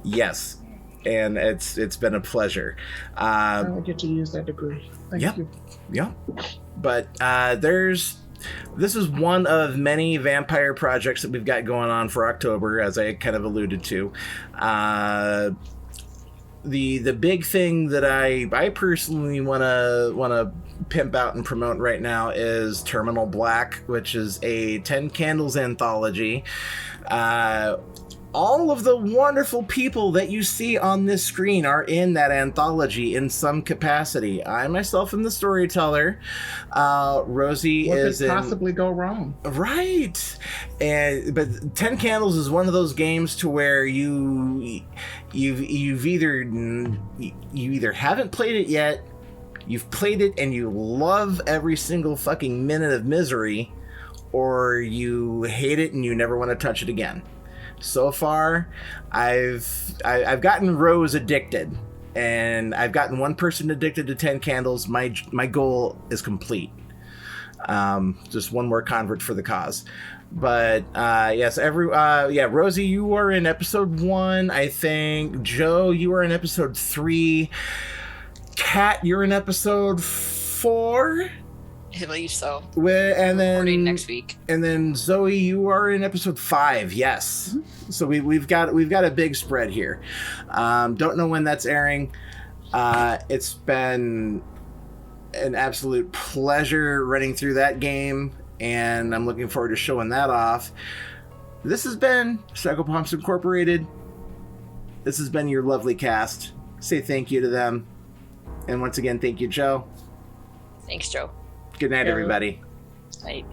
Yes, and it's been a pleasure.
I get to use that degree. Thank you.
Yep. But this is one of many vampire projects that we've got going on for October, as I kind of alluded to. The big thing that I personally want to pimp out and promote right now is Terminal Black, which is a 10 Candles anthology. All of the wonderful people that you see on this screen are in that anthology in some capacity. I myself am the storyteller. Rosie
what
is
could possibly go wrong?
Right. But 10 Candles is one of those games to where you either haven't played it yet, you've played it and you love every single fucking minute of misery, or you hate it and you never want to touch it again. So far, I've gotten Rose addicted, and I've gotten one person addicted to 10 Candles. My goal is complete. Just one more convert for the cause. But yes, Rosie, you are in episode 1, I think. Joe, you are in episode 3. Kat, you're in episode 4.
I believe so.
And then
recording next week.
And then Zoe, you are in episode 5. Yes. Mm-hmm. So we've got a big spread here. Don't know when that's airing. It's been an absolute pleasure running through that game, and I'm looking forward to showing that off. This has been Psychopomps Incorporated. This has been your lovely cast. Say thank you to them. And once again, thank you, Joe.
Thanks, Joe.
Good night, everybody.
Night.